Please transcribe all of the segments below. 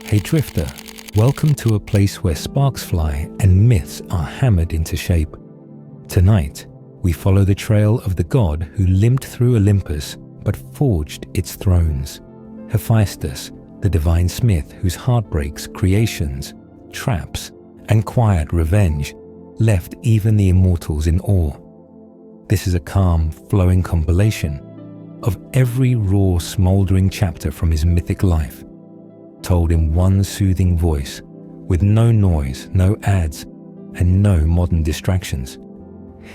Hey Drifter, welcome to a place where sparks fly and myths are hammered into shape. Tonight, we follow the trail of the god who limped through Olympus but forged its thrones. Hephaestus, the divine smith whose heartbreaks, creations, traps, and quiet revenge left even the immortals in awe. This is a calm, flowing compilation of every raw, smouldering chapter from his mythic life, told in one soothing voice, with no noise, no ads, and no modern distractions.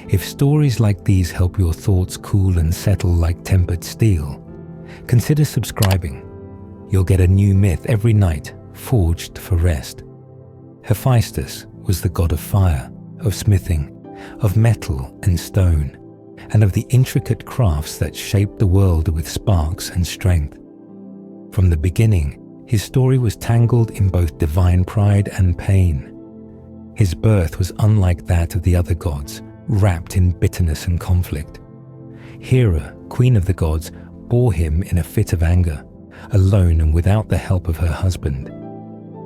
If stories like these help your thoughts cool and settle like tempered steel, consider subscribing. You'll get a new myth every night, forged for rest. Hephaestus was the god of fire, of smithing, of metal and stone, and of the intricate crafts that shaped the world with sparks and strength. From the beginning, his story was tangled in both divine pride and pain. His birth was unlike that of the other gods, wrapped in bitterness and conflict. Hera, queen of the gods, bore him in a fit of anger, alone and without the help of her husband.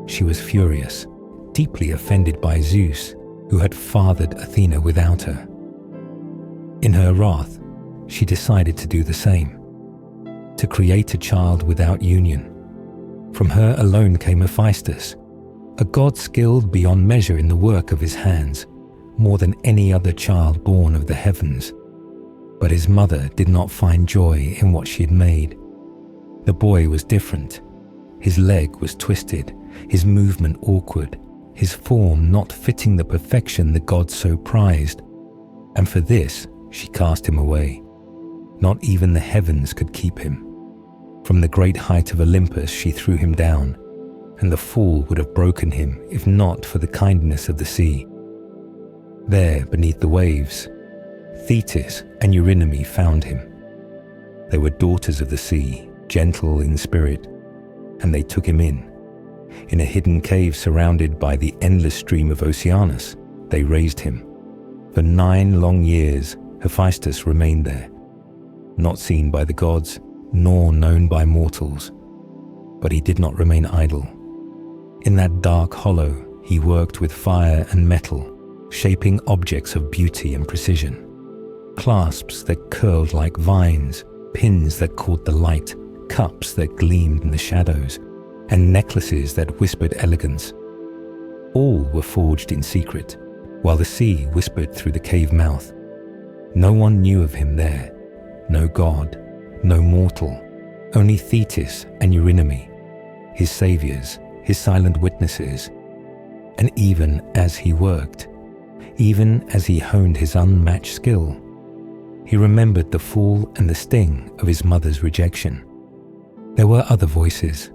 She was furious, deeply offended by Zeus, who had fathered Athena without her. In her wrath, she decided to do the same, to create a child without union. From her alone came Hephaestus, a god skilled beyond measure in the work of his hands, more than any other child born of the heavens. But his mother did not find joy in what she had made. The boy was different. His leg was twisted, his movement awkward, his form not fitting the perfection the gods so prized. And for this, she cast him away. Not even the heavens could keep him. From the great height of Olympus she threw him down, and the fall would have broken him if not for the kindness of the sea. There, beneath the waves, Thetis and Eurynome found him. They were daughters of the sea, gentle in spirit, and they took him in. In a hidden cave surrounded by the endless stream of Oceanus, they raised him. For 9 long years, Hephaestus remained there, not seen by the gods, nor known by mortals. But he did not remain idle. In that dark hollow, he worked with fire and metal, shaping objects of beauty and precision. Clasps that curled like vines, pins that caught the light, cups that gleamed in the shadows, and necklaces that whispered elegance. All were forged in secret, while the sea whispered through the cave mouth. No one knew of him there, no god, no mortal, only Thetis and Eurynome, his saviors, his silent witnesses. And even as he worked, even as he honed his unmatched skill, he remembered the fall and the sting of his mother's rejection. There were other voices,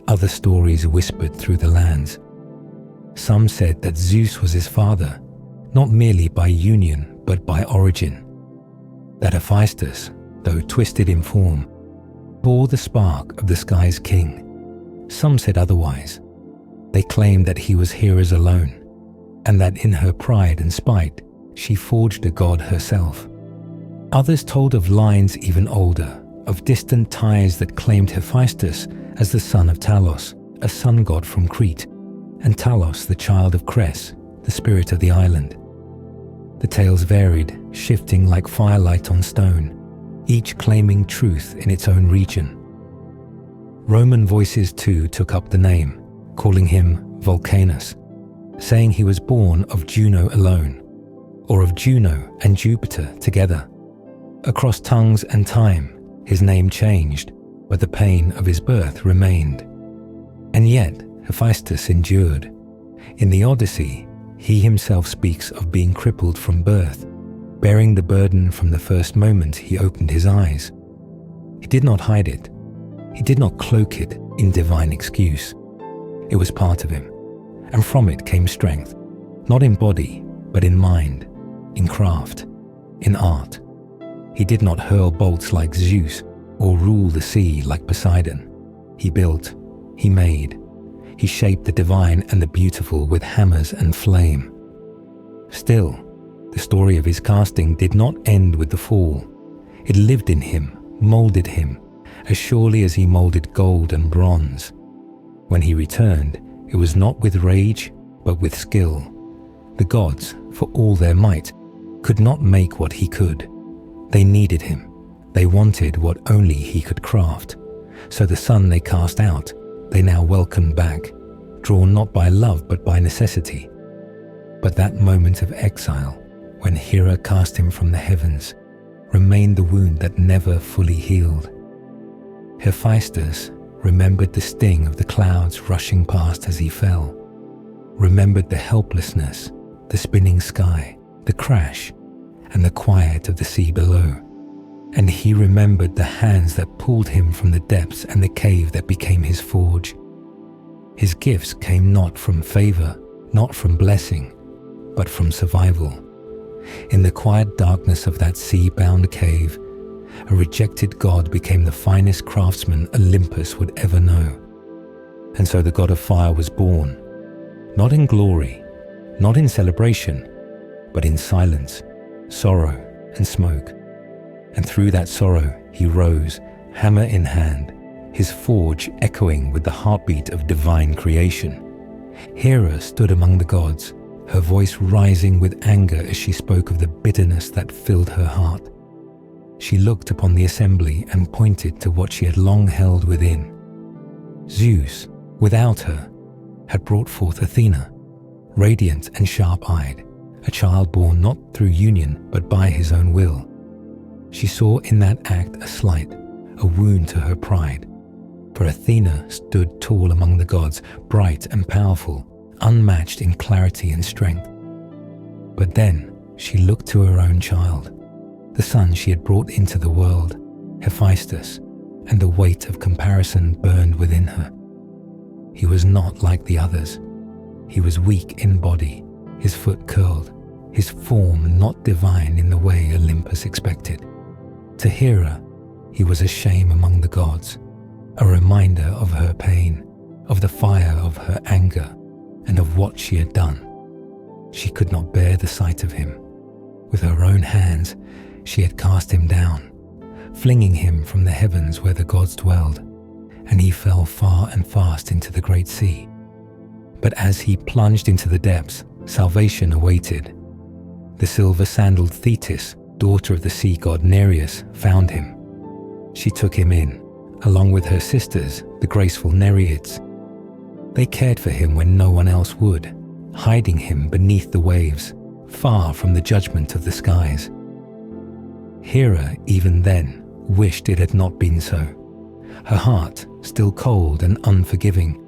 other stories whispered through the lands. Some said that Zeus was his father, not merely by union but by origin. That Hephaestus, though twisted in form, bore the spark of the sky's king. Some said otherwise. They claimed that he was Hera's alone, and that in her pride and spite, she forged a god herself. Others told of lines even older, of distant ties that claimed Hephaestus as the son of Talos, a sun god from Crete, and Talos the child of Cres, the spirit of the island. The tales varied, shifting like firelight on stone, each claiming truth in its own region. Roman voices too took up the name, calling him Vulcanus, saying he was born of Juno alone, or of Juno and Jupiter together. Across tongues and time, his name changed, but the pain of his birth remained. And yet, Hephaestus endured. In the Odyssey, he himself speaks of being crippled from birth, bearing the burden from the first moment he opened his eyes. He did not hide it. He did not cloak it in divine excuse. It was part of him, and from it came strength, not in body, but in mind, in craft, in art. He did not hurl bolts like Zeus or rule the sea like Poseidon. He built, he made, he shaped the divine and the beautiful with hammers and flame. Still, the story of his casting did not end with the fall. It lived in him, molded him, as surely as he molded gold and bronze. When he returned, it was not with rage, but with skill. The gods, for all their might, could not make what he could. They needed him. They wanted what only he could craft. So the sun they cast out, they now welcomed back, drawn not by love but by necessity. But that moment of exile, when Hera cast him from the heavens, remained the wound that never fully healed. Hephaestus remembered the sting of the clouds rushing past as he fell, remembered the helplessness, the spinning sky, the crash, and the quiet of the sea below. And he remembered the hands that pulled him from the depths and the cave that became his forge. His gifts came not from favor, not from blessing, but from survival. In the quiet darkness of that sea-bound cave, a rejected god became the finest craftsman Olympus would ever know. And so the god of fire was born, not in glory, not in celebration, but in silence, sorrow, and smoke. And through that sorrow he rose, hammer in hand, his forge echoing with the heartbeat of divine creation. Hera stood among the gods, her voice rising with anger as she spoke of the bitterness that filled her heart. She looked upon the assembly and pointed to what she had long held within. Zeus, without her, had brought forth Athena, radiant and sharp-eyed, a child born not through union but by his own will. She saw in that act a slight, a wound to her pride. For Athena stood tall among the gods, bright and powerful, unmatched in clarity and strength. But then she looked to her own child, the son she had brought into the world, Hephaestus, and the weight of comparison burned within her. He was not like the others. He was weak in body, his foot curled, his form not divine in the way Olympus expected. To Hera, he was a shame among the gods, a reminder of her pain, of the fire of her anger, and of what she had done. She could not bear the sight of him. With her own hands, she had cast him down, flinging him from the heavens where the gods dwelled, and he fell far and fast into the great sea. But as he plunged into the depths, salvation awaited. The silver-sandaled Thetis, daughter of the sea god Nereus, found him. She took him in, along with her sisters, the graceful Nereids. They cared for him when no one else would, hiding him beneath the waves, far from the judgment of the skies. Hera, even then, wished it had not been so. Her heart, still cold and unforgiving,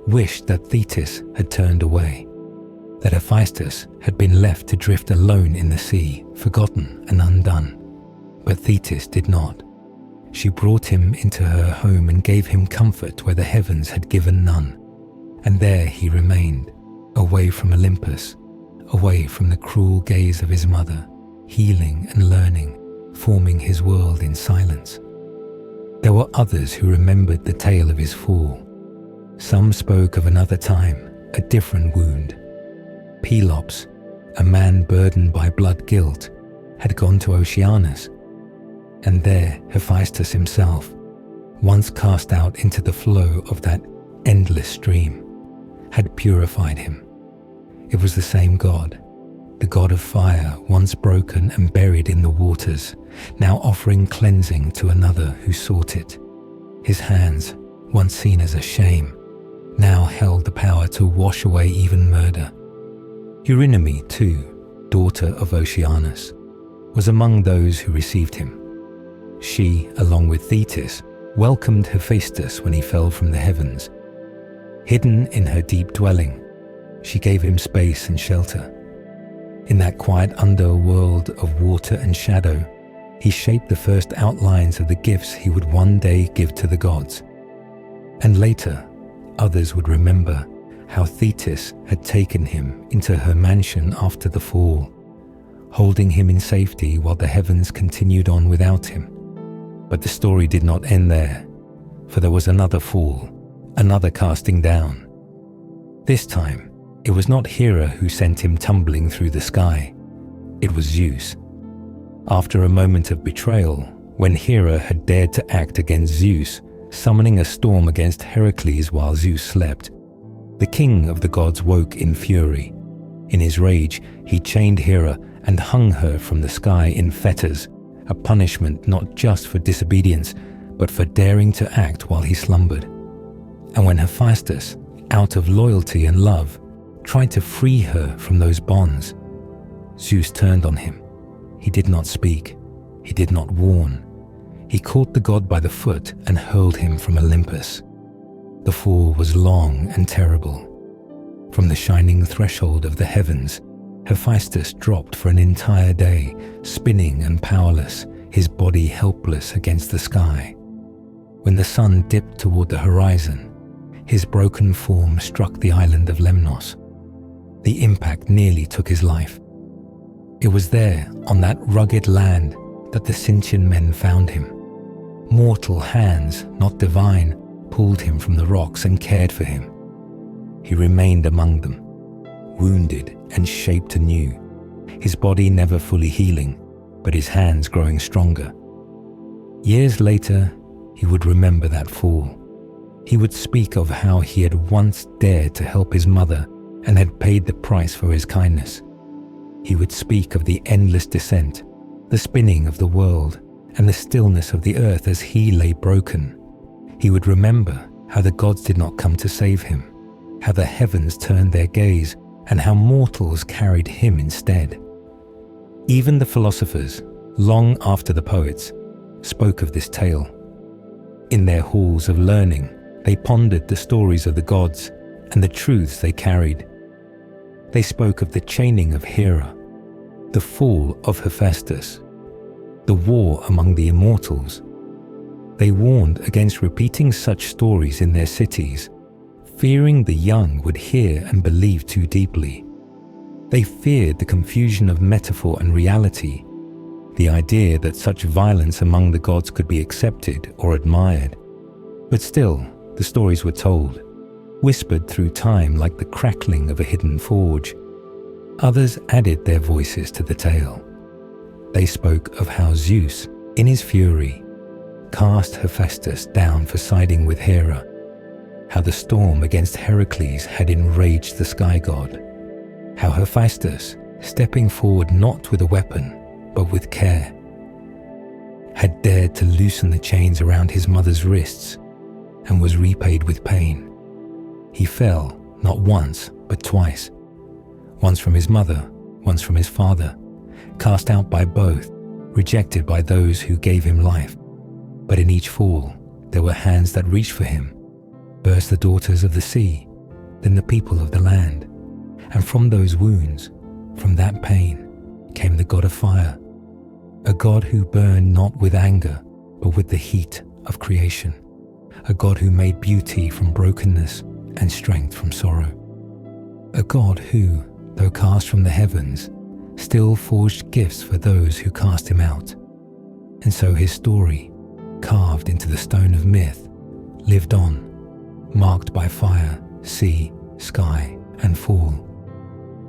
wished that Thetis had turned away, that Hephaestus had been left to drift alone in the sea, forgotten and undone. But Thetis did not. She brought him into her home and gave him comfort where the heavens had given none. And there he remained, away from Olympus, away from the cruel gaze of his mother, healing and learning, forming his world in silence. There were others who remembered the tale of his fall. Some spoke of another time, a different wound. Pelops, a man burdened by blood guilt, had gone to Oceanus, and there Hephaestus himself, once cast out into the flow of that endless stream, had purified him. It was the same god, the god of fire, once broken and buried in the waters, now offering cleansing to another who sought it. His hands, once seen as a shame, now held the power to wash away even murder. Eurynome, too, daughter of Oceanus, was among those who received him. She, along with Thetis, welcomed Hephaestus when he fell from the heavens. Hidden in her deep dwelling, she gave him space and shelter. In that quiet underworld of water and shadow, he shaped the first outlines of the gifts he would one day give to the gods. And later, others would remember how Thetis had taken him into her mansion after the fall, holding him in safety while the heavens continued on without him. But the story did not end there, for there was another fall, another casting down. This time, it was not Hera who sent him tumbling through the sky. It was Zeus. After a moment of betrayal, when Hera had dared to act against Zeus, summoning a storm against Heracles while Zeus slept. The king of the gods woke in fury. In his rage, he chained Hera and hung her from the sky in fetters, a punishment not just for disobedience, but for daring to act while he slumbered. And when Hephaestus, out of loyalty and love, tried to free her from those bonds, Zeus turned on him. He did not speak. He did not warn. He caught the god by the foot and hurled him from Olympus. The fall was long and terrible. From the shining threshold of the heavens, Hephaestus dropped for an entire day, spinning and powerless, his body helpless against the sky. When the sun dipped toward the horizon, his broken form struck the island of Lemnos. The impact nearly took his life. It was there, on that rugged land, that the Sintian men found him. Mortal hands, not divine, pulled him from the rocks and cared for him. He remained among them, wounded and shaped anew, his body never fully healing, but his hands growing stronger. Years later, he would remember that fall. He would speak of how he had once dared to help his mother and had paid the price for his kindness. He would speak of the endless descent, the spinning of the world, and the stillness of the earth as he lay broken. He would remember how the gods did not come to save him, how the heavens turned their gaze, and how mortals carried him instead. Even the philosophers, long after the poets, spoke of this tale. In their halls of learning, they pondered the stories of the gods and the truths they carried. They spoke of the chaining of Hera, the fall of Hephaestus, the war among the immortals. They warned against repeating such stories in their cities, fearing the young would hear and believe too deeply. They feared the confusion of metaphor and reality, the idea that such violence among the gods could be accepted or admired. But still, the stories were told, whispered through time like the crackling of a hidden forge. Others added their voices to the tale. They spoke of how Zeus, in his fury, cast Hephaestus down for siding with Hera, how the storm against Heracles had enraged the sky god, how Hephaestus, stepping forward not with a weapon, but with care, had dared to loosen the chains around his mother's wrists and was repaid with pain. He fell not once, but twice. Once from his mother, once from his father, cast out by both, rejected by those who gave him life. But in each fall, there were hands that reached for him, burst the daughters of the sea, then the people of the land. And from those wounds, from that pain, came the god of fire, a god who burned not with anger, but with the heat of creation, a god who made beauty from brokenness and strength from sorrow, a god who, though cast from the heavens, still forged gifts for those who cast him out. And so his story, carved into the stone of myth, lived on, marked by fire, sea, sky, and fall.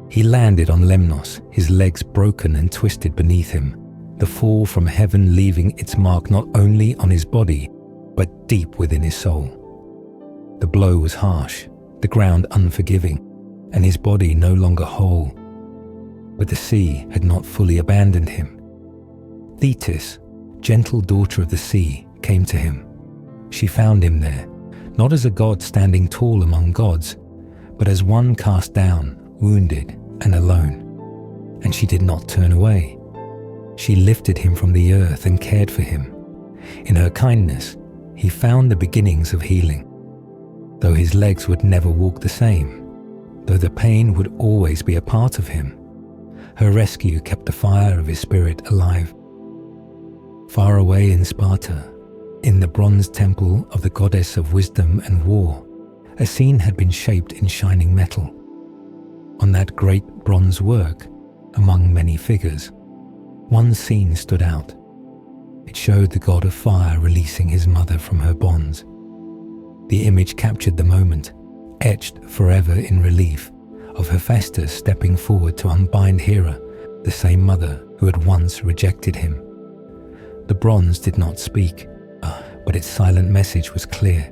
He landed on Lemnos, his legs broken and twisted beneath him, the fall from heaven leaving its mark not only on his body, but deep within his soul. The blow was harsh, the ground unforgiving, and his body no longer whole. But the sea had not fully abandoned him. Thetis, gentle daughter of the sea, came to him. She found him there, not as a god standing tall among gods, but as one cast down, wounded and alone. And she did not turn away. She lifted him from the earth and cared for him. In her kindness, he found the beginnings of healing. Though his legs would never walk the same, though the pain would always be a part of him, her rescue kept the fire of his spirit alive. Far away in Sparta, in the bronze temple of the goddess of wisdom and war, a scene had been shaped in shining metal. On that great bronze work, among many figures, one scene stood out. It showed the god of fire releasing his mother from her bonds. The image captured the moment, etched forever in relief, of Hephaestus stepping forward to unbind Hera, the same mother who had once rejected him. The bronze did not speak, but its silent message was clear.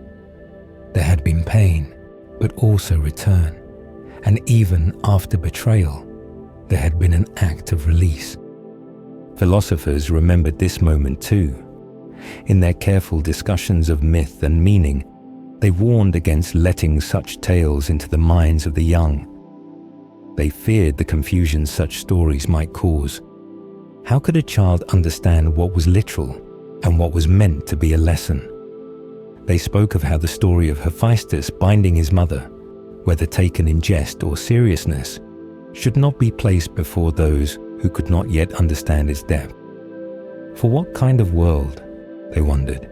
There had been pain, but also return, and even after betrayal, there had been an act of release. Philosophers remembered this moment too. In their careful discussions of myth and meaning, they warned against letting such tales into the minds of the young. They feared the confusion such stories might cause. How could a child understand what was literal and what was meant to be a lesson? They spoke of how the story of Hephaestus binding his mother, whether taken in jest or seriousness, should not be placed before those who could not yet understand its depth. For what kind of world, they wondered,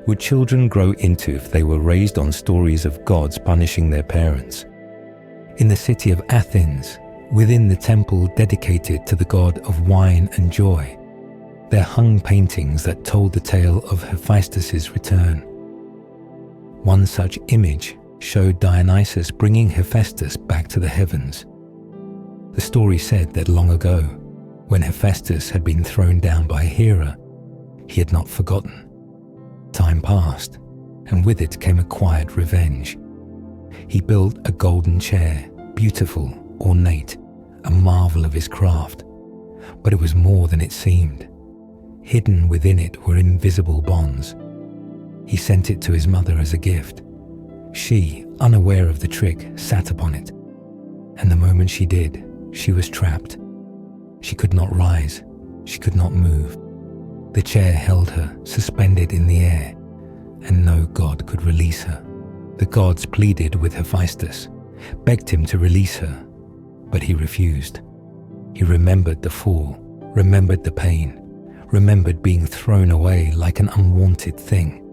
would children grow into if they were raised on stories of gods punishing their parents? In the city of Athens, within the temple dedicated to the god of wine and joy, there hung paintings that told the tale of Hephaestus' return. One such image showed Dionysus bringing Hephaestus back to the heavens. The story said that long ago, when Hephaestus had been thrown down by Hera, he had not forgotten. Time passed, and with it came a quiet revenge. He built a golden chair, beautiful, ornate, a marvel of his craft. But it was more than it seemed. Hidden within it were invisible bonds. He sent it to his mother as a gift. She, unaware of the trick, sat upon it. And the moment she did, she was trapped. She could not rise. She could not move. The chair held her, suspended in the air, and no god could release her. The gods pleaded with Hephaestus, begged him to release her, but he refused. He remembered the fall, remembered the pain, remembered being thrown away like an unwanted thing.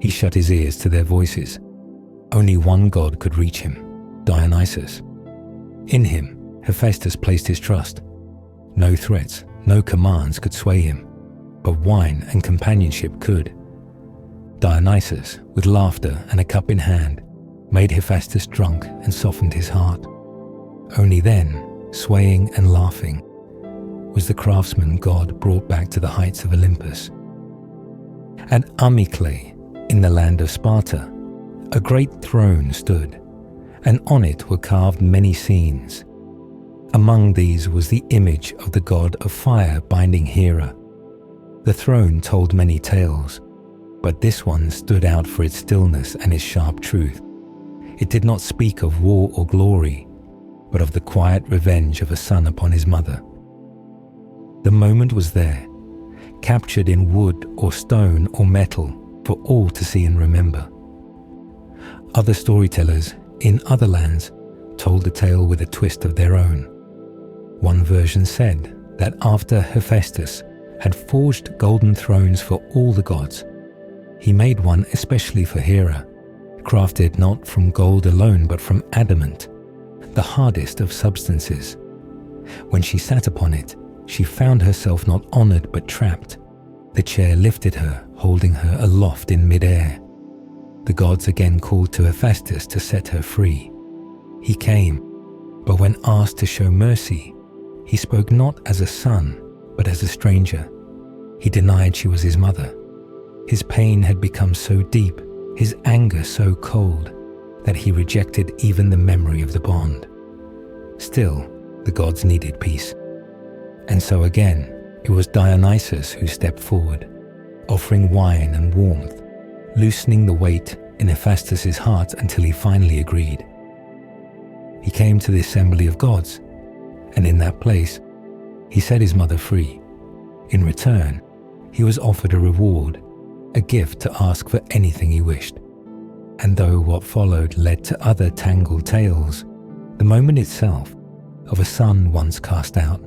He shut his ears to their voices. Only one god could reach him, Dionysus. In him, Hephaestus placed his trust. No threats, no commands could sway him, but wine and companionship could. Dionysus, with laughter and a cup in hand, made Hephaestus drunk and softened his heart. Only then, swaying and laughing, was the craftsman god brought back to the heights of Olympus. At Amyclae, in the land of Sparta, a great throne stood, and on it were carved many scenes. Among these was the image of the god of fire binding Hera. The throne told many tales, but this one stood out for its stillness and its sharp truth. It did not speak of war or glory, but of the quiet revenge of a son upon his mother. The moment was there, captured in wood or stone or metal for all to see and remember. Other storytellers in other lands told the tale with a twist of their own. One version said that after Hephaestus had forged golden thrones for all the gods, he made one especially for Hera, crafted not from gold alone but from adamant, the hardest of substances. When she sat upon it, she found herself not honored but trapped. The chair lifted her, holding her aloft in mid-air. The gods again called to Hephaestus to set her free. He came, but when asked to show mercy, he spoke not as a son, but as a stranger. He denied she was his mother. His pain had become so deep, his anger so cold, that he rejected even the memory of the bond. Still, the gods needed peace. And so again, it was Dionysus who stepped forward, offering wine and warmth, loosening the weight in Hephaestus' heart until he finally agreed. He came to the assembly of gods, and in that place, he set his mother free. In return, he was offered a reward, a gift to ask for anything he wished. And though what followed led to other tangled tales, the moment itself, of a son once cast out,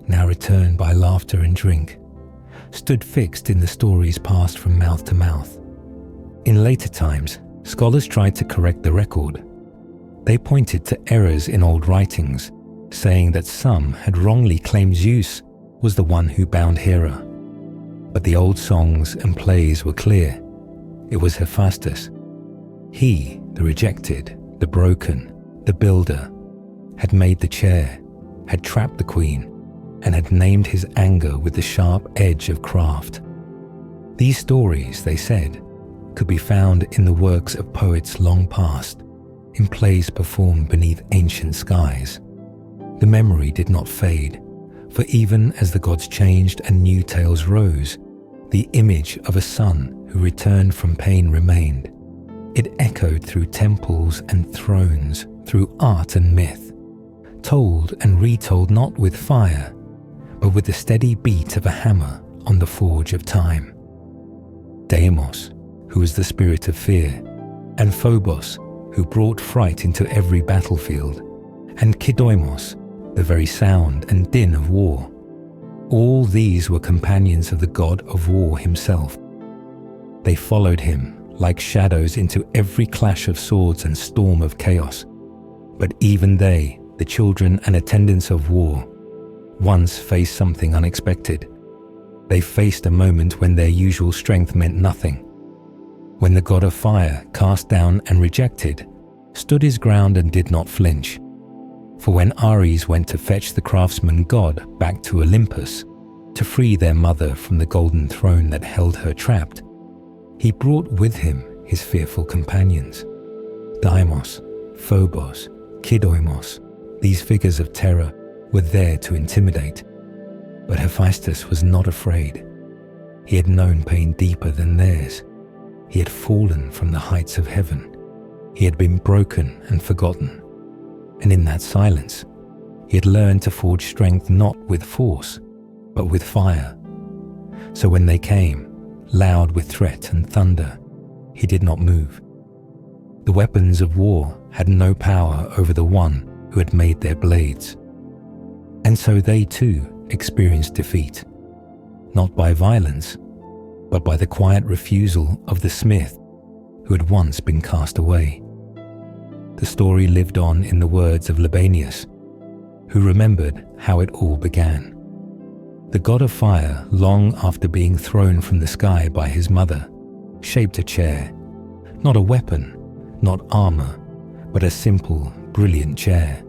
now returned by laughter and drink, stood fixed in the stories passed from mouth to mouth. In later times, scholars tried to correct the record. They pointed to errors in old writings, saying that some had wrongly claimed Zeus was the one who bound Hera. But the old songs and plays were clear. It was Hephaestus. He, the rejected, the broken, the builder, had made the chair, had trapped the queen, and had named his anger with the sharp edge of craft. These stories, they said, could be found in the works of poets long past, in plays performed beneath ancient skies. The memory did not fade, for even as the gods changed and new tales rose, the image of a son who returned from pain remained. It echoed through temples and thrones, through art and myth, told and retold not with fire, but with the steady beat of a hammer on the forge of time. Deimos, who was the spirit of fear, and Phobos, who brought fright into every battlefield, and Kidoimos, the very sound and din of war. All these were companions of the god of war himself. They followed him like shadows into every clash of swords and storm of chaos. But even they, the children and attendants of war, once faced something unexpected. They faced a moment when their usual strength meant nothing, when the god of fire, cast down and rejected, stood his ground and did not flinch. For when Ares went to fetch the craftsman god back to Olympus, to free their mother from the golden throne that held her trapped, he brought with him his fearful companions. Deimos, Phobos, Kidoimos, these figures of terror, were there to intimidate. But Hephaestus was not afraid. He had known pain deeper than theirs. He had fallen from the heights of heaven. He had been broken and forgotten. And in that silence, he had learned to forge strength not with force, but with fire. So when they came, loud with threat and thunder, he did not move. The weapons of war had no power over the one who had made their blades. And so they too experienced defeat, not by violence, but by the quiet refusal of the smith who had once been cast away. The story lived on in the words of Libanius, who remembered how it all began. The god of fire, long after being thrown from the sky by his mother, shaped a chair, not a weapon, not armor, but a simple, brilliant chair.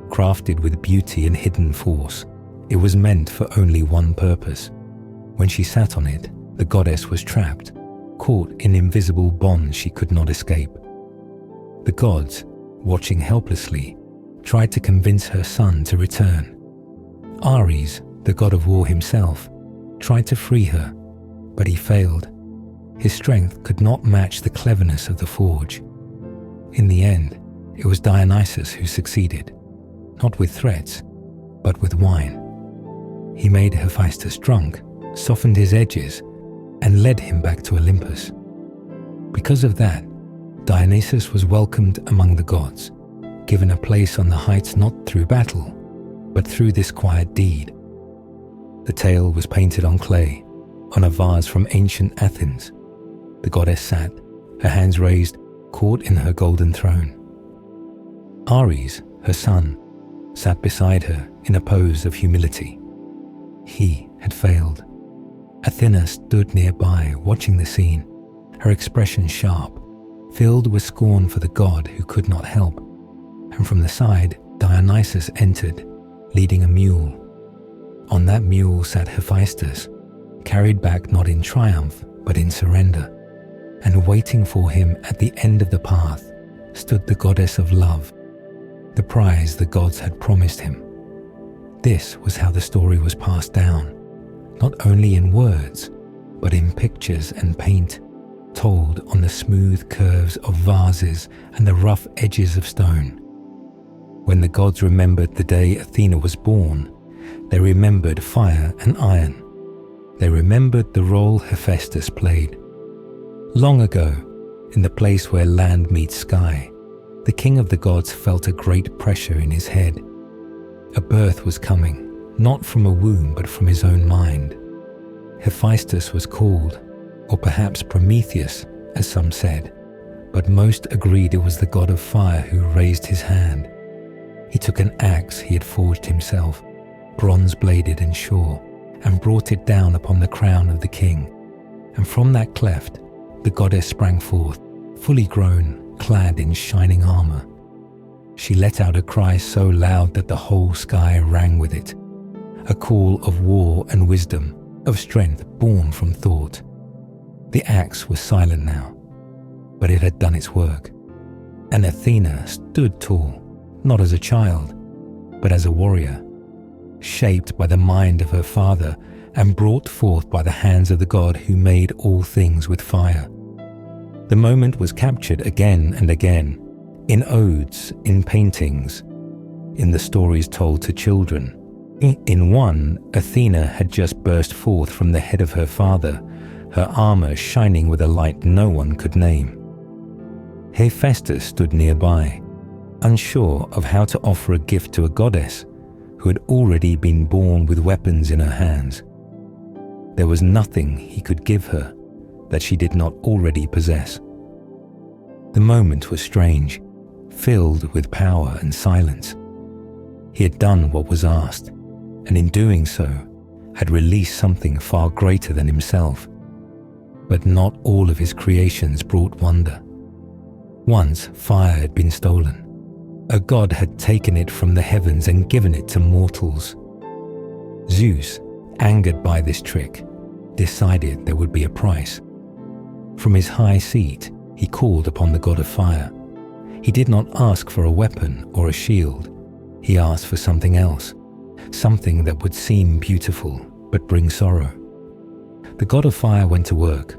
Crafted with beauty and hidden force, it was meant for only one purpose. When she sat on it, the goddess was trapped, caught in invisible bonds she could not escape. The gods, watching helplessly, tried to convince her son to return. Ares, the god of war himself, tried to free her, but he failed. His strength could not match the cleverness of the forge. In the end, it was Dionysus who succeeded, not with threats, but with wine. He made Hephaestus drunk, softened his edges, and led him back to Olympus. Because of that, Dionysus was welcomed among the gods, given a place on the heights not through battle, but through this quiet deed. The tale was painted on clay, on a vase from ancient Athens. The goddess sat, her hands raised, caught in her golden throne. Ares, her son, sat beside her in a pose of humility. He had failed. Athena stood nearby, watching the scene, her expression sharp, filled with scorn for the god who could not help. And from the side, Dionysus entered, leading a mule. On that mule sat Hephaestus, carried back not in triumph, but in surrender. And waiting for him at the end of the path stood the goddess of love, the prize the gods had promised him. This was how the story was passed down, not only in words, but in pictures and paint, told on the smooth curves of vases and the rough edges of stone. When the gods remembered the day Athena was born, they remembered fire and iron. They remembered the role Hephaestus played. Long ago, in the place where land meets sky, the king of the gods felt a great pressure in his head. A birth was coming, not from a womb but from his own mind. Hephaestus was called, or perhaps Prometheus, as some said, but most agreed it was the god of fire who raised his hand. He took an axe he had forged himself, bronze-bladed and sure, and brought it down upon the crown of the king. And from that cleft, the goddess sprang forth, fully grown, clad in shining armor. She let out a cry so loud that the whole sky rang with it, a call of war and wisdom, of strength born from thought. The axe was silent now, but it had done its work, and Athena stood tall, not as a child, but as a warrior, shaped by the mind of her father and brought forth by the hands of the god who made all things with fire. The moment was captured again and again, in odes, in paintings, in the stories told to children. In one, Athena had just burst forth from the head of her father, her armor shining with a light no one could name. Hephaestus stood nearby, unsure of how to offer a gift to a goddess who had already been born with weapons in her hands. There was nothing he could give her that she did not already possess. The moment was strange, filled with power and silence. He had done what was asked, and in doing so, had released something far greater than himself. But not all of his creations brought wonder. Once fire had been stolen. A god had taken it from the heavens and given it to mortals. Zeus, angered by this trick, decided there would be a price. From his high seat, he called upon the god of fire. He did not ask for a weapon or a shield. He asked for something else, something that would seem beautiful but bring sorrow. The god of fire went to work.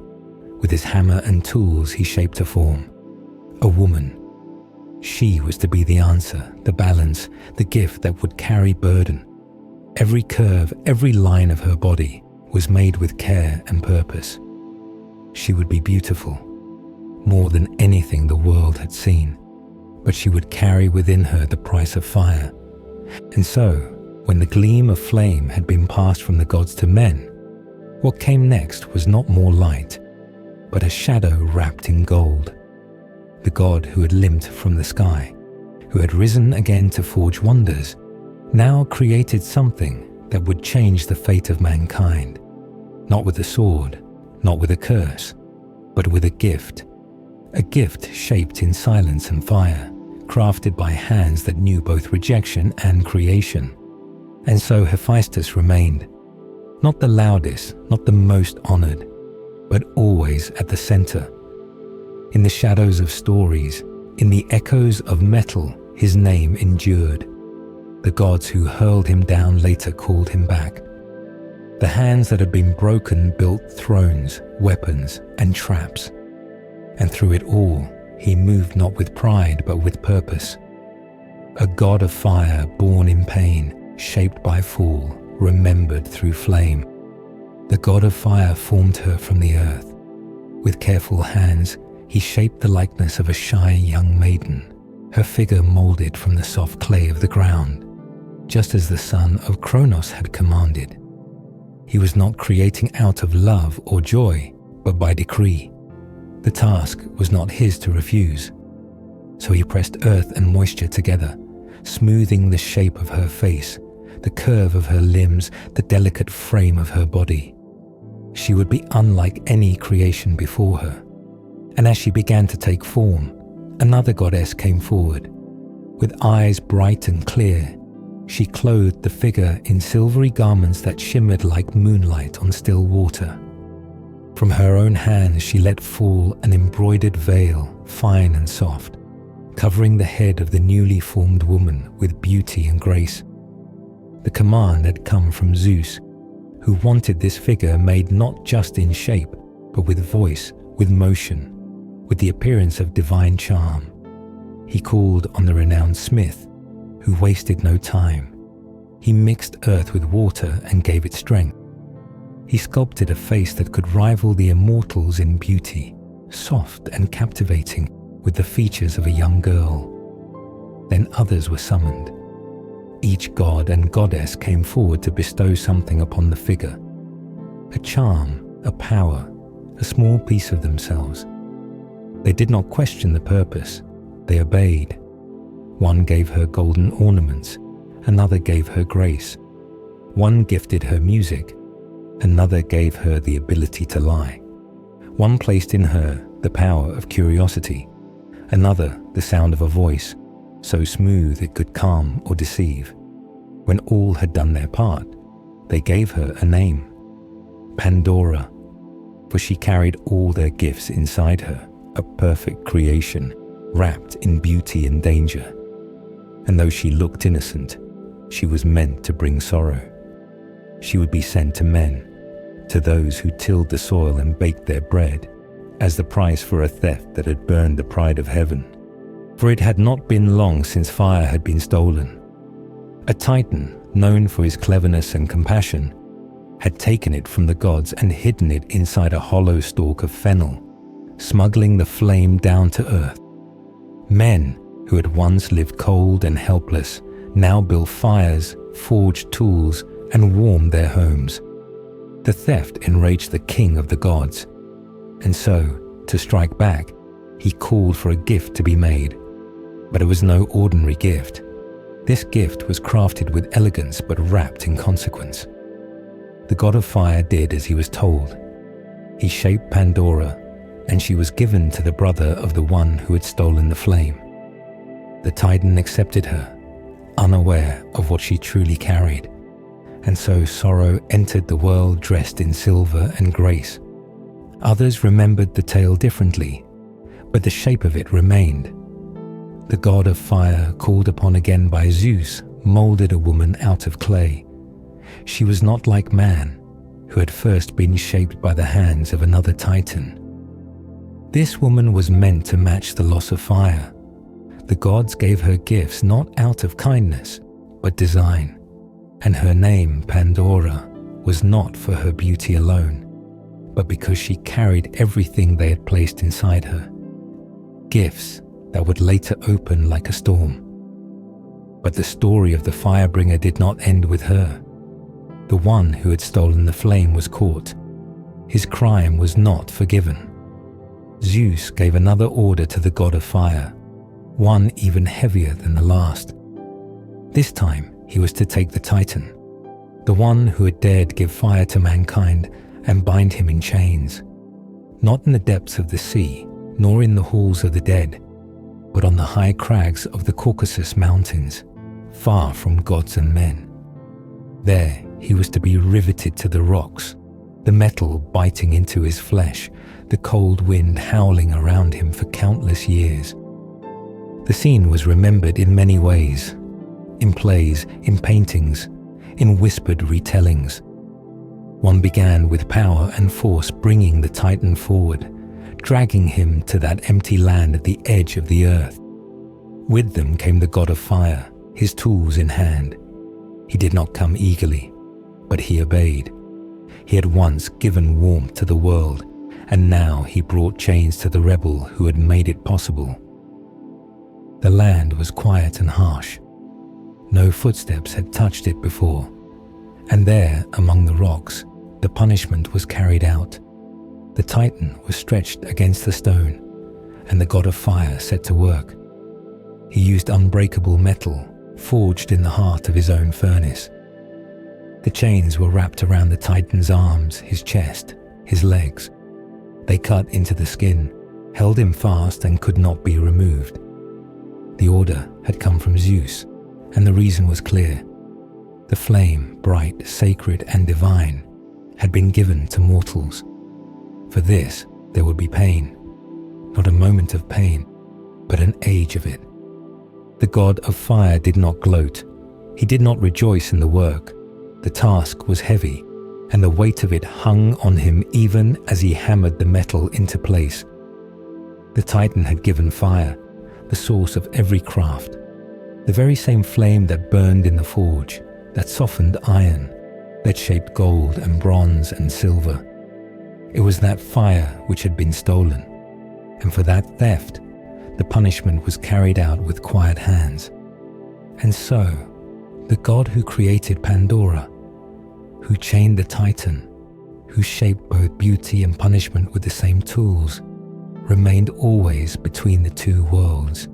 With his hammer and tools, he shaped a form. A woman. She was to be the answer, the balance, the gift that would carry burden. Every curve, every line of her body was made with care and purpose. She would be beautiful, more than anything the world had seen, but she would carry within her the price of fire. And so, when the gleam of flame had been passed from the gods to men, what came next was not more light, but a shadow wrapped in gold. The god who had limped from the sky, who had risen again to forge wonders, now created something that would change the fate of mankind, not with a sword, not with a curse, but with a gift shaped in silence and fire, crafted by hands that knew both rejection and creation. And so Hephaestus remained, not the loudest, not the most honored, but always at the center. In the shadows of stories, in the echoes of metal, his name endured. The gods who hurled him down later called him back. The hands that had been broken built thrones, weapons, and traps. And through it all, he moved not with pride but with purpose. A god of fire born in pain, shaped by fall, remembered through flame. The god of fire formed her from the earth. With careful hands, he shaped the likeness of a shy young maiden, her figure molded from the soft clay of the ground, just as the son of Kronos had commanded. He was not creating out of love or joy, but by decree. The task was not his to refuse. So he pressed earth and moisture together, smoothing the shape of her face, the curve of her limbs, the delicate frame of her body. She would be unlike any creation before her. And as she began to take form, another goddess came forward. With eyes bright and clear, she clothed the figure in silvery garments that shimmered like moonlight on still water. From her own hands she let fall an embroidered veil, fine and soft, covering the head of the newly formed woman with beauty and grace. The command had come from Zeus, who wanted this figure made not just in shape, but with voice, with motion, with the appearance of divine charm. He called on the renowned smith, who wasted no time. He mixed earth with water and gave it strength. He sculpted a face that could rival the immortals in beauty, soft and captivating, with the features of a young girl. Then others were summoned. Each god and goddess came forward to bestow something upon the figure. A charm, a power, a small piece of themselves. They did not question the purpose. They obeyed. One gave her golden ornaments, another gave her grace. One gifted her music, another gave her the ability to lie. One placed in her the power of curiosity, another the sound of a voice, so smooth it could calm or deceive. When all had done their part, they gave her a name, Pandora, for she carried all their gifts inside her, a perfect creation, wrapped in beauty and danger. And though she looked innocent, she was meant to bring sorrow. She would be sent to men, to those who tilled the soil and baked their bread, as the price for a theft that had burned the pride of heaven. For it had not been long since fire had been stolen. A Titan, known for his cleverness and compassion, had taken it from the gods and hidden it inside a hollow stalk of fennel, smuggling the flame down to earth. Men who had once lived cold and helpless now built fires, forged tools, and warmed their homes. The theft enraged the king of the gods, and so, to strike back, he called for a gift to be made. But it was no ordinary gift. This gift was crafted with elegance but wrapped in consequence. The god of fire did as he was told. He shaped Pandora, and she was given to the brother of the one who had stolen the flame. The Titan accepted her, unaware of what she truly carried, and so sorrow entered the world dressed in silver and grace. Others remembered the tale differently, but the shape of it remained. The god of fire, called upon again by Zeus, molded a woman out of clay. She was not like man, who had first been shaped by the hands of another Titan. This woman was meant to match the loss of fire. The gods gave her gifts not out of kindness, but design, and her name, Pandora, was not for her beauty alone, but because she carried everything they had placed inside her. Gifts that would later open like a storm. But the story of the firebringer did not end with her. The one who had stolen the flame was caught. His crime was not forgiven. Zeus gave another order to the god of fire, one even heavier than the last. This time he was to take the Titan, the one who had dared give fire to mankind, and bind him in chains, not in the depths of the sea, nor in the halls of the dead, but on the high crags of the Caucasus Mountains, far from gods and men. There he was to be riveted to the rocks, the metal biting into his flesh, the cold wind howling around him for countless years. The scene was remembered in many ways, in plays, in paintings, in whispered retellings. One began with power and force bringing the Titan forward, dragging him to that empty land at the edge of the earth. With them came the god of fire, his tools in hand. He did not come eagerly, but he obeyed. He had once given warmth to the world, and now he brought chains to the rebel who had made it possible. The land was quiet and harsh. No footsteps had touched it before, and there, among the rocks, the punishment was carried out. The Titan was stretched against the stone, and the god of fire set to work. He used unbreakable metal, forged in the heart of his own furnace. The chains were wrapped around the Titan's arms, his chest, his legs. They cut into the skin, held him fast, and could not be removed. The order had come from Zeus, and the reason was clear. The flame, bright, sacred, and divine, had been given to mortals. For this, there would be pain. Not a moment of pain, but an age of it. The god of fire did not gloat. He did not rejoice in the work. The task was heavy, and the weight of it hung on him even as he hammered the metal into place. The Titan had given fire, the source of every craft, the very same flame that burned in the forge, that softened iron, that shaped gold and bronze and silver. It was that fire which had been stolen, and for that theft, the punishment was carried out with quiet hands. And so, the god who created Pandora, who chained the Titan, who shaped both beauty and punishment with the same tools, remained always between the two worlds,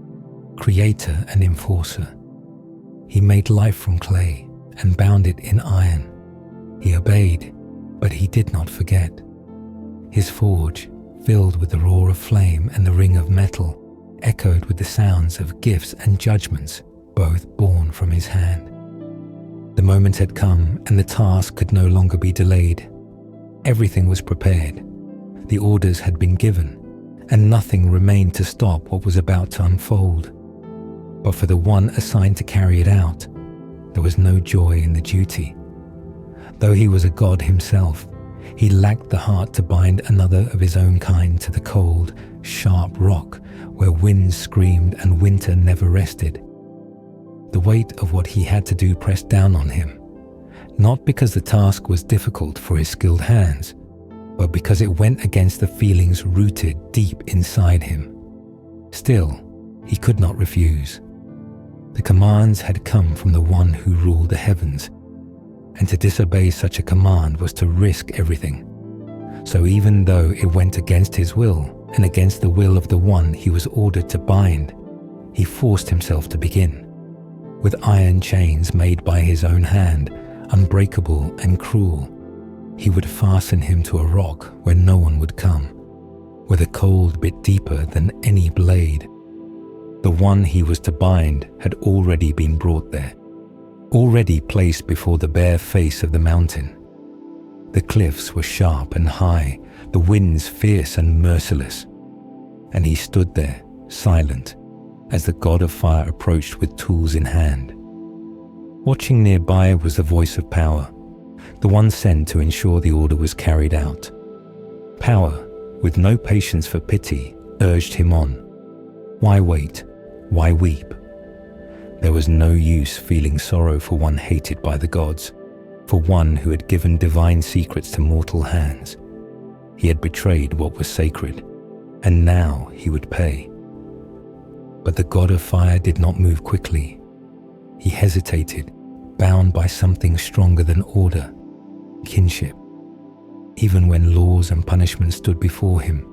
creator and enforcer. He made life from clay and bound it in iron. He obeyed, but he did not forget. His forge, filled with the roar of flame and the ring of metal, echoed with the sounds of gifts and judgments, both born from his hand. The moment had come, and the task could no longer be delayed. Everything was prepared, The orders had been given, and nothing remained to stop what was about to unfold. But for the one assigned to carry it out, there was no joy in the duty. Though he was a god himself, he lacked the heart to bind another of his own kind to the cold, sharp rock where winds screamed and winter never rested. The weight of what he had to do pressed down on him, not because the task was difficult for his skilled hands, but because it went against the feelings rooted deep inside him. Still, he could not refuse. The commands had come from the one who ruled the heavens, and to disobey such a command was to risk everything. So even though it went against his will and against the will of the one he was ordered to bind, he forced himself to begin. With iron chains made by his own hand, unbreakable and cruel, he would fasten him to a rock where no one would come, where the cold bit deeper than any blade. The one he was to bind had already been brought there, already placed before the bare face of the mountain. The cliffs were sharp and high, the winds fierce and merciless, and he stood there, silent, as the god of fire approached with tools in hand. Watching nearby was the voice of Power, the one sent to ensure the order was carried out. Power, with no patience for pity, urged him on. Why wait? Why weep? There was no use feeling sorrow for one hated by the gods, for one who had given divine secrets to mortal hands. He had betrayed what was sacred, and now he would pay. But the god of fire did not move quickly. He hesitated, bound by something stronger than order, kinship. Even when laws and punishment stood before him,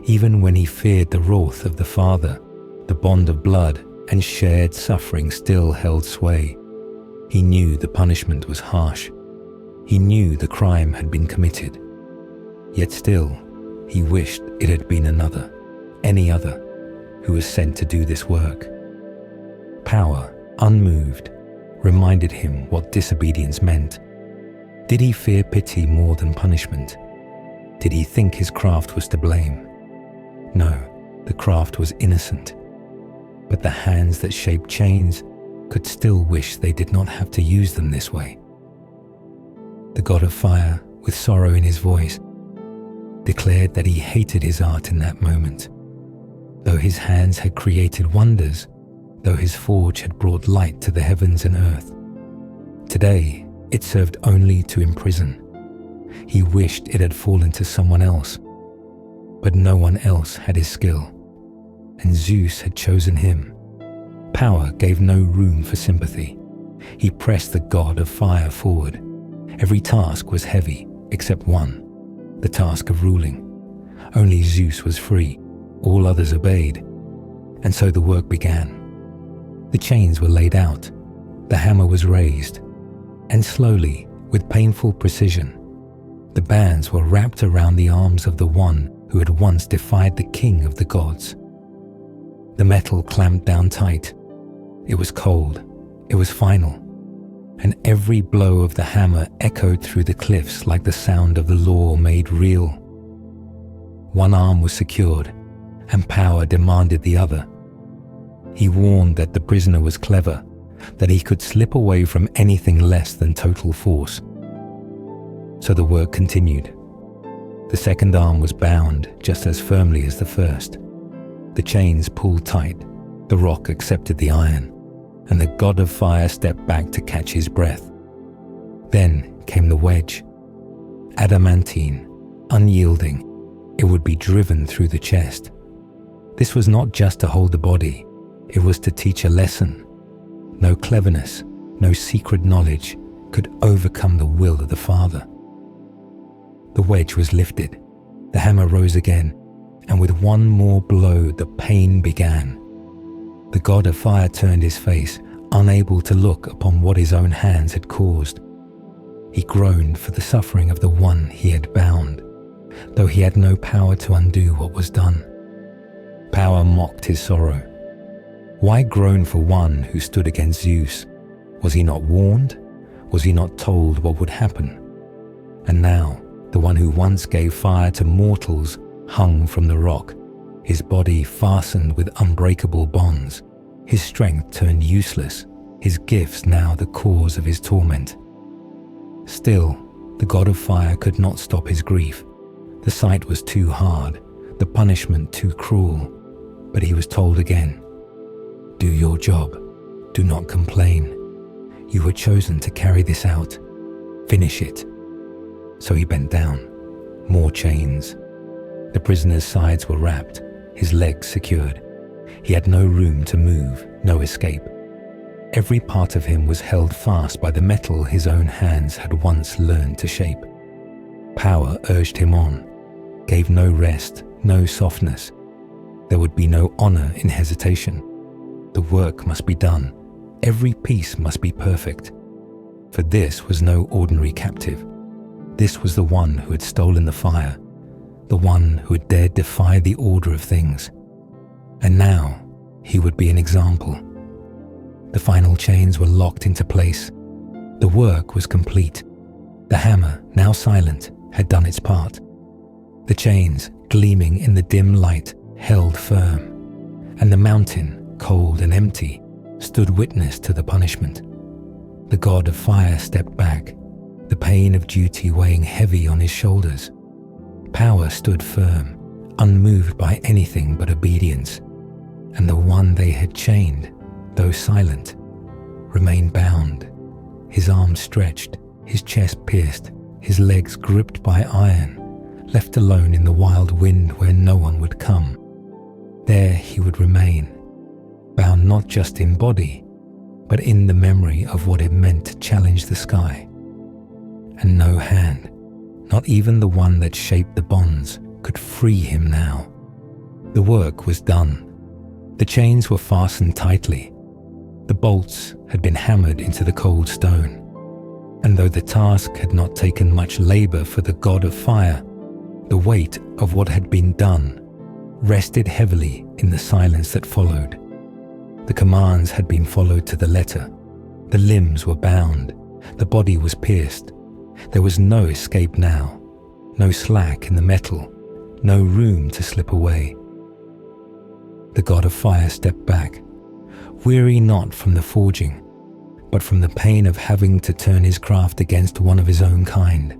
even when he feared the wrath of the Father, the bond of blood and shared suffering still held sway. He knew the punishment was harsh. He knew the crime had been committed. Yet still, he wished it had been another, any other, who was sent to do this work. Power, unmoved, reminded him what disobedience meant. Did he fear pity more than punishment? Did he think his craft was to blame? No, the craft was innocent. But the hands that shaped chains could still wish they did not have to use them this way. The god of fire, with sorrow in his voice, declared that he hated his art in that moment. Though his hands had created wonders, though his forge had brought light to the heavens and earth, today it served only to imprison. He wished it had fallen to someone else, but no one else had his skill, and Zeus had chosen him. Power gave no room for sympathy. He pressed the god of fire forward. Every task was heavy, except one, the task of ruling. Only Zeus was free, all others obeyed, and so the work began. The chains were laid out, the hammer was raised, and slowly, with painful precision, the bands were wrapped around the arms of the one who had once defied the king of the gods. The metal clamped down tight. It was cold, it was final, and every blow of the hammer echoed through the cliffs like the sound of the law made real. One arm was secured, and Power demanded the other. He warned that the prisoner was clever, that he could slip away from anything less than total force. So the work continued. The second arm was bound just as firmly as the first. The chains pulled tight, the rock accepted the iron, and the god of fire stepped back to catch his breath. Then came the wedge. Adamantine, unyielding, it would be driven through the chest. This was not just to hold the body, it was to teach a lesson. No cleverness, no secret knowledge could overcome the will of the Father. The wedge was lifted, the hammer rose again, and with one more blow the pain began. The god of fire turned his face, unable to look upon what his own hands had caused. He groaned for the suffering of the one he had bound, though he had no power to undo what was done. Power mocked his sorrow. Why groan for one who stood against Zeus? Was he not warned? Was he not told what would happen? And now, The one who once gave fire to mortals hung from the rock, his body fastened with unbreakable bonds, his strength turned useless, his gifts now the cause of his torment. Still, the god of fire could not stop his grief. The sight was too hard, the punishment too cruel. But he was told again, "Do your job. Do not complain. You were chosen to carry this out. Finish it." So he bent down. More chains. The prisoner's sides were wrapped, his legs secured. He had no room to move, no escape. Every part of him was held fast by the metal his own hands had once learned to shape. Power urged him on, gave no rest, no softness. There would be no honor in hesitation. The work must be done. Every piece must be perfect. For this was no ordinary captive. This was the one who had stolen the fire, the one who had dared defy the order of things. And now he would be an example. The final chains were locked into place. The work was complete. The hammer, now silent, had done its part. The chains, gleaming in the dim light, held firm, and the mountain, cold and empty, stood witness to the punishment. The god of fire stepped back, the pain of duty weighing heavy on his shoulders. Power stood firm, unmoved by anything but obedience, and the one they had chained, though silent, remained bound, his arms stretched, his chest pierced, his legs gripped by iron, left alone in the wild wind where no one would come. There he would remain, bound not just in body, but in the memory of what it meant to challenge the sky. And no hand, not even the one that shaped the bonds, could free him now. The work was done. The chains were fastened tightly. The bolts had been hammered into the cold stone. And though the task had not taken much labor for the god of fire, the weight of what had been done rested heavily in the silence that followed. The commands had been followed to the letter. The limbs were bound. The body was pierced. There was no escape now, no slack in the metal, no room to slip away. The god of fire stepped back, weary not from the forging, but from the pain of having to turn his craft against one of his own kind.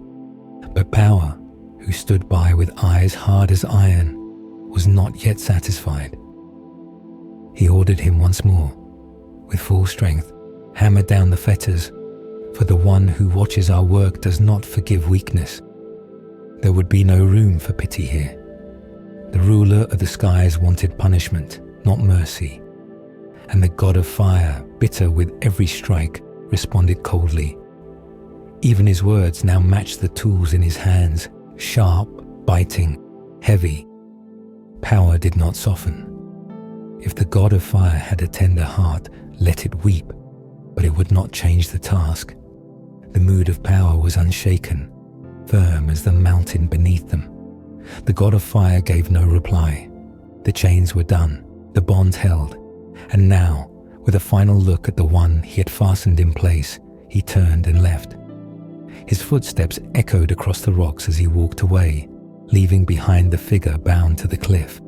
But Power, who stood by with eyes hard as iron, was not yet satisfied. He ordered him once more, with full strength, hammer down the fetters, for the one who watches our work does not forgive weakness. There would be no room for pity here. The ruler of the skies wanted punishment, not mercy. And the god of fire, bitter with every strike, responded coldly. Even his words now matched the tools in his hands, sharp, biting, heavy. Power did not soften. If the god of fire had a tender heart, let it weep, but it would not change the task. The mood of Power was unshaken, firm as the mountain beneath them. The god of fire gave no reply. The chains were done, the bonds held, and now, with a final look at the one he had fastened in place, he turned and left. His footsteps echoed across the rocks as he walked away, leaving behind the figure bound to the cliff.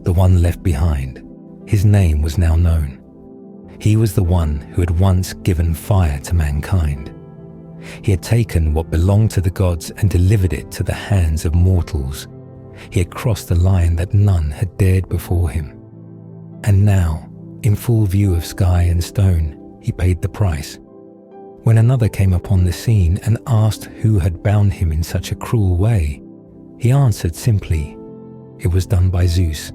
The one left behind, his name was now known. He was the one who had once given fire to mankind. He had taken what belonged to the gods and delivered it to the hands of mortals. He had crossed the line that none had dared before him. And now, in full view of sky and stone, he paid the price. When another came upon the scene and asked who had bound him in such a cruel way, he answered simply, it was done by Zeus.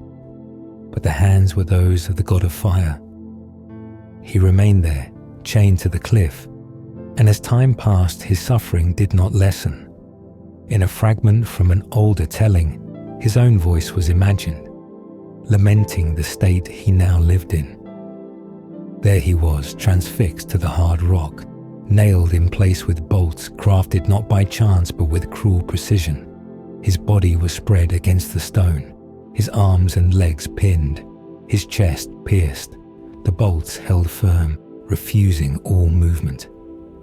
But the hands were those of the god of fire. He remained there, chained to the cliff, and as time passed, his suffering did not lessen. In a fragment from an older telling, his own voice was imagined, lamenting the state he now lived in. There he was, transfixed to the hard rock, nailed in place with bolts crafted not by chance but with cruel precision. His body was spread against the stone, his arms and legs pinned, his chest pierced, the bolts held firm, refusing all movement.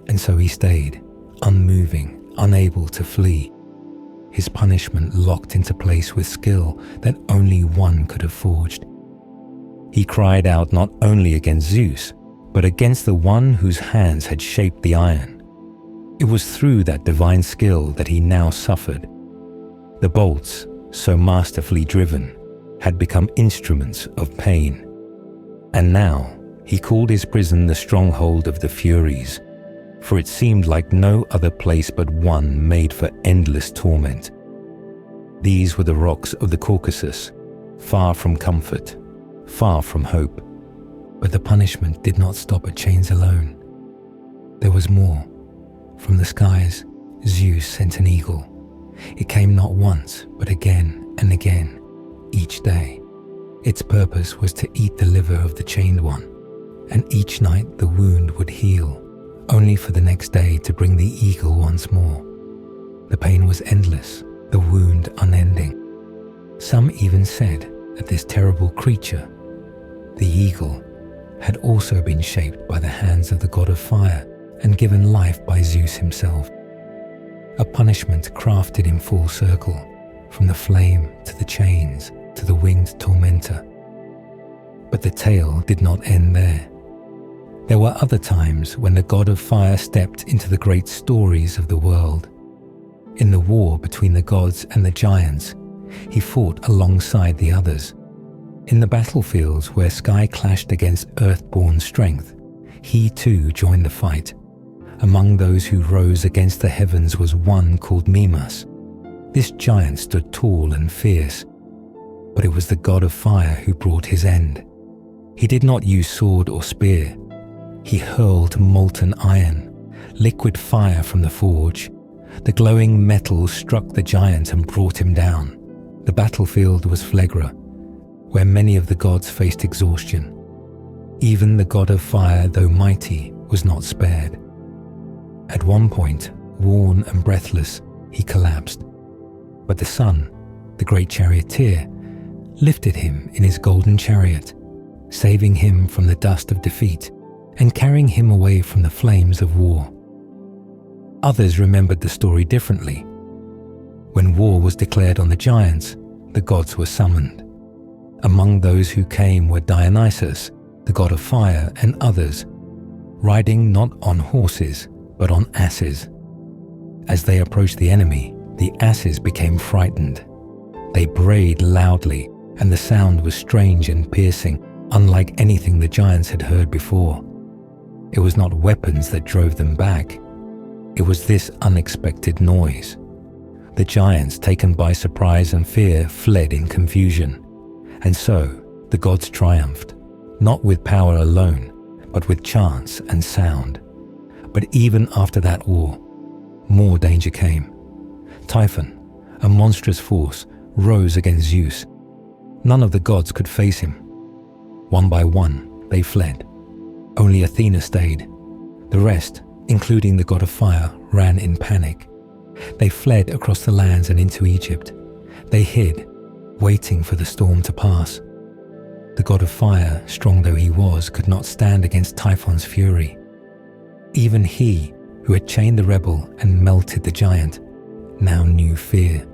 And so he stayed, unmoving, unable to flee, his punishment locked into place with skill that only one could have forged. He cried out not only against Zeus, but against the one whose hands had shaped the iron. It was through that divine skill that he now suffered. The bolts, so masterfully driven, had become instruments of pain. And now he called his prison the stronghold of the Furies, for it seemed like no other place but one made for endless torment. These were the rocks of the Caucasus, far from comfort, far from hope. But the punishment did not stop at chains alone. There was more. From the skies, Zeus sent an eagle. It came not once, but again and again, each day. Its purpose was to eat the liver of the chained one, and each night the wound would heal, only for the next day to bring the eagle once more. The pain was endless, the wound unending. Some even said that this terrible creature, the eagle, had also been shaped by the hands of the god of fire and given life by Zeus himself. A punishment crafted in full circle, from the flame to the chains to the winged tormentor. But the tale did not end there. There were other times when the god of fire stepped into the great stories of the world. In the war between the gods and the giants, he fought alongside the others. In the battlefields where sky clashed against earth-born strength, he too joined the fight. Among those who rose against the heavens was one called Mimas. This giant stood tall and fierce, but it was the god of fire who brought his end. He did not use sword or spear. He hurled molten iron, liquid fire from the forge. The glowing metal struck the giant and brought him down. The battlefield was Phlegra, where many of the gods faced exhaustion. Even the god of fire, though mighty, was not spared. At one point, worn and breathless, he collapsed. But the sun, the great charioteer, lifted him in his golden chariot, saving him from the dust of defeat and carrying him away from the flames of war. Others remembered the story differently. When war was declared on the giants, the gods were summoned. Among those who came were Dionysus, the god of fire, and others, riding not on horses, but on asses. As they approached the enemy, the asses became frightened. They brayed loudly, and the sound was strange and piercing, unlike anything the giants had heard before. It was not weapons that drove them back. It was this unexpected noise. The giants, taken by surprise and fear, fled in confusion. And so, the gods triumphed, not with power alone, but with chance and sound. But even after that war, more danger came. Typhon, a monstrous force, rose against Zeus. None of the gods could face him. One by one, they fled. Only Athena stayed. The rest, including the god of fire, ran in panic. They fled across the lands and into Egypt. They hid, waiting for the storm to pass. The god of fire, strong though he was, could not stand against Typhon's fury. Even he, who had chained the rebel and melted the giant, now knew fear.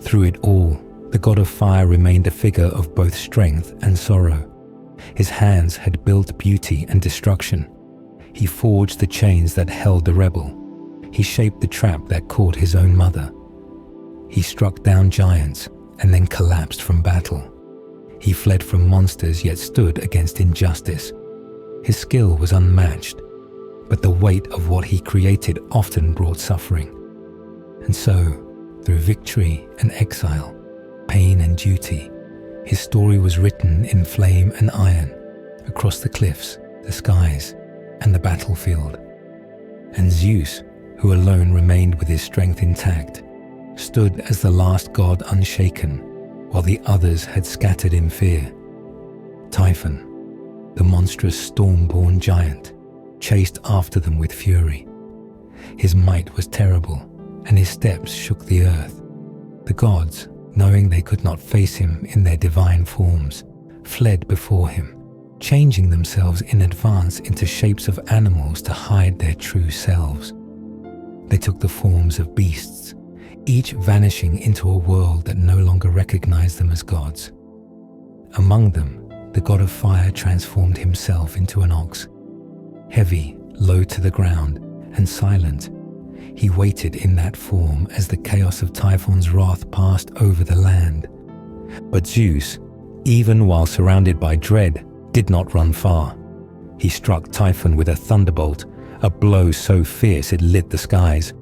Through it all, the god of fire remained a figure of both strength and sorrow. His hands had built beauty and destruction. He forged the chains that held the rebel. He shaped the trap that caught his own mother. He struck down giants and then collapsed from battle. He fled from monsters yet stood against injustice. His skill was unmatched, but the weight of what he created often brought suffering. And so, through victory and exile, pain and duty, his story was written in flame and iron, across the cliffs, the skies, and the battlefield. And Zeus, who alone remained with his strength intact, stood as the last god unshaken, while the others had scattered in fear. Typhon, the monstrous storm-born giant, chased after them with fury. His might was terrible, and his steps shook the earth. The gods, knowing they could not face him in their divine forms, fled before him, changing themselves in advance into shapes of animals to hide their true selves. They took the forms of beasts, each vanishing into a world that no longer recognized them as gods. Among them, the god of fire transformed himself into an ox. Heavy, low to the ground, and silent, he waited in that form as the chaos of Typhon's wrath passed over the land. But Zeus, even while surrounded by dread, did not run far. He struck Typhon with a thunderbolt, a blow so fierce it lit the skies.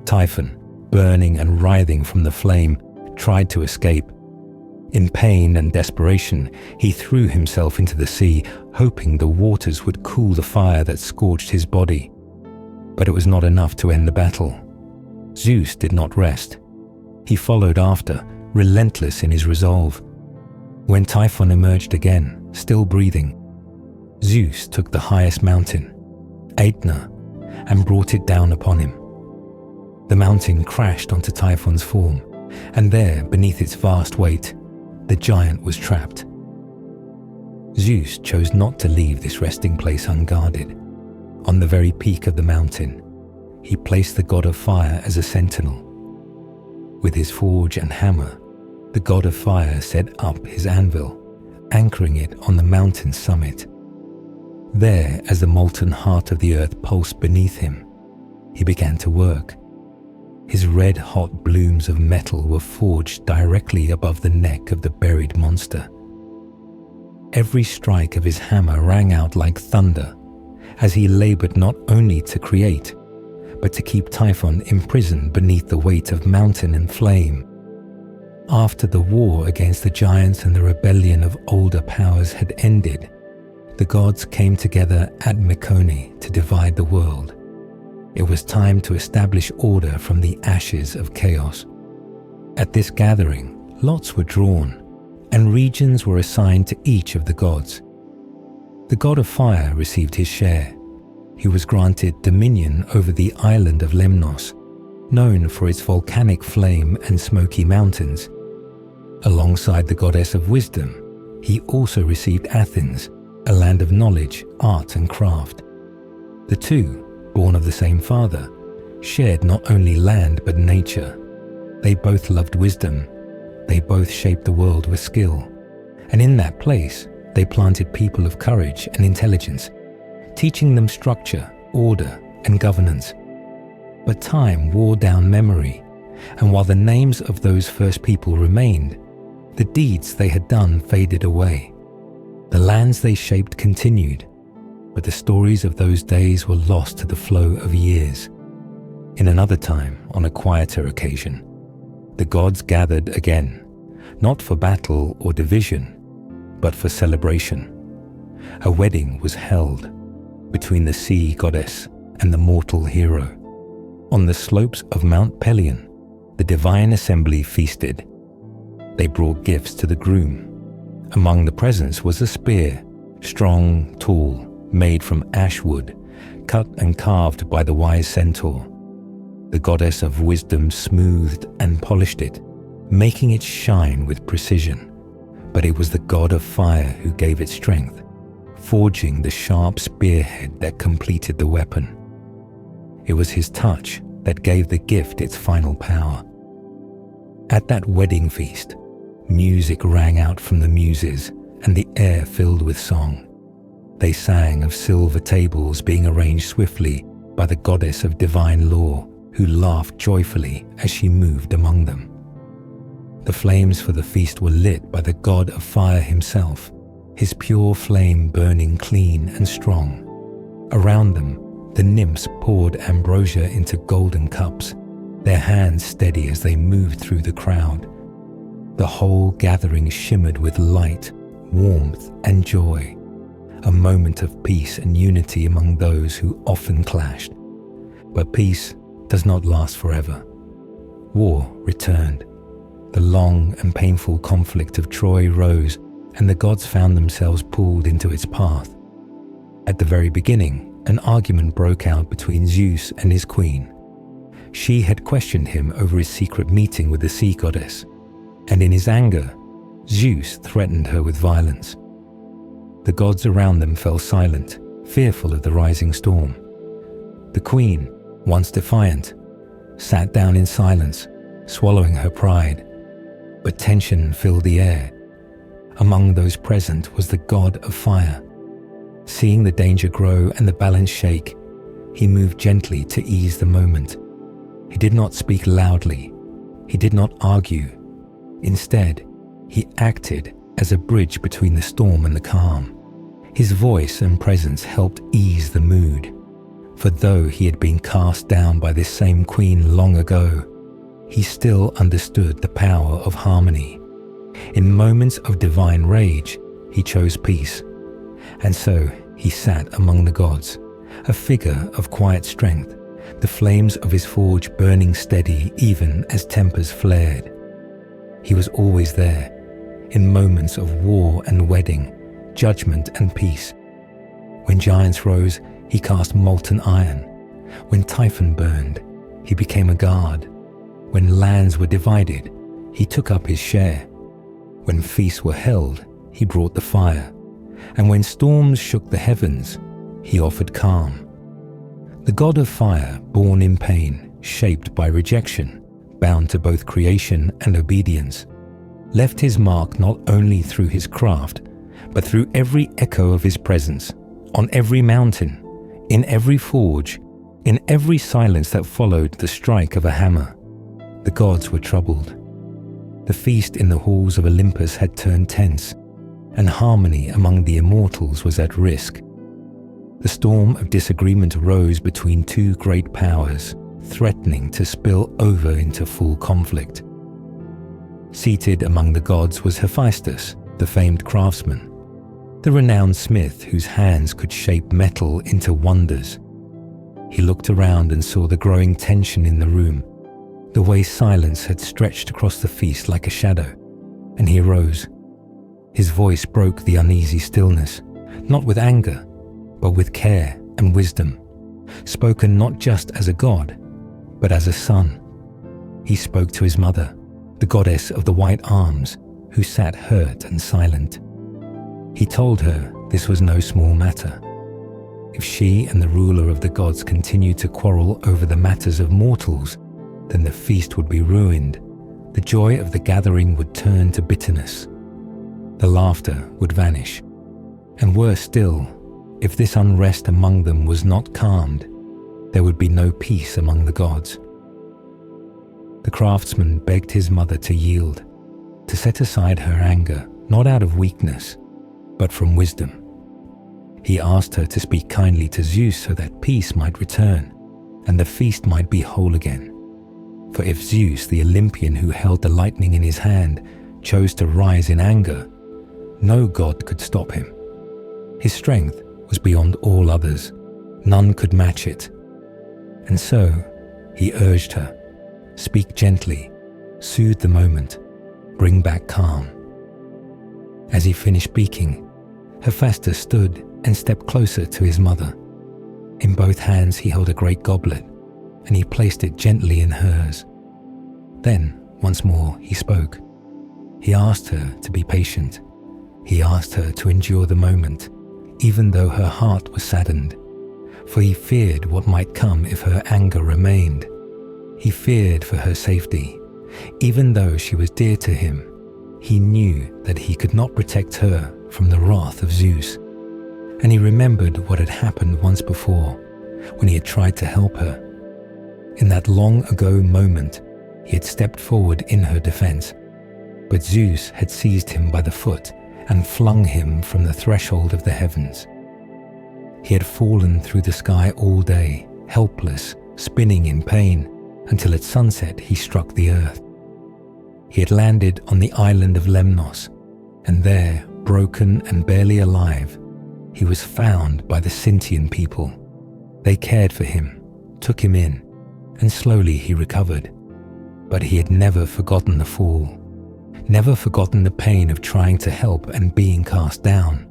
Typhon, burning and writhing from the flame, tried to escape. In pain and desperation, he threw himself into the sea, hoping the waters would cool the fire that scorched his body. But it was not enough to end the battle. Zeus did not rest. He followed after, relentless in his resolve. When Typhon emerged again, still breathing, Zeus took the highest mountain, Aetna, and brought it down upon him. The mountain crashed onto Typhon's form, and there, beneath its vast weight, the giant was trapped. Zeus chose not to leave this resting place unguarded. On the very peak of the mountain, he placed the god of fire as a sentinel. With his forge and hammer, the god of fire set up his anvil, anchoring it on the mountain's summit. There, as the molten heart of the earth pulsed beneath him, he began to work. His red-hot blooms of metal were forged directly above the neck of the buried monster. Every strike of his hammer rang out like thunder, as he labored not only to create, but to keep Typhon imprisoned beneath the weight of mountain and flame. After the war against the giants and the rebellion of older powers had ended, the gods came together at Mycone to divide the world. It was time to establish order from the ashes of chaos. At this gathering, lots were drawn, and regions were assigned to each of the gods. The god of fire received his share. He was granted dominion over the island of Lemnos, known for its volcanic flame and smoky mountains. Alongside the goddess of wisdom, he also received Athens, a land of knowledge, art, and craft. The two, born of the same father, shared not only land but nature. They both loved wisdom. They both shaped the world with skill. And in that place, they planted people of courage and intelligence, teaching them structure, order, and governance. But time wore down memory, and while the names of those first people remained, the deeds they had done faded away. The lands they shaped continued, but the stories of those days were lost to the flow of years. In another time, on a quieter occasion, the gods gathered again, not for battle or division, but for celebration. A wedding was held between the sea goddess and the mortal hero. On the slopes of Mount Pelion, the divine assembly feasted. They brought gifts to the groom. Among the presents was a spear, strong, tall, made from ash wood, cut and carved by the wise centaur. The goddess of wisdom smoothed and polished it, making it shine with precision. But it was the god of fire who gave it strength, forging the sharp spearhead that completed the weapon. It was his touch that gave the gift its final power. At that wedding feast, music rang out from the muses and the air filled with song. They sang of silver tables being arranged swiftly by the goddess of divine law, who laughed joyfully as she moved among them. The flames for the feast were lit by the god of fire himself, his pure flame burning clean and strong. Around them, the nymphs poured ambrosia into golden cups, their hands steady as they moved through the crowd. The whole gathering shimmered with light, warmth, and joy, a moment of peace and unity among those who often clashed. But peace does not last forever. War returned. The long and painful conflict of Troy rose, and the gods found themselves pulled into its path. At the very beginning, an argument broke out between Zeus and his queen. She had questioned him over his secret meeting with the sea goddess, and in his anger, Zeus threatened her with violence. The gods around them fell silent, fearful of the rising storm. The queen, once defiant, sat down in silence, swallowing her pride. But tension filled the air. Among those present was the god of fire. Seeing the danger grow and the balance shake, he moved gently to ease the moment. He did not speak loudly. He did not argue. Instead, he acted as a bridge between the storm and the calm. His voice and presence helped ease the mood. For though he had been cast down by this same queen long ago, he still understood the power of harmony. In moments of divine rage, he chose peace. And so he sat among the gods, a figure of quiet strength, the flames of his forge burning steady even as tempers flared. He was always there, in moments of war and wedding, judgment and peace. When giants rose, he cast molten iron. When Typhon burned, he became a guard. When lands were divided, he took up his share. When feasts were held, he brought the fire. And when storms shook the heavens, he offered calm. The god of fire, born in pain, shaped by rejection, bound to both creation and obedience, left his mark not only through his craft, but through every echo of his presence, on every mountain, in every forge, in every silence that followed the strike of a hammer. The gods were troubled. The feast in the halls of Olympus had turned tense, and harmony among the immortals was at risk. The storm of disagreement rose between two great powers, threatening to spill over into full conflict. Seated among the gods was Hephaestus, the famed craftsman, the renowned smith whose hands could shape metal into wonders. He looked around and saw the growing tension in the room, the way silence had stretched across the feast like a shadow, and he arose. His voice broke the uneasy stillness, not with anger, but with care and wisdom, spoken not just as a god, but as a son. He spoke to his mother, the goddess of the white arms, who sat hurt and silent. He told her this was no small matter. If she and the ruler of the gods continued to quarrel over the matters of mortals, then the feast would be ruined. The joy of the gathering would turn to bitterness. The laughter would vanish. And worse still, if this unrest among them was not calmed, there would be no peace among the gods. The craftsman begged his mother to yield, to set aside her anger, not out of weakness, but from wisdom. He asked her to speak kindly to Zeus so that peace might return, and the feast might be whole again. For if Zeus, the Olympian who held the lightning in his hand, chose to rise in anger, no god could stop him. His strength was beyond all others. None could match it. And so he urged her, speak gently, soothe the moment, bring back calm. As he finished speaking, Hephaestus stood and stepped closer to his mother. In both hands he held a great goblet, and he placed it gently in hers. Then, once more, he spoke. He asked her to be patient. He asked her to endure the moment, even though her heart was saddened, for he feared what might come if her anger remained. He feared for her safety. Even though she was dear to him, he knew that he could not protect her from the wrath of Zeus. And he remembered what had happened once before, when he had tried to help her. In that long ago moment, he had stepped forward in her defense, but Zeus had seized him by the foot and flung him from the threshold of the heavens. He had fallen through the sky all day, helpless, spinning in pain, until at sunset he struck the earth. He had landed on the island of Lemnos, and there, broken and barely alive, he was found by the Sintian people. They cared for him, took him in, and slowly he recovered. But he had never forgotten the fall, never forgotten the pain of trying to help and being cast down.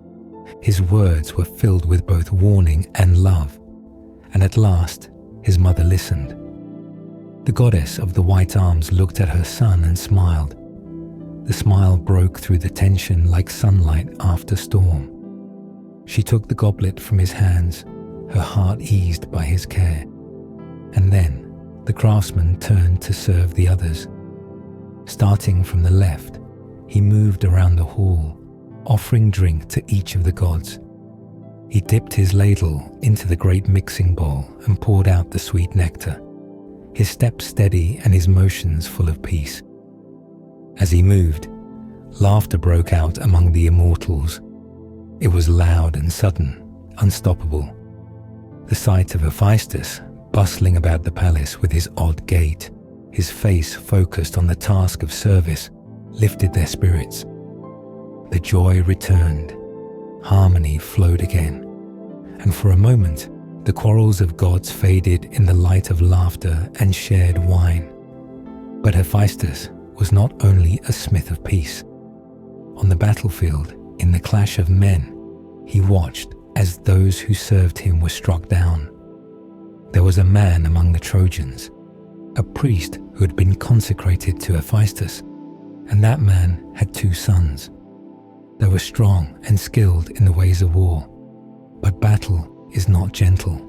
His words were filled with both warning and love, and at last his mother listened. The goddess of the white arms looked at her son and smiled. The smile broke through the tension like sunlight after storm. She took the goblet from his hands, her heart eased by his care. And then the craftsman turned to serve the others. Starting from the left, he moved around the hall, offering drink to each of the gods. He dipped his ladle into the great mixing bowl and poured out the sweet nectar, his steps steady and his motions full of peace. As he moved, laughter broke out among the immortals. It was loud and sudden, unstoppable. The sight of Hephaestus bustling about the palace with his odd gait, his face focused on the task of service, lifted their spirits. The joy returned, harmony flowed again, and for a moment the quarrels of gods faded in the light of laughter and shared wine. But Hephaestus was not only a smith of peace. On the battlefield, in the clash of men, he watched as those who served him were struck down. There was a man among the Trojans, a priest who had been consecrated to Hephaestus, and that man had 2 sons. They were strong and skilled in the ways of war, but battle is not gentle.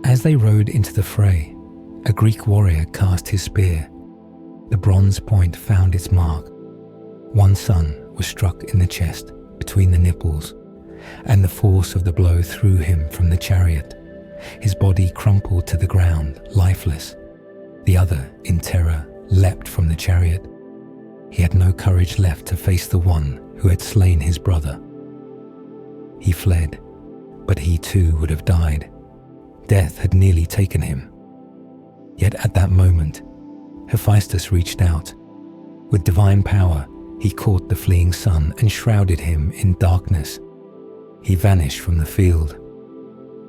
As they rode into the fray, a Greek warrior cast his spear. The bronze point found its mark. One son was struck in the chest, between the nipples, and the force of the blow threw him from the chariot. His body crumpled to the ground, lifeless. The other, in terror, leapt from the chariot. He had no courage left to face the one who had slain his brother. He fled, but he too would have died. Death had nearly taken him. Yet at that moment, Hephaestus reached out. With divine power, he caught the fleeing son and shrouded him in darkness. He vanished from the field.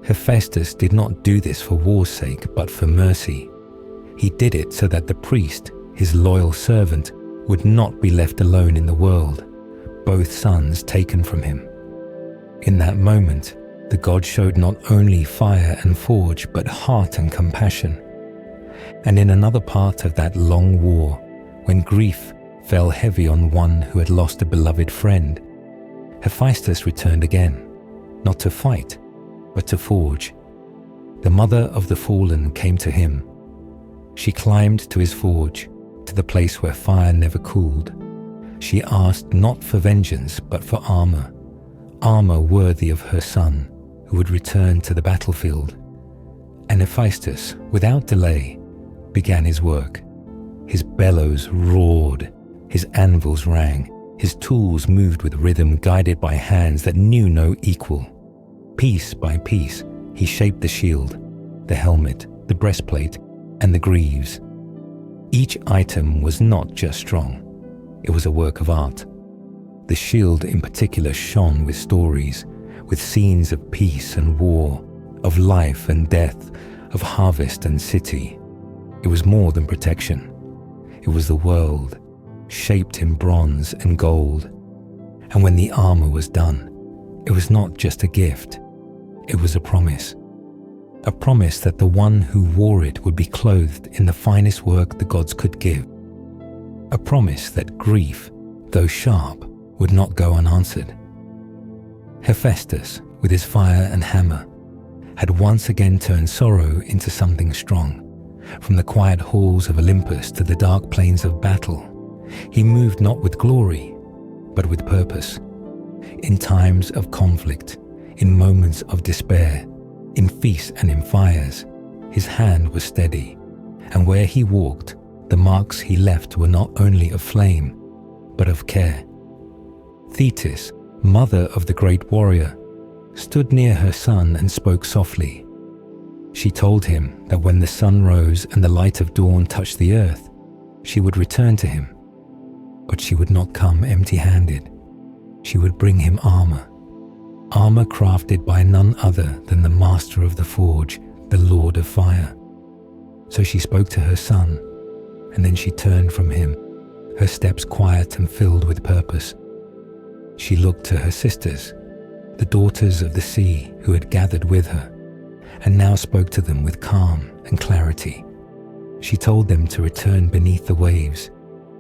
Hephaestus did not do this for war's sake, but for mercy. He did it so that the priest, his loyal servant, would not be left alone in the world, both sons taken from him. In that moment, the god showed not only fire and forge, but heart and compassion. And in another part of that long war, when grief fell heavy on one who had lost a beloved friend, Hephaestus returned again, not to fight, but to forge. The mother of the fallen came to him. She climbed to his forge, to the place where fire never cooled. She asked not for vengeance, but for armor worthy of her son, who would return to the battlefield. And Hephaestus, without delay, began his work. His bellows roared, his anvils rang, his tools moved with rhythm, guided by hands that knew no equal. Piece by piece, he shaped the shield, the helmet, the breastplate, and the greaves. Each item was not just strong, it was a work of art. The shield in particular shone with stories, with scenes of peace and war, of life and death, of harvest and city. It was more than protection. It was the world, shaped in bronze and gold. And when the armor was done, it was not just a gift, it was a promise. A promise that the one who wore it would be clothed in the finest work the gods could give. A promise that grief, though sharp, would not go unanswered. Hephaestus, with his fire and hammer, had once again turned sorrow into something strong. From the quiet halls of Olympus to the dark plains of battle, he moved not with glory, but with purpose. In times of conflict, in moments of despair, in feasts and in fires, his hand was steady, and where he walked, the marks he left were not only of flame, but of care. Thetis, mother of the great warrior, stood near her son and spoke softly. She told him that when the sun rose and the light of dawn touched the earth, she would return to him. But she would not come empty-handed. She would bring him armor crafted by none other than the master of the forge, the Lord of Fire. So she spoke to her son, and then she turned from him, her steps quiet and filled with purpose. She looked to her sisters, the daughters of the sea who had gathered with her, and now spoke to them with calm and clarity. She told them to return beneath the waves,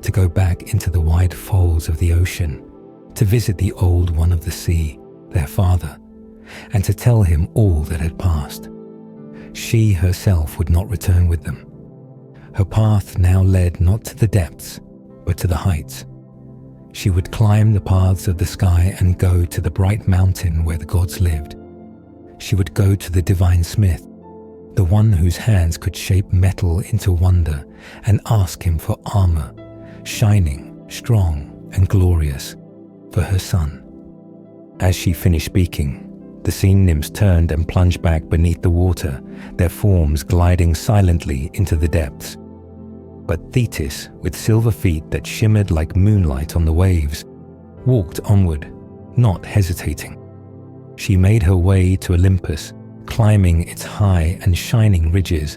to go back into the wide folds of the ocean, to visit the Old One of the Sea, their father, and to tell him all that had passed. She herself would not return with them. Her path now led not to the depths, but to the heights. She would climb the paths of the sky and go to the bright mountain where the gods lived. She would go to the divine smith, the one whose hands could shape metal into wonder, and ask him for armor, shining, strong, and glorious, for her son. As she finished speaking, the sea nymphs turned and plunged back beneath the water, their forms gliding silently into the depths. But Thetis, with silver feet that shimmered like moonlight on the waves, walked onward, not hesitating. She made her way to Olympus, climbing its high and shining ridges.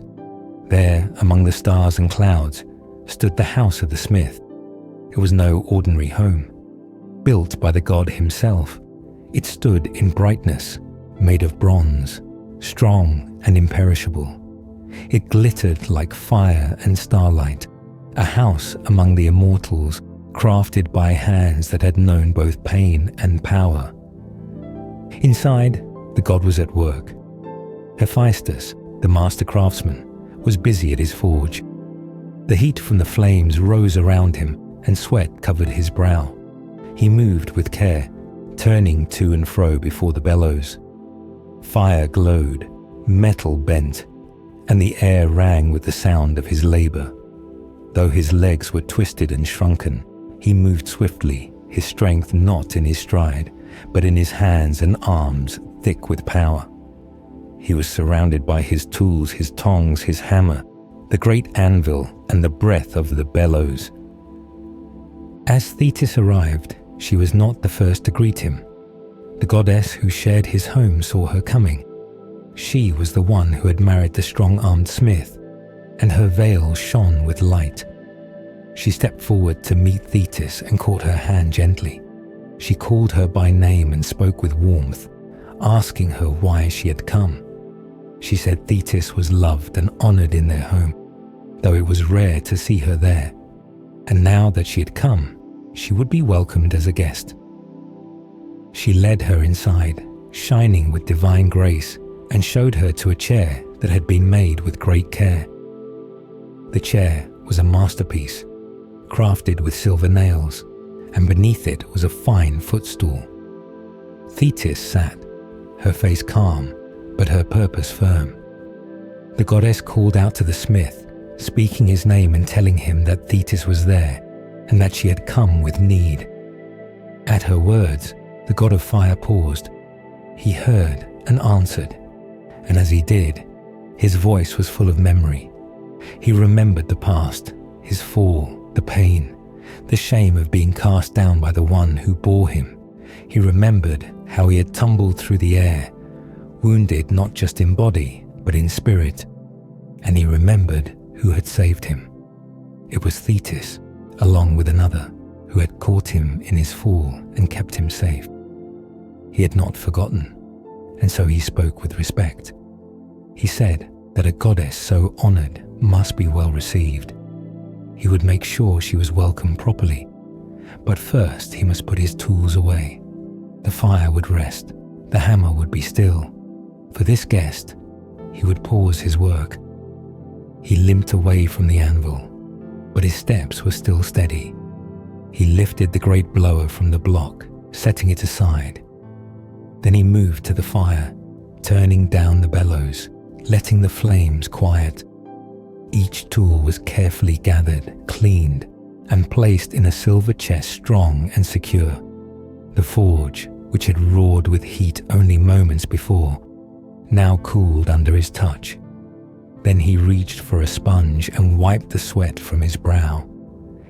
There, among the stars and clouds, stood the house of the smith. It was no ordinary home. Built by the god himself, it stood in brightness, made of bronze, strong and imperishable. It glittered like fire and starlight, a house among the immortals, crafted by hands that had known both pain and power. Inside, the god was at work. Hephaestus, the master craftsman, was busy at his forge. The heat from the flames rose around him, and sweat covered his brow. He moved with care, turning to and fro before the bellows. Fire glowed, metal bent, and the air rang with the sound of his labor. Though his legs were twisted and shrunken, he moved swiftly, his strength not in his stride, but in his hands and arms thick with power. He was surrounded by his tools, his tongs, his hammer, the great anvil, and the breath of the bellows. As Thetis arrived, she was not the first to greet him. The goddess who shared his home saw her coming. She was the one who had married the strong-armed smith, and her veil shone with light. She stepped forward to meet Thetis and caught her hand gently. She called her by name and spoke with warmth, asking her why she had come. She said Thetis was loved and honored in their home, though it was rare to see her there, and now that she had come, she would be welcomed as a guest. She led her inside, shining with divine grace, and showed her to a chair that had been made with great care. The chair was a masterpiece, crafted with silver nails, and beneath it was a fine footstool. Thetis sat, her face calm, but her purpose firm. The goddess called out to the smith, speaking his name and telling him that Thetis was there, and that she had come with need. At her words, the god of fire paused. He heard and answered, and as he did, his voice was full of memory. He remembered the past, his fall, the pain, the shame of being cast down by the one who bore him. He remembered how he had tumbled through the air, wounded not just in body, but in spirit. And he remembered who had saved him. It was Thetis, along with another, who had caught him in his fall and kept him safe. He had not forgotten, and so he spoke with respect. He said that a goddess so honored must be well received. He would make sure she was welcomed properly, but first he must put his tools away. The fire would rest, the hammer would be still. For this guest, he would pause his work. He limped away from the anvil, but his steps were still steady. He lifted the great blower from the block, setting it aside. Then he moved to the fire, turning down the bellows, letting the flames quiet. Each tool was carefully gathered, cleaned, and placed in a silver chest strong and secure. The forge, which had roared with heat only moments before, now cooled under his touch. Then he reached for a sponge and wiped the sweat from his brow.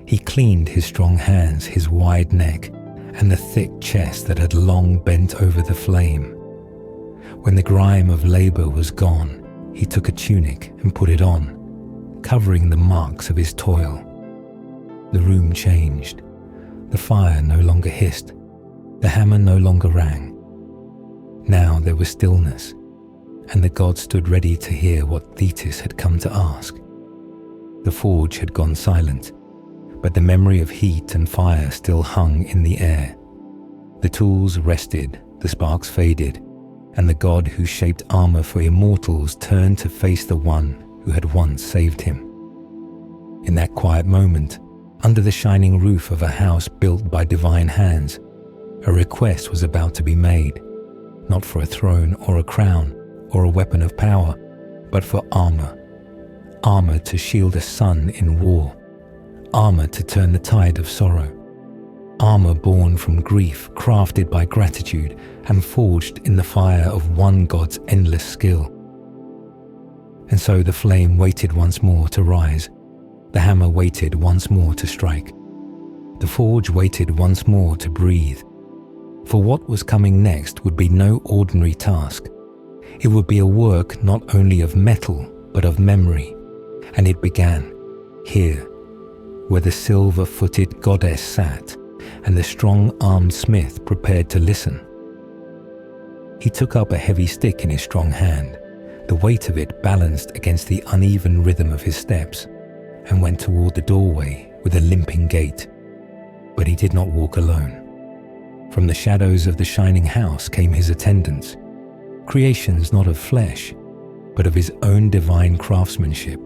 He cleaned his strong hands, his wide neck, and the thick chest that had long bent over the flame. When the grime of labor was gone, he took a tunic and put it on, covering the marks of his toil. The room changed. The fire no longer hissed. The hammer no longer rang. Now there was stillness, and the god stood ready to hear what Thetis had come to ask. The forge had gone silent, but the memory of heat and fire still hung in the air. The tools rested, the sparks faded, and the god who shaped armor for immortals turned to face the one who had once saved him. In that quiet moment, under the shining roof of a house built by divine hands, a request was about to be made, not for a throne or a crown or a weapon of power, but for armor. Armor to shield a son in war. Armor to turn the tide of sorrow. Armor born from grief, crafted by gratitude and forged in the fire of one god's endless skill. And so the flame waited once more to rise. The hammer waited once more to strike. The forge waited once more to breathe. For what was coming next would be no ordinary task. It would be a work not only of metal, but of memory. And it began here, where the silver-footed goddess sat, and the strong-armed smith prepared to listen. He took up a heavy stick in his strong hand, the weight of it balanced against the uneven rhythm of his steps, and went toward the doorway with a limping gait. But he did not walk alone. From the shadows of the shining house came his attendants, creations not of flesh, but of his own divine craftsmanship.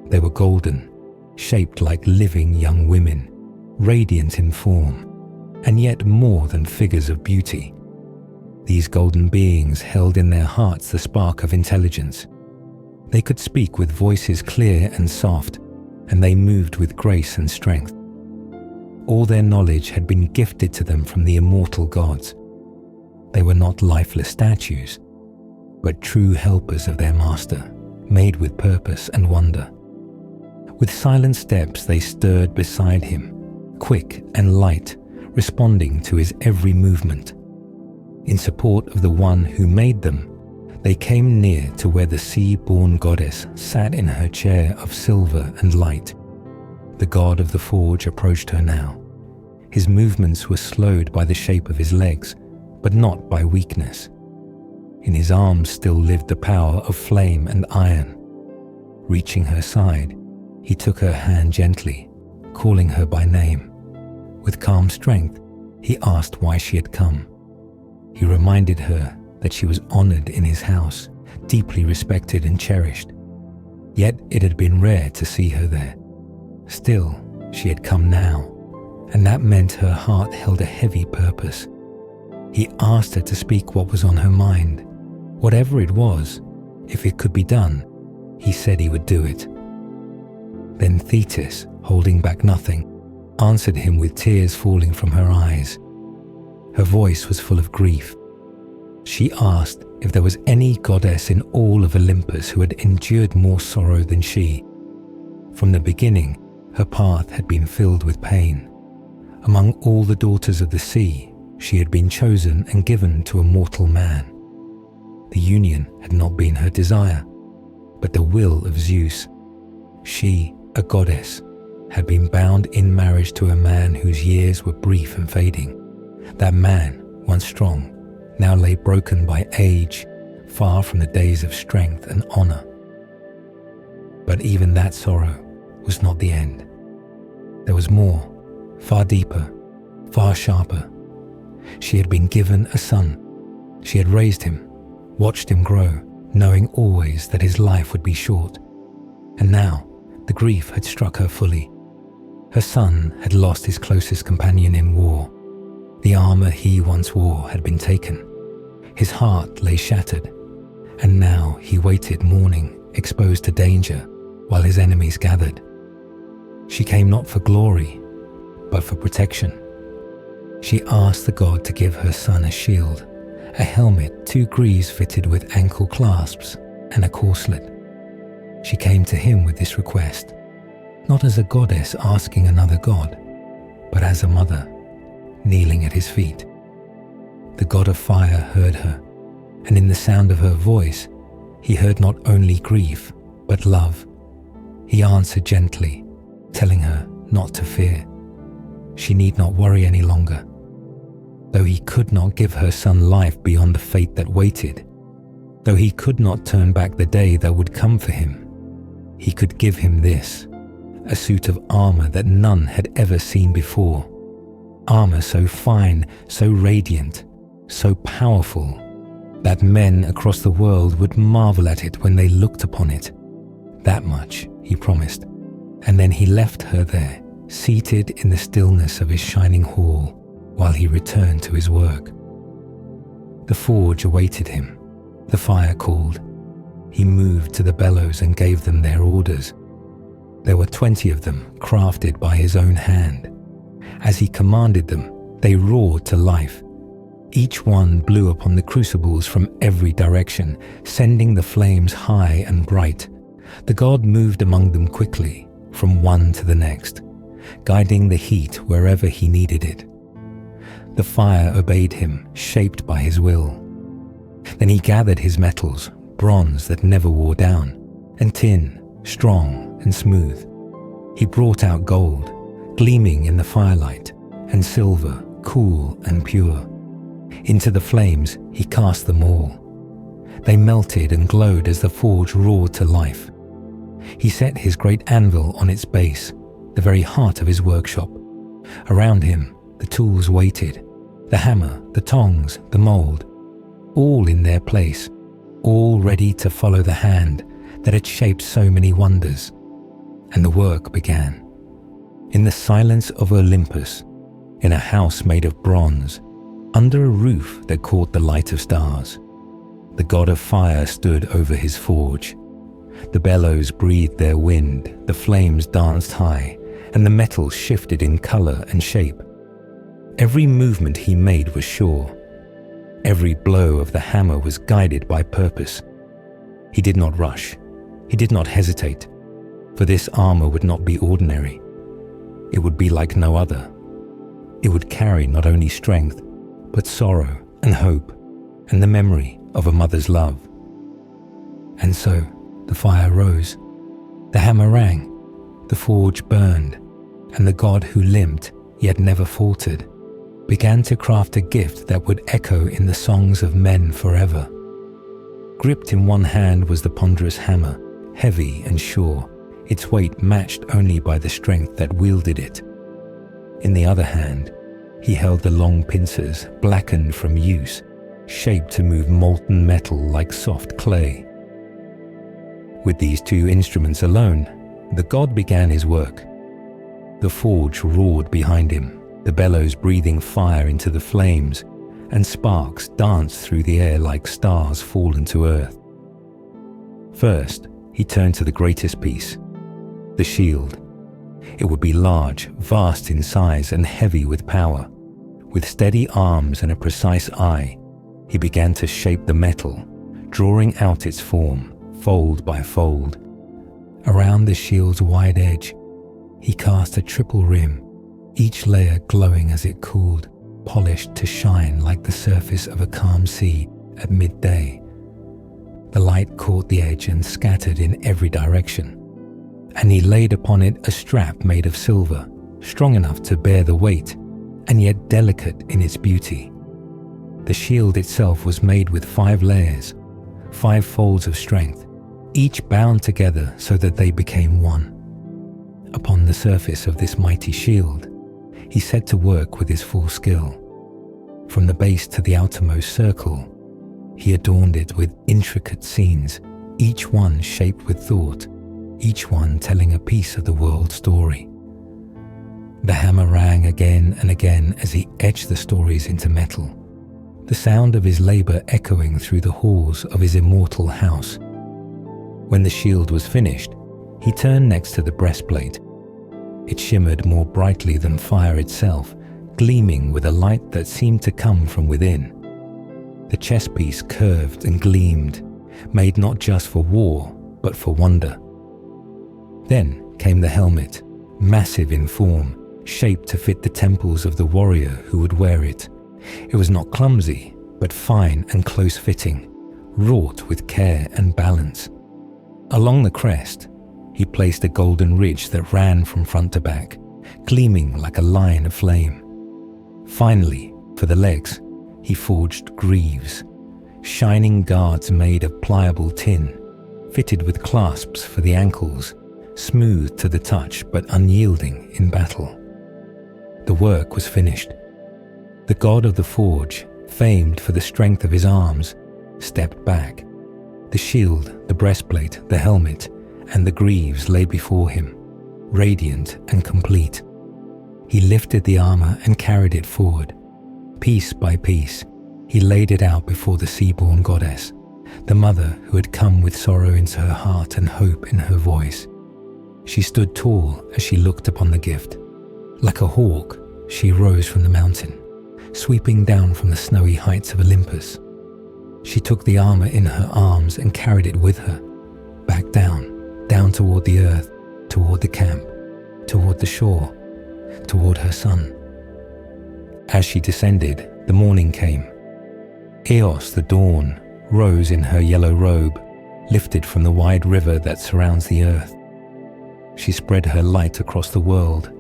They were golden, shaped like living young women, radiant in form, and yet more than figures of beauty. These golden beings held in their hearts the spark of intelligence. They could speak with voices clear and soft, and they moved with grace and strength. All their knowledge had been gifted to them from the immortal gods. They were not lifeless statues, but true helpers of their master, made with purpose and wonder. With silent steps they stirred beside him, quick and light, responding to his every movement. In support of the one who made them, they came near to where the sea-born goddess sat in her chair of silver and light. The god of the forge approached her now. His movements were slowed by the shape of his legs, but not by weakness. In his arms still lived the power of flame and iron. Reaching her side, he took her hand gently, calling her by name. With calm strength, he asked why she had come. He reminded her that she was honored in his house, deeply respected and cherished. Yet it had been rare to see her there. Still, she had come now, and that meant her heart held a heavy purpose. He asked her to speak what was on her mind. Whatever it was, if it could be done, he said he would do it. Then Thetis, holding back nothing, answered him with tears falling from her eyes. Her voice was full of grief. She asked if there was any goddess in all of Olympus who had endured more sorrow than she. From the beginning, her path had been filled with pain. Among all the daughters of the sea, she had been chosen and given to a mortal man. The union had not been her desire, but the will of Zeus. She, a goddess, had been bound in marriage to a man whose years were brief and fading. That man, once strong, now lay broken by age, far from the days of strength and honor. But even that sorrow was not the end. There was more, far deeper, far sharper. She had been given a son. She had raised him, watched him grow, knowing always that his life would be short. And now, the grief had struck her fully. Her son had lost his closest companion in war. The armor he once wore had been taken. His heart lay shattered, and now he waited mourning, exposed to danger, while his enemies gathered. She came not for glory, but for protection. She asked the god to give her son a shield, a helmet 2 greaves fitted with ankle clasps, and a corselet. She came to him with this request, not as a goddess asking another god, but as a mother, kneeling at his feet. The god of fire heard her, and in the sound of her voice, he heard not only grief, but love. He answered gently, telling her not to fear. She need not worry any longer. Though he could not give her son life beyond the fate that waited, though he could not turn back the day that would come for him, he could give him this, a suit of armor that none had ever seen before. Armor so fine, so radiant, so powerful, that men across the world would marvel at it when they looked upon it. That much he promised, and then he left her there, seated in the stillness of his shining hall, while he returned to his work. The forge awaited him. The fire called. He moved to the bellows and gave them their orders. There were 20 of them, crafted by his own hand. As he commanded them, they roared to life. Each one blew upon the crucibles from every direction, sending the flames high and bright. The god moved among them quickly, from one to the next, guiding the heat wherever he needed it. The fire obeyed him, shaped by his will. Then he gathered his metals, bronze that never wore down, and tin, strong and smooth. He brought out gold, gleaming in the firelight, and silver, cool and pure. Into the flames he cast them all. They melted and glowed as the forge roared to life. He set his great anvil on its base, the very heart of his workshop. Around him the tools waited, the hammer, the tongs, the mould, all in their place, all ready to follow the hand that had shaped so many wonders. And the work began. In the silence of Olympus, in a house made of bronze, under a roof that caught the light of stars, the god of fire stood over his forge. The bellows breathed their wind, the flames danced high, and the metal shifted in color and shape. Every movement he made was sure. Every blow of the hammer was guided by purpose. He did not rush. He did not hesitate, for this armor would not be ordinary. It would be like no other. It would carry not only strength, but sorrow and hope, and the memory of a mother's love. And so the fire rose, the hammer rang, the forge burned, and the god who limped yet never faltered began to craft a gift that would echo in the songs of men forever. Gripped in one hand was the ponderous hammer, heavy and sure, its weight matched only by the strength that wielded it. In the other hand, he held the long pincers, blackened from use, shaped to move molten metal like soft clay. With these two instruments alone, the god began his work. The forge roared behind him, the bellows breathing fire into the flames, and sparks danced through the air like stars fallen to earth. First, he turned to the greatest piece, the shield. It would be large, vast in size, and heavy with power. With steady arms and a precise eye, he began to shape the metal, drawing out its form, fold by fold. Around the shield's wide edge, he cast a triple rim, each layer glowing as it cooled, polished to shine like the surface of a calm sea at midday. The light caught the edge and scattered in every direction, and he laid upon it a strap made of silver, strong enough to bear the weight, and yet delicate in its beauty. The shield itself was made with 5 layers, 5 folds of strength, each bound together so that they became one. Upon the surface of this mighty shield, he set to work with his full skill. From the base to the outermost circle, he adorned it with intricate scenes, each one shaped with thought, each one telling a piece of the world story. The hammer rang again and again as he etched the stories into metal, the sound of his labor echoing through the halls of his immortal house. When the shield was finished, he turned next to the breastplate. It shimmered more brightly than fire itself, gleaming with a light that seemed to come from within. The chest piece curved and gleamed, made not just for war, but for wonder. Then came the helmet, massive in form, shaped to fit the temples of the warrior who would wear it. It was not clumsy, but fine and close-fitting, wrought with care and balance. Along the crest, he placed a golden ridge that ran from front to back, gleaming like a line of flame. Finally, for the legs, he forged greaves, shining guards made of pliable tin, fitted with clasps for the ankles, smooth to the touch but unyielding in battle. The work was finished. The god of the forge, famed for the strength of his arms, stepped back. The shield, the breastplate, the helmet, and the greaves lay before him, radiant and complete. He lifted the armor and carried it forward. Piece by piece, he laid it out before the sea-born goddess, the mother who had come with sorrow into her heart and hope in her voice. She stood tall as she looked upon the gift. Like a hawk, she rose from the mountain, sweeping down from the snowy heights of Olympus. She took the armor in her arms and carried it with her, back down toward the earth, toward the camp, toward the shore, toward her son. As she descended, the morning came. Eos, the dawn, rose in her yellow robe, lifted from the wide river that surrounds the earth. She spread her light across the world,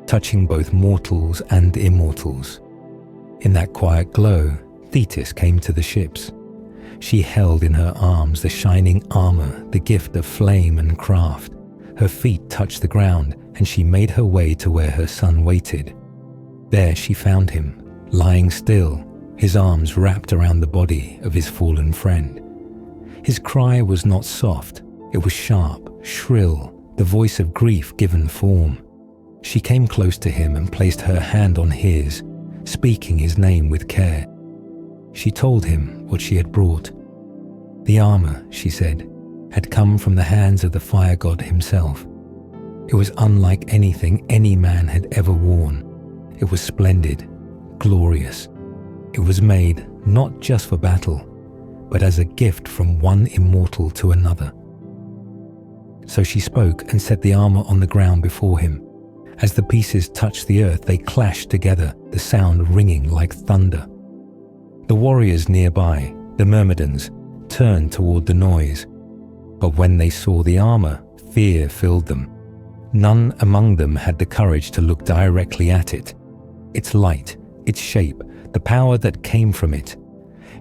touching both mortals and immortals. In that quiet glow, Thetis came to the ships. She held in her arms the shining armor, the gift of flame and craft. Her feet touched the ground, and she made her way to where her son waited. There she found him, lying still, his arms wrapped around the body of his fallen friend. His cry was not soft, it was sharp, shrill, the voice of grief given form. She came close to him and placed her hand on his, speaking his name with care. She told him what she had brought. The armor, she said, had come from the hands of the fire god himself. It was unlike anything any man had ever worn. It was splendid, glorious. It was made not just for battle, but as a gift from one immortal to another. So she spoke and set the armor on the ground before him. As the pieces touched the earth, they clashed together, the sound ringing like thunder. The warriors nearby, the Myrmidons, turned toward the noise. But when they saw the armor, fear filled them. None among them had the courage to look directly at it. Its light, its shape, the power that came from it.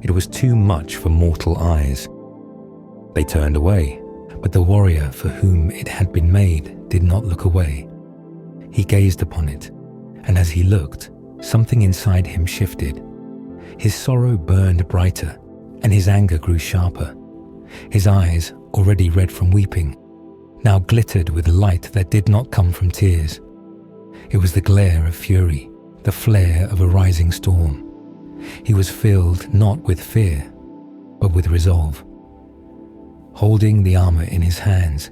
It was too much for mortal eyes. They turned away, but the warrior for whom it had been made did not look away. He gazed upon it, and as he looked, something inside him shifted. His sorrow burned brighter, and his anger grew sharper. His eyes, already red from weeping, now glittered with light that did not come from tears. It was the glare of fury, the flare of a rising storm. He was filled not with fear, but with resolve. Holding the armor in his hands,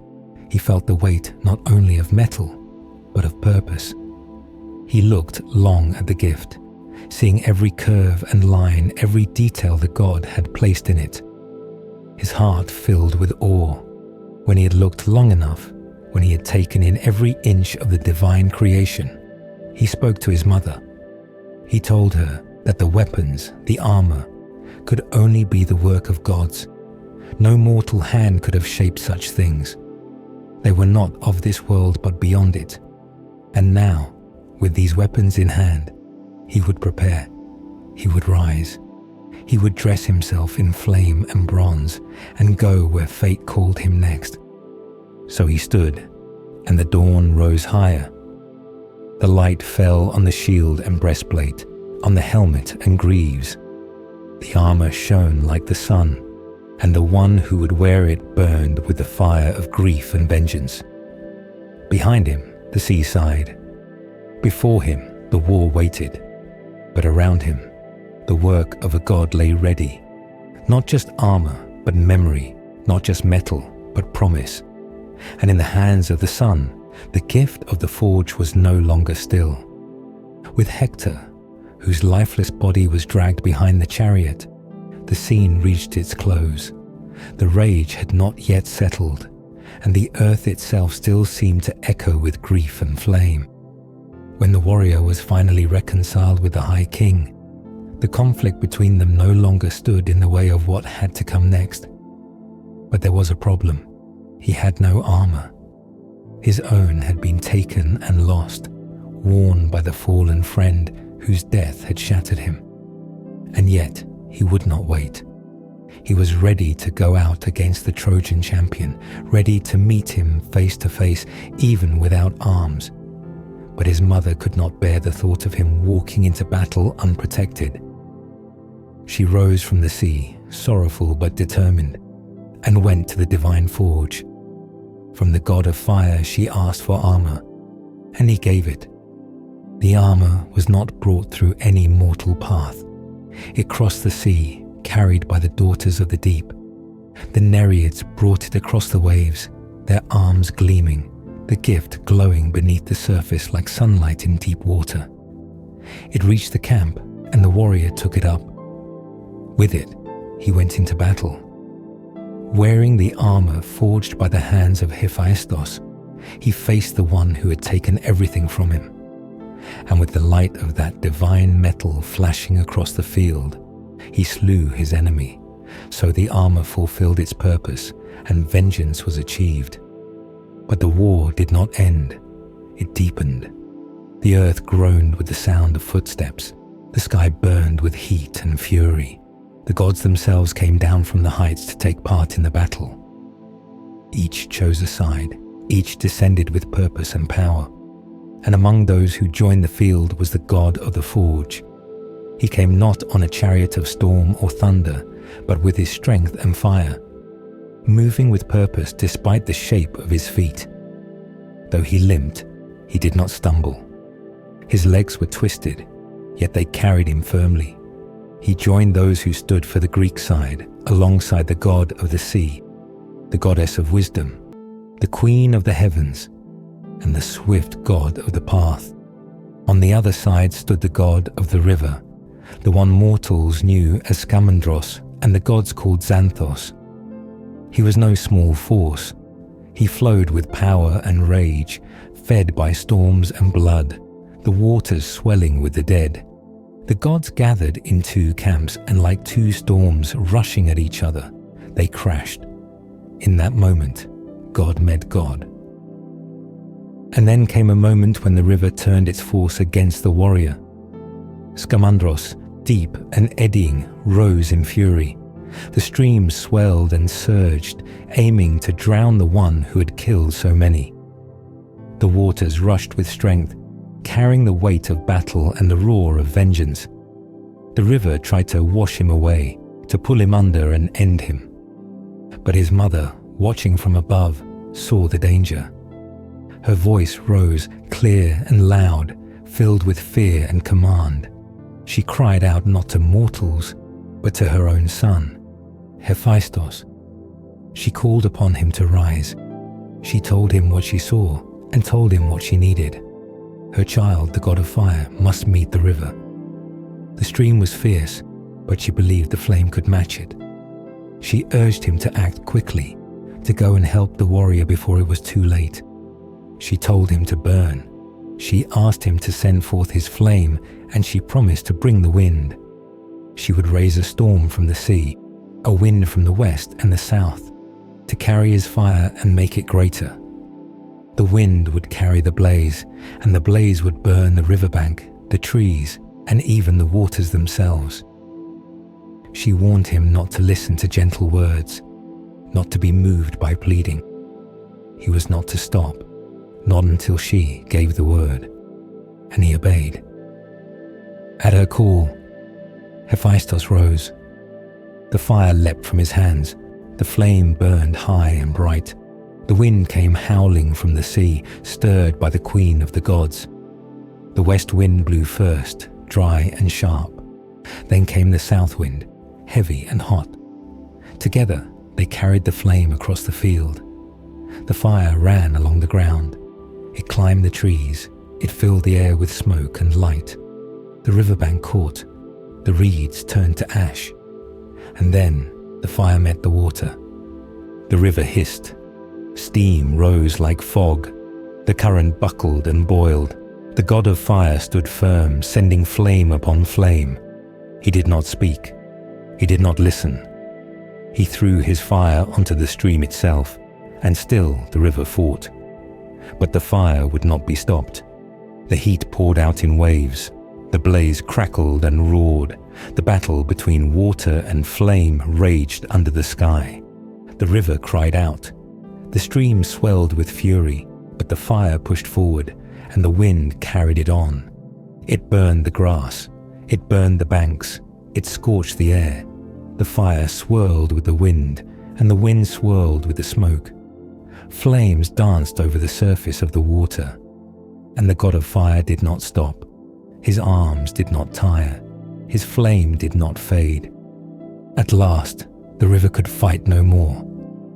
he felt the weight not only of metal, but of purpose. He looked long at the gift, seeing every curve and line, every detail the god had placed in it. His heart filled with awe. When he had looked long enough, when he had taken in every inch of the divine creation, he spoke to his mother. He told her that the weapons, the armor, could only be the work of gods. No mortal hand could have shaped such things. They were not of this world but beyond it. And now, with these weapons in hand, he would prepare, he would rise, he would dress himself in flame and bronze and go where fate called him next. So he stood, and the dawn rose higher. The light fell on the shield and breastplate, on the helmet and greaves. The armor shone like the sun, and the one who would wear it burned with the fire of grief and vengeance. Behind him, the seaside. Before him, the war waited. But around him, the work of a god lay ready. Not just armor, but memory. Not just metal, but promise. And in the hands of the sun, the gift of the forge was no longer still. With Hector, whose lifeless body was dragged behind the chariot, the scene reached its close. The rage had not yet settled, and the earth itself still seemed to echo with grief and flame. When the warrior was finally reconciled with the High King, the conflict between them no longer stood in the way of what had to come next. But there was a problem. He had no armor. His own had been taken and lost, worn by the fallen friend whose death had shattered him. And yet he would not wait. He was ready to go out against the Trojan champion, ready to meet him face to face, even without arms. But his mother could not bear the thought of him walking into battle unprotected. She rose from the sea sorrowful but determined, and went to the divine forge. From the god of fire she asked for armor, and he gave it. The armor was not brought through any mortal path. It crossed the sea, carried by the daughters of the deep. The Nereids brought it across the waves, their arms gleaming, the gift glowing beneath the surface like sunlight in deep water. It reached the camp, and the warrior took it up. With it, he went into battle. Wearing the armor forged by the hands of Hephaestus, he faced the one who had taken everything from him. And with the light of that divine metal flashing across the field, he slew his enemy. So the armor fulfilled its purpose, and vengeance was achieved. But the war did not end. It deepened. The earth groaned with the sound of footsteps. The sky burned with heat and fury. The gods themselves came down from the heights to take part in the battle. Each chose a side. Each descended with purpose and power. And among those who joined the field was the god of the forge. He came not on a chariot of storm or thunder, but with his strength and fire, moving with purpose despite the shape of his feet. Though he limped, he did not stumble. His legs were twisted, yet they carried him firmly. He joined those who stood for the Greek side, alongside the god of the sea, the goddess of wisdom, the queen of the heavens, and the swift god of the path. On the other side stood the god of the river, the one mortals knew as Scamandros, and the gods called Xanthos. He was no small force. He flowed with power and rage, fed by storms and blood, the waters swelling with the dead. The gods gathered in two camps, and like two storms rushing at each other, they crashed. In that moment, God met God. And then came a moment when the river turned its force against the warrior. Scamandros, deep and eddying, rose in fury. The stream swelled and surged, aiming to drown the one who had killed so many. The waters rushed with strength, carrying the weight of battle and the roar of vengeance. The river tried to wash him away, to pull him under and end him. But his mother, watching from above, saw the danger. Her voice rose clear and loud, filled with fear and command. She cried out not to mortals, but to her own son, Hephaestus. She called upon him to rise. She told him what she saw and told him what she needed. Her child, the god of fire, must meet the river. The stream was fierce, but she believed the flame could match it. She urged him to act quickly, to go and help the warrior before it was too late. She told him to burn. She asked him to send forth his flame, and she promised to bring the wind. She would raise a storm from the sea, a wind from the west and the south, to carry his fire and make it greater. The wind would carry the blaze, and the blaze would burn the riverbank, the trees, and even the waters themselves. She warned him not to listen to gentle words, not to be moved by pleading. He was not to stop, not until she gave the word, and he obeyed. At her call, Hephaestus rose. The fire leapt from his hands. The flame burned high and bright. The wind came howling from the sea, stirred by the queen of the gods. The west wind blew first, dry and sharp. Then came the south wind, heavy and hot. Together, they carried the flame across the field. The fire ran along the ground. It climbed the trees. It filled the air with smoke and light. The riverbank caught. The reeds turned to ash. And then the fire met the water. The river hissed. Steam rose like fog. The current buckled and boiled. The god of fire stood firm, sending flame upon flame. He did not speak. He did not listen. He threw his fire onto the stream itself, and still the river fought. But the fire would not be stopped. The heat poured out in waves. The blaze crackled and roared. The battle between water and flame raged under the sky. The river cried out. The stream swelled with fury, but the fire pushed forward, and the wind carried it on. It burned the grass. It burned the banks. It scorched the air. The fire swirled with the wind, and the wind swirled with the smoke. Flames danced over the surface of the water, and the god of fire did not stop. His arms did not tire. His flame did not fade. At last, the river could fight no more.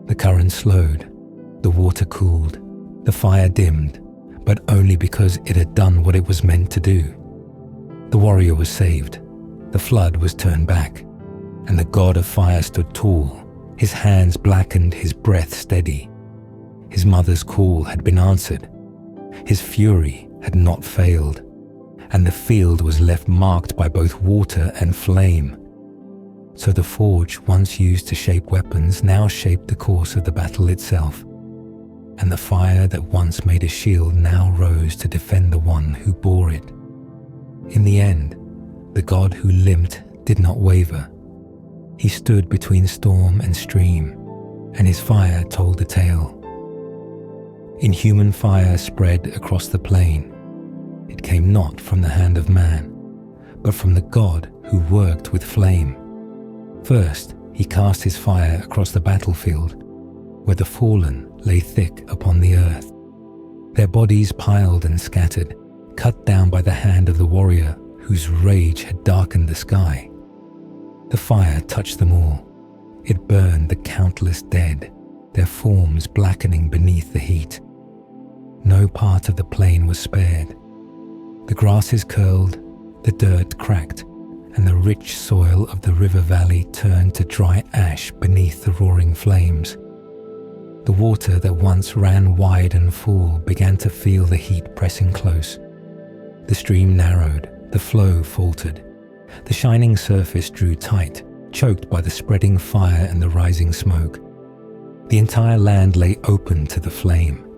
The current slowed. The water cooled. The fire dimmed, but only because it had done what it was meant to do. The warrior was saved. The flood was turned back, and the god of fire stood tall, his hands blackened, his breath steady. His mother's call had been answered. His fury had not failed, and the field was left marked by both water and flame. So the forge once used to shape weapons now shaped the course of the battle itself, and the fire that once made a shield now rose to defend the one who bore it. In the end, the god who limped did not waver. He stood between storm and stream, and his fire told the tale. Inhuman fire spread across the plain. It came not from the hand of man, but from the god who worked with flame. First, he cast his fire across the battlefield, where the fallen lay thick upon the earth, their bodies piled and scattered, cut down by the hand of the warrior whose rage had darkened the sky. The fire touched them all. It burned the countless dead, their forms blackening beneath the heat. No part of the plain was spared. The grasses curled, the dirt cracked, and the rich soil of the river valley turned to dry ash beneath the roaring flames. The water that once ran wide and full began to feel the heat pressing close. The stream narrowed, the flow faltered. The shining surface drew tight, choked by the spreading fire and the rising smoke. The entire land lay open to the flame.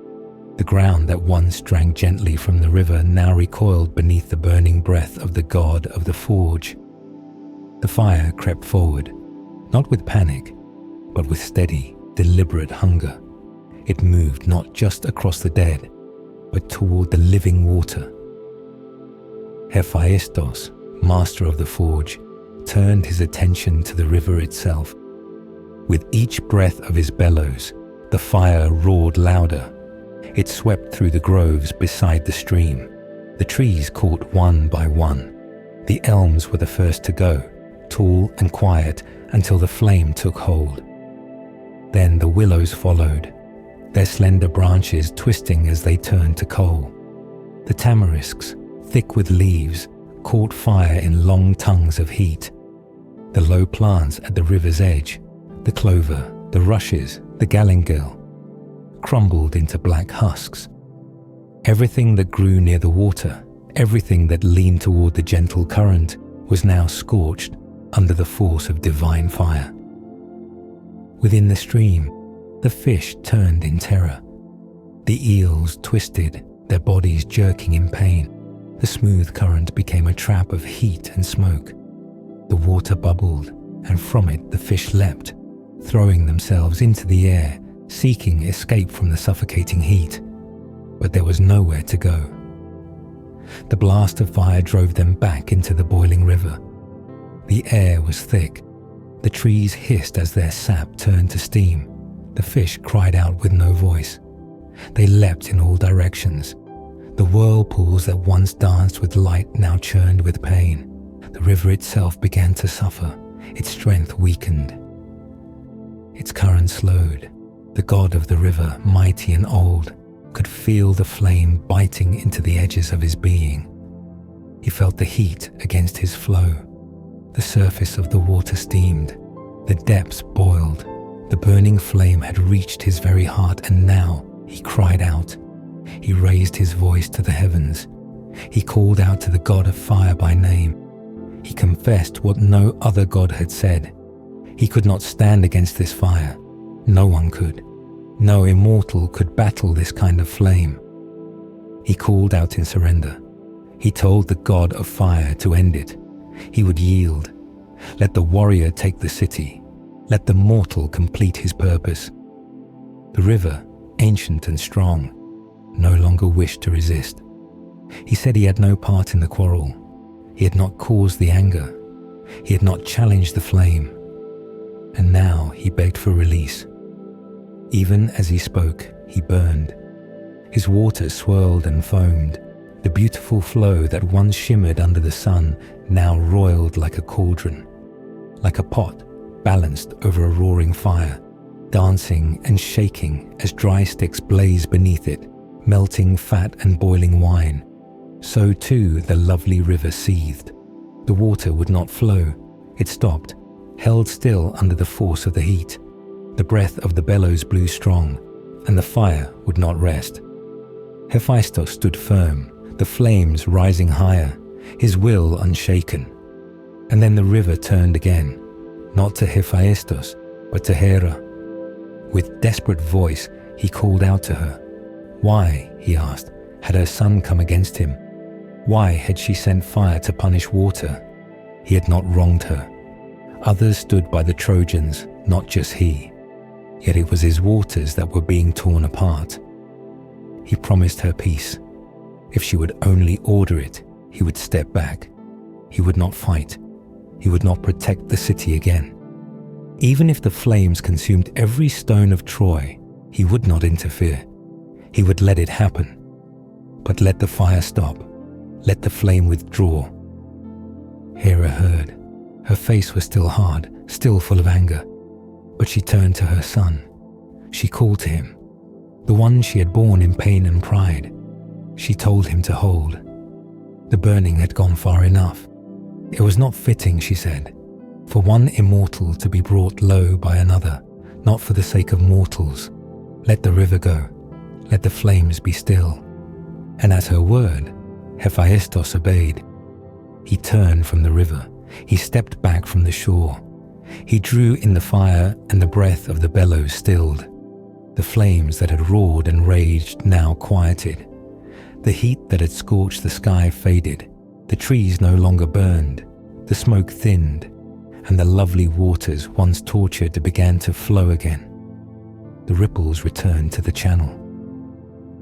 The ground that once drank gently from the river now recoiled beneath the burning breath of the god of the forge. The fire crept forward, not with panic, but with steady, deliberate hunger. It moved not just across the dead, but toward the living water. Hephaestus, master of the forge, turned his attention to the river itself. With each breath of his bellows, the fire roared louder. It swept through the groves beside the stream. The trees caught one by one. The elms were the first to go, tall and quiet until the flame took hold. Then the willows followed, their slender branches twisting as they turned to coal. The tamarisks, thick with leaves, caught fire in long tongues of heat. The low plants at the river's edge, the clover, the rushes, the galingale, crumbled into black husks. Everything that grew near the water, everything that leaned toward the gentle current, was now scorched under the force of divine fire. Within the stream, the fish turned in terror. The eels twisted, their bodies jerking in pain. The smooth current became a trap of heat and smoke. The water bubbled, and from it the fish leapt, throwing themselves into the air, seeking escape from the suffocating heat. But there was nowhere to go. The blast of fire drove them back into the boiling river. The air was thick. The trees hissed as their sap turned to steam. The fish cried out with no voice. They leapt in all directions. The whirlpools that once danced with light now churned with pain. The river itself began to suffer. Its strength weakened. Its current slowed. The god of the river, mighty and old, could feel the flame biting into the edges of his being. He felt the heat against his flow. The surface of the water steamed. The depths boiled. The burning flame had reached his very heart, and now he cried out. He raised his voice to the heavens. He called out to the god of fire by name. He confessed what no other god had said. He could not stand against this fire. No one could. No immortal could battle this kind of flame. He called out in surrender. He told the god of fire to end it. He would yield. Let the warrior take the city. Let the mortal complete his purpose. The river, ancient and strong, no longer wished to resist. He said he had no part in the quarrel. He had not caused the anger. He had not challenged the flame. and now he begged for release. Even as he spoke, he burned. His waters swirled and foamed. The beautiful flow that once shimmered under the sun now roiled like a cauldron, like a pot balanced over a roaring fire, dancing and shaking as dry sticks blaze beneath it, melting fat and boiling wine. So too the lovely river seethed. The water would not flow. It stopped, held still under the force of the heat. The breath of the bellows blew strong, and the fire would not rest. Hephaestus stood firm, the flames rising higher, his will unshaken. And then the river turned again, not to Hephaestus, but to Hera. With desperate voice, he called out to her. Why, he asked, had her son come against him? Why had she sent fire to punish water? He had not wronged her. Others stood by the Trojans, not just he. Yet it was his waters that were being torn apart. He promised her peace. If she would only order it, he would step back. He would not fight. He would not protect the city again. Even if the flames consumed every stone of Troy, he would not interfere. He would let it happen. But let the fire stop. Let the flame withdraw. Hera heard. Her face was still hard, still full of anger. But she turned to her son. She called to him, the one she had borne in pain and pride. She told him to hold. The burning had gone far enough. It was not fitting, she said, for one immortal to be brought low by another, not for the sake of mortals. Let the river go. Let the flames be still. And at her word, Hephaestus obeyed. He turned from the river. He stepped back from the shore. He drew in the fire, and the breath of the bellows stilled. The flames that had roared and raged now quieted. The heat that had scorched the sky faded. The trees no longer burned. The smoke thinned, and the lovely waters once tortured began to flow again. The ripples returned to the channel.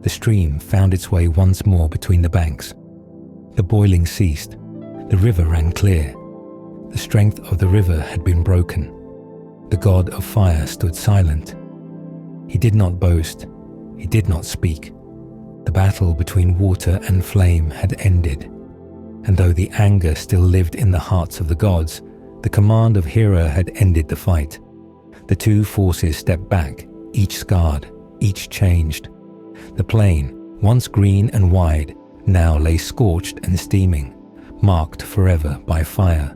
The stream found its way once more between the banks. The boiling ceased. The river ran clear. The strength of the river had been broken. The god of fire stood silent. He did not boast. He did not speak. The battle between water and flame had ended. And though the anger still lived in the hearts of the gods, the command of Hera had ended the fight. The two forces stepped back, each scarred, each changed. The plain, once green and wide, now lay scorched and steaming, marked forever by fire.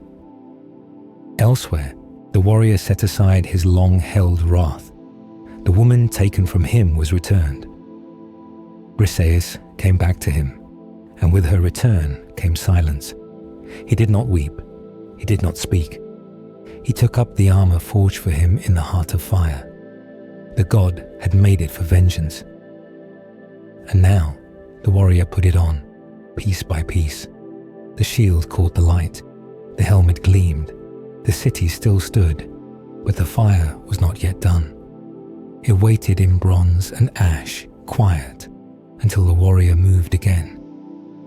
Elsewhere, the warrior set aside his long-held wrath. The woman taken from him was returned. Briseis came back to him, and with her return came silence. He did not weep. He did not speak. He took up the armor forged for him in the heart of fire. The god had made it for vengeance. And now the warrior put it on, piece by piece. The shield caught the light. The helmet gleamed. The city still stood, but the fire was not yet done. It waited in bronze and ash, quiet, until the warrior moved again,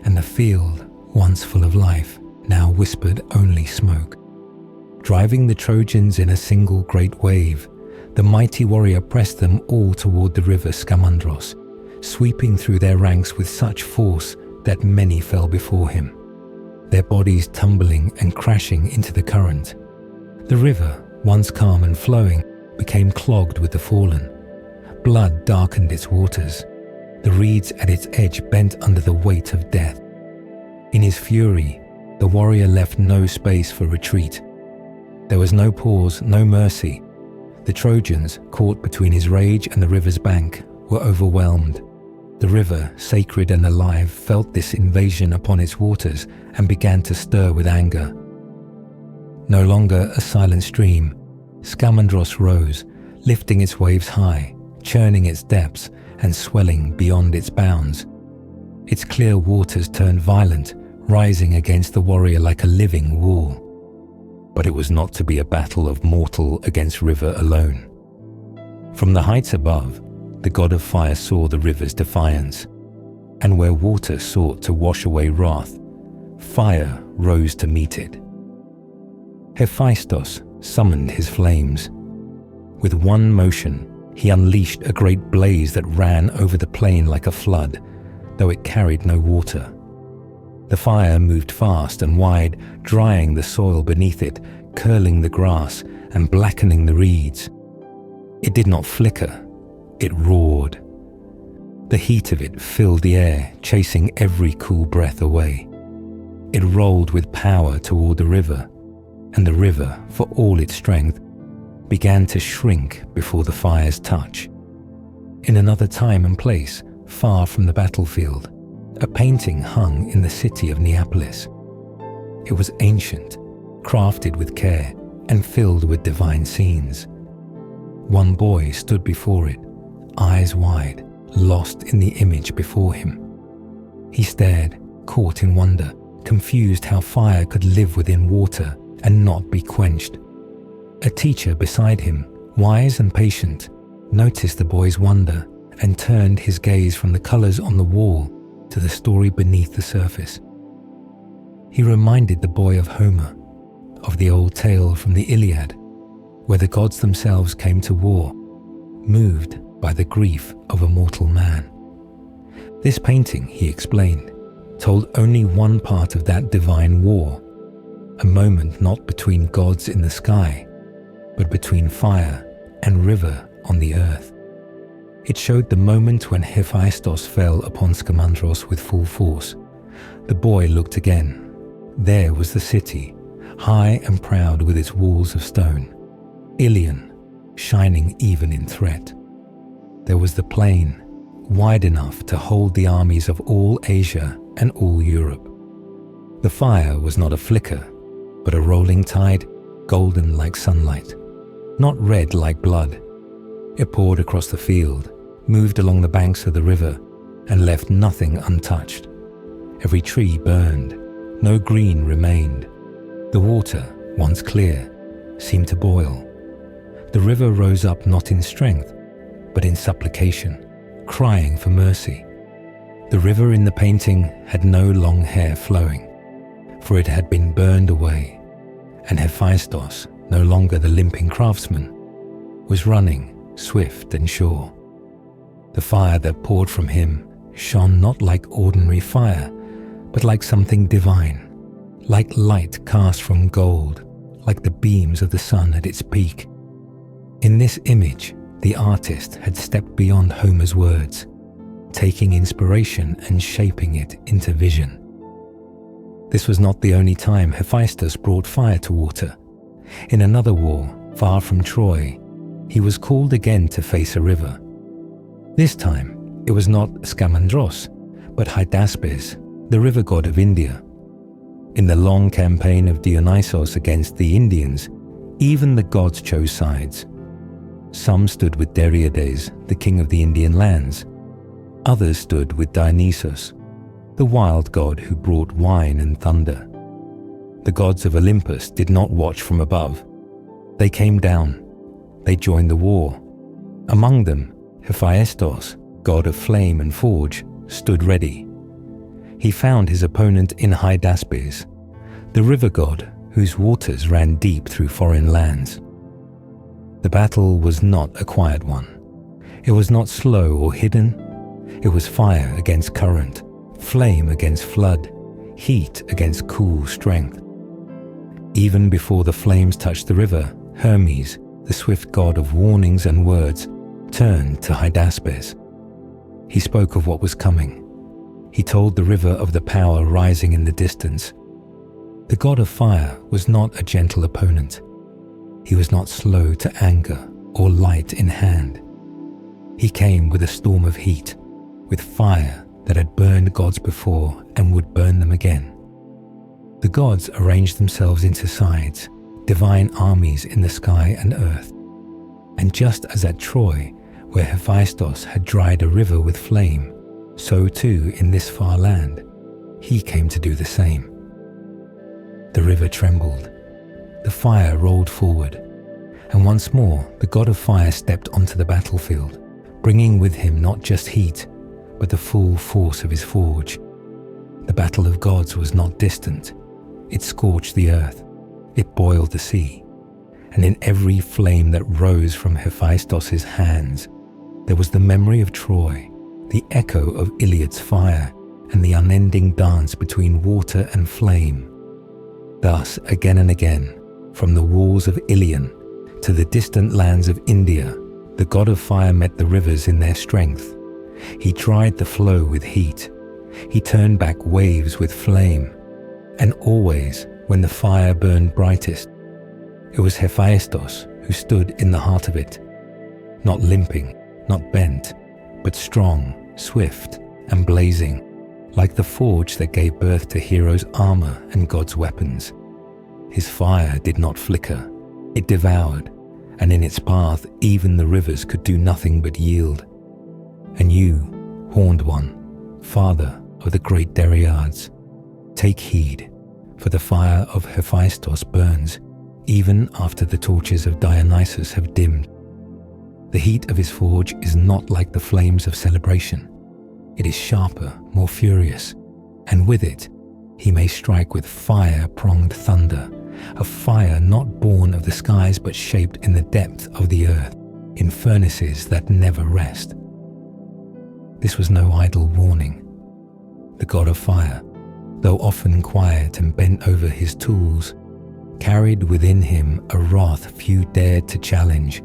and the field, once full of life, now whispered only smoke. Driving the Trojans in a single great wave, the mighty warrior pressed them all toward the river Scamandros, sweeping through their ranks with such force that many fell before him, their bodies tumbling and crashing into the current. The river, once calm and flowing, became clogged with the fallen. Blood darkened its waters. The reeds at its edge bent under the weight of death. In his fury, the warrior left no space for retreat. There was no pause, no mercy. The Trojans, caught between his rage and the river's bank, were overwhelmed. The river, sacred and alive, felt this invasion upon its waters and began to stir with anger. No longer a silent stream, Scamandros rose, lifting its waves high, churning its depths and swelling beyond its bounds. Its clear waters turned violent, rising against the warrior like a living wall. But it was not to be a battle of mortal against river alone. From the heights above, the god of fire saw the river's defiance, and where water sought to wash away wrath, fire rose to meet it. Hephaestus summoned his flames, With one motion, he unleashed a great blaze that ran over the plain like a flood, though it carried no water. The fire moved fast and wide, drying the soil beneath it, curling the grass and blackening the reeds. It did not flicker, it roared. The heat of it filled the air, chasing every cool breath away. It rolled with power toward the river, and the river, for all its strength, began to shrink before the fire's touch. In another time and place, far from the battlefield, a painting hung in the city of Neapolis. It was ancient, crafted with care, and filled with divine scenes. One boy stood before it, eyes wide, lost in the image before him. He stared, caught in wonder, confused how fire could live within water and not be quenched. A teacher beside him, wise and patient, noticed the boy's wonder and turned his gaze from the colors on the wall to the story beneath the surface. He reminded the boy of Homer, of the old tale from the Iliad, where the gods themselves came to war, moved by the grief of a mortal man. This painting, he explained, told only one part of that divine war, a moment not between gods in the sky, but between fire and river on the earth. It showed the moment when Hephaestus fell upon Scamandros with full force. The boy looked again. There was the city, high and proud with its walls of stone, Ilion, shining even in threat. There was the plain, wide enough to hold the armies of all Asia and all Europe. The fire was not a flicker, but a rolling tide, golden like sunlight, not red like blood. It poured across the field, moved along the banks of the river, and left nothing untouched. Every tree burned, no green remained. The water, once clear, seemed to boil. The river rose up not in strength, but in supplication, crying for mercy. The river in the painting had no long hair flowing, for it had been burned away, and Hephaestus, no longer the limping craftsman, was running swift and sure. The fire that poured from him shone not like ordinary fire, but like something divine, like light cast from gold, like the beams of the sun at its peak. In this image, the artist had stepped beyond Homer's words, taking inspiration and shaping it into vision. This was not the only time Hephaestus brought fire to water. In another war, far from Troy, he was called again to face a river. This time, it was not Scamandros, but Hydaspes, the river god of India. In the long campaign of Dionysos against the Indians, even the gods chose sides. Some stood with Dariades, the king of the Indian lands. Others stood with Dionysus, the wild god who brought wine and thunder. The gods of Olympus did not watch from above. They came down. They joined the war. Among them, Hephaestus, god of flame and forge, stood ready. He found his opponent in Hydaspes, the river god whose waters ran deep through foreign lands. The battle was not a quiet one. It was not slow or hidden. It was fire against current, flame against flood, heat against cool strength. Even before the flames touched the river, Hermes, the swift god of warnings and words, turned to Hydaspes. He spoke of what was coming. He told the river of the power rising in the distance. The god of fire was not a gentle opponent. He was not slow to anger or light in hand. He came with a storm of heat, with fire that had burned gods before and would burn them again. The gods arranged themselves into sides, divine armies in the sky and earth. And just as at Troy, where Hephaestus had dried a river with flame, so too in this far land, he came to do the same. The river trembled. The fire rolled forward, and once more the god of fire stepped onto the battlefield, bringing with him not just heat, but the full force of his forge. The battle of gods was not distant. It scorched the earth. It boiled the sea. and in every flame that rose from Hephaestus' hands, there was the memory of Troy, the echo of Iliad's fire, and the unending dance between water and flame. Thus, again and again, from the walls of Ilion to the distant lands of India, the god of fire met the rivers in their strength. He dried the flow with heat. He turned back waves with flame. And always, when the fire burned brightest, it was Hephaestus who stood in the heart of it, not limping, not bent, but strong, swift, and blazing, like the forge that gave birth to heroes' armor and God's weapons. His fire did not flicker, it devoured, and in its path even the rivers could do nothing but yield. And you, horned one, father of the great Dariads, take heed, for the fire of Hephaestus burns, even after the torches of Dionysus have dimmed. The heat of his forge is not like the flames of celebration. It is sharper, more furious, and with it he may strike with fire-pronged thunder, a fire not born of the skies but shaped in the depth of the earth, in furnaces that never rest. This was no idle warning. The god of fire, though often quiet and bent over his tools, carried within him a wrath few dared to challenge,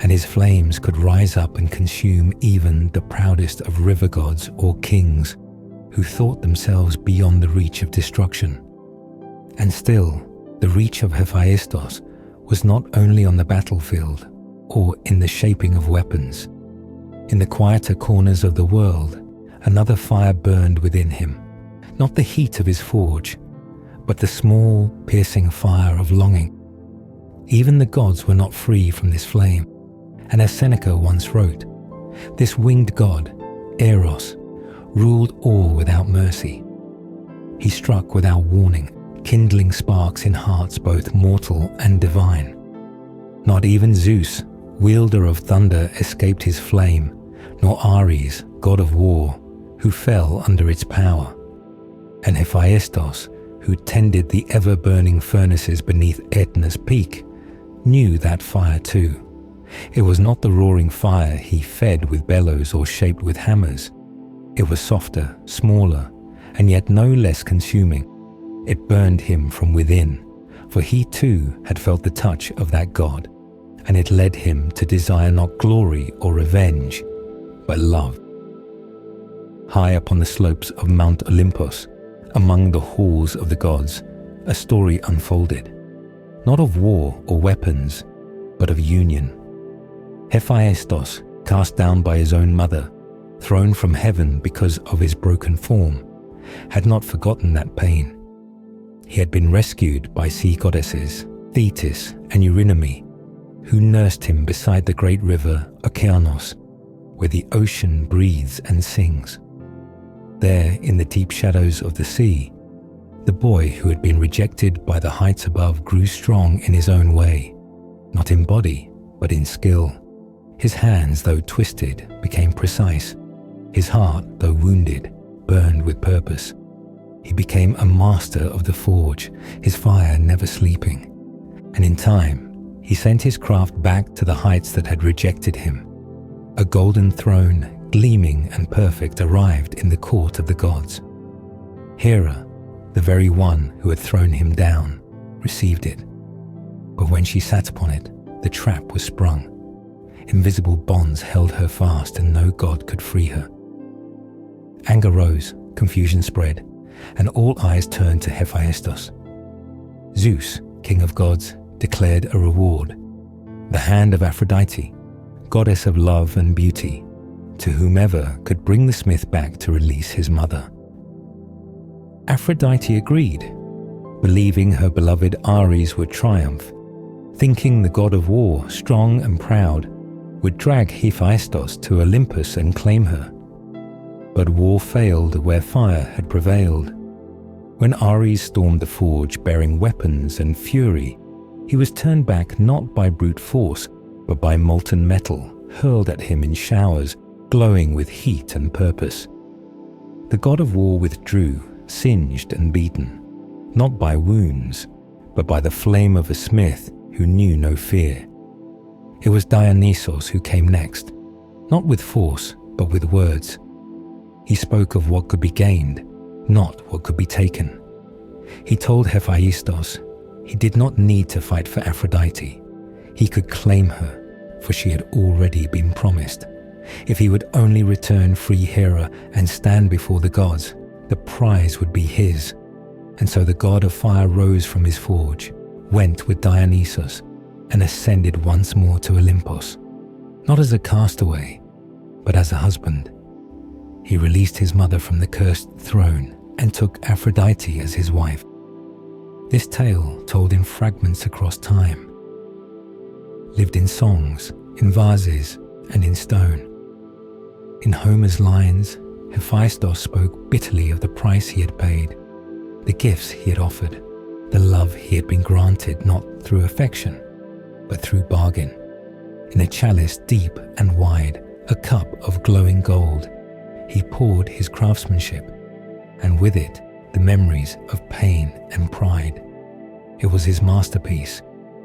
and his flames could rise up and consume even the proudest of river gods or kings who thought themselves beyond the reach of destruction. And still, the reach of Hephaestus was not only on the battlefield or in the shaping of weapons. In the quieter corners of the world, another fire burned within him, not the heat of his forge, but the small, piercing fire of longing. Even the gods were not free from this flame, and as Seneca once wrote, this winged god, Eros, ruled all without mercy. He struck without warning, kindling sparks in hearts both mortal and divine. Not even Zeus, wielder of thunder, escaped his flame, nor Ares, god of war, who fell under its power. And Hephaestus, who tended the ever-burning furnaces beneath Aetna's peak, knew that fire too. It was not the roaring fire he fed with bellows or shaped with hammers. It was softer, smaller, and yet no less consuming. It burned him from within, for he too had felt the touch of that god, and it led him to desire not glory or revenge, but love. High up on the slopes of Mount Olympus, among the halls of the gods, a story unfolded, not of war or weapons, but of union. Hephaestus, cast down by his own mother, thrown from heaven because of his broken form, had not forgotten that pain. He had been rescued by sea goddesses, Thetis and Eurynome, who nursed him beside the great river Okeanos, where the ocean breathes and sings. There, in the deep shadows of the sea, the boy who had been rejected by the heights above grew strong in his own way, not in body, but in skill. His hands, though twisted, became precise. His heart, though wounded, burned with purpose. He became a master of the forge, his fire never sleeping. And in time, he sent his craft back to the heights that had rejected him. A golden throne, gleaming and perfect, arrived in the court of the gods. Hera, the very one who had thrown him down, received it. But when she sat upon it, the trap was sprung. Invisible bonds held her fast, and no god could free her. Anger rose, confusion spread, and all eyes turned to Hephaestus. Zeus, king of gods, declared a reward, the hand of Aphrodite, goddess of love and beauty, to whomever could bring the smith back to release his mother. Aphrodite agreed, believing her beloved Ares would triumph, thinking the god of war, strong and proud, would drag Hephaestus to Olympus and claim her. But war failed where fire had prevailed. When Ares stormed the forge bearing weapons and fury, he was turned back not by brute force, but by molten metal hurled at him in showers, glowing with heat and purpose. The god of war withdrew, singed and beaten, not by wounds, but by the flame of a smith who knew no fear. It was Dionysos who came next, not with force, but with words. He spoke of what could be gained, not what could be taken. He told Hephaestus he did not need to fight for Aphrodite. He could claim her, for she had already been promised. If he would only return free Hera and stand before the gods, the prize would be his. And so the god of fire rose from his forge, went with Dionysus, and ascended once more to Olympus, not as a castaway, but as a husband. He released his mother from the cursed throne and took Aphrodite as his wife. This tale, told in fragments across time, lived in songs, in vases, and in stone. In Homer's lines, Hephaestus spoke bitterly of the price he had paid, the gifts he had offered, the love he had been granted not through affection, but through bargain. In a chalice deep and wide, a cup of glowing gold, he poured his craftsmanship, and with it the memories of pain and pride. It was his masterpiece,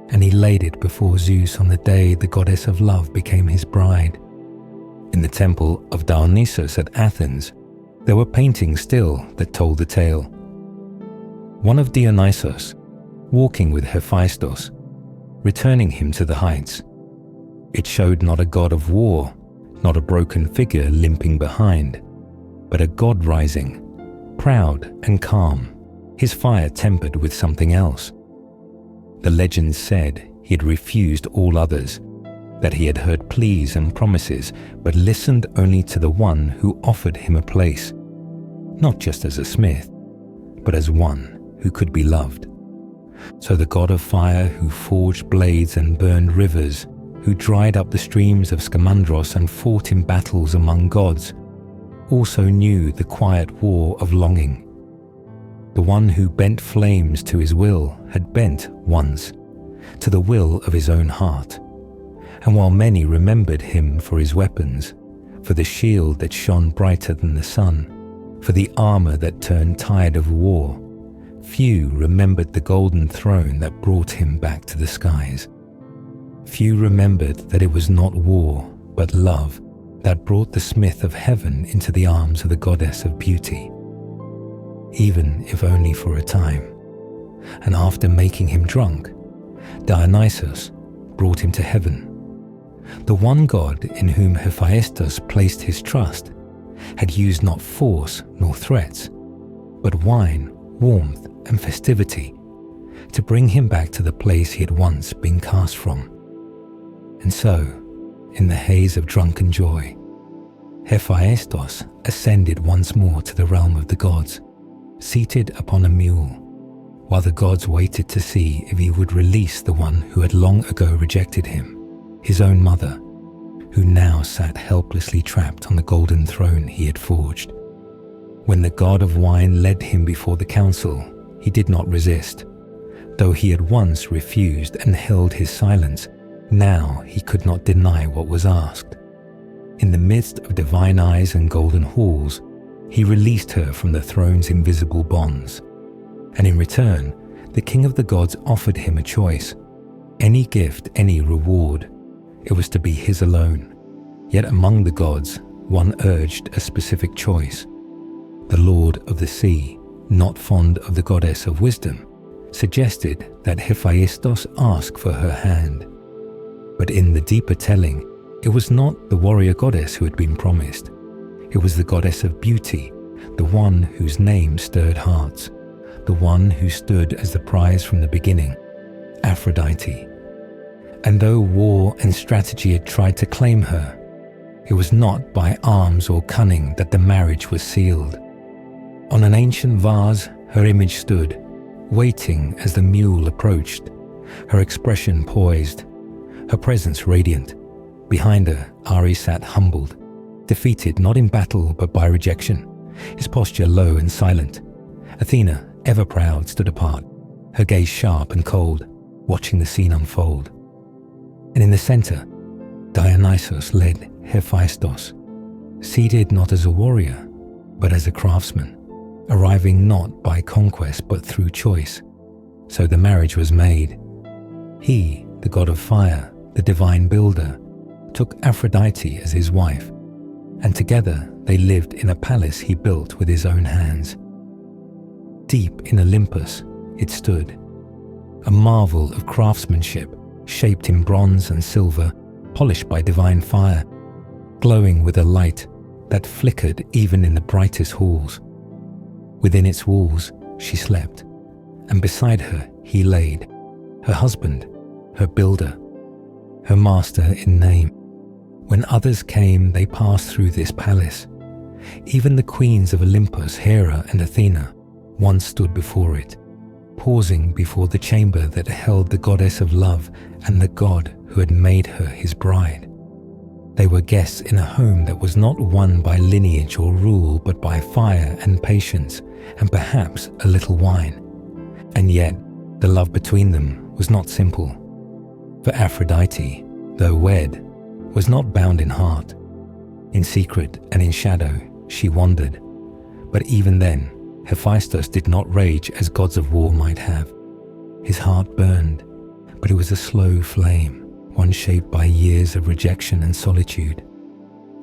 and he laid it before Zeus on the day the goddess of love became his bride. In the temple of Dionysus at Athens, there were paintings still that told the tale. One of Dionysus, walking with Hephaestus, returning him to the heights. It showed not a god of war, not a broken figure limping behind, but a god rising, proud and calm, his fire tempered with something else. The legend said he had refused all others, that he had heard pleas and promises, but listened only to the one who offered him a place, not just as a smith, but as one who could be loved. So the god of fire, who forged blades and burned rivers, who dried up the streams of Scamandros and fought in battles among gods, also knew the quiet war of longing. The one who bent flames to his will had bent once to the will of his own heart. And while many remembered him for his weapons, for the shield that shone brighter than the sun, for the armor that turned tide of war, few remembered the golden throne that brought him back to the skies. Few remembered that it was not war, but love that brought the smith of heaven into the arms of the goddess of beauty, even if only for a time. And after making him drunk, Dionysus brought him to heaven. The one god in whom Hephaestus placed his trust had used not force nor threats, but wine, warmth, and festivity to bring him back to the place he had once been cast from. And so, in the haze of drunken joy, Hephaestus ascended once more to the realm of the gods, seated upon a mule, while the gods waited to see if he would release the one who had long ago rejected him, his own mother, who now sat helplessly trapped on the golden throne he had forged. When the god of wine led him before the council, he did not resist. Though he had once refused and held his silence, now he could not deny what was asked. In the midst of divine eyes and golden halls, he released her from the throne's invisible bonds. And in return, the king of the gods offered him a choice. Any gift, any reward. It was to be his alone. Yet among the gods, one urged a specific choice. The lord of the sea, not fond of the goddess of wisdom, suggested that Hephaestus ask for her hand. But in the deeper telling, it was not the warrior goddess who had been promised. It was the goddess of beauty, the one whose name stirred hearts, the one who stood as the prize from the beginning, Aphrodite. And though war and strategy had tried to claim her, it was not by arms or cunning that the marriage was sealed. On an ancient vase, her image stood, waiting as the mule approached, her expression poised, her presence radiant. Behind her, Ares sat humbled, defeated not in battle but by rejection, his posture low and silent. Athena, ever proud, stood apart, her gaze sharp and cold, watching the scene unfold. And in the center, Dionysus led Hephaestus, seated not as a warrior, but as a craftsman, arriving not by conquest but through choice. So the marriage was made. He, the god of fire, the divine builder, took Aphrodite as his wife, and together they lived in a palace he built with his own hands. Deep in Olympus it stood, a marvel of craftsmanship shaped in bronze and silver, polished by divine fire, glowing with a light that flickered even in the brightest halls. Within its walls she slept, and beside her he laid, her husband, her builder, her master in name. When others came, they passed through this palace. Even the queens of Olympus, Hera and Athena, once stood before it, pausing before the chamber that held the goddess of love and the god who had made her his bride. They were guests in a home that was not won by lineage or rule, but by fire and patience, and perhaps a little wine. And yet, the love between them was not simple. For Aphrodite, though wed, was not bound in heart. In secret and in shadow, she wandered. But even then, Hephaestus did not rage as gods of war might have. His heart burned, but it was a slow flame, one shaped by years of rejection and solitude.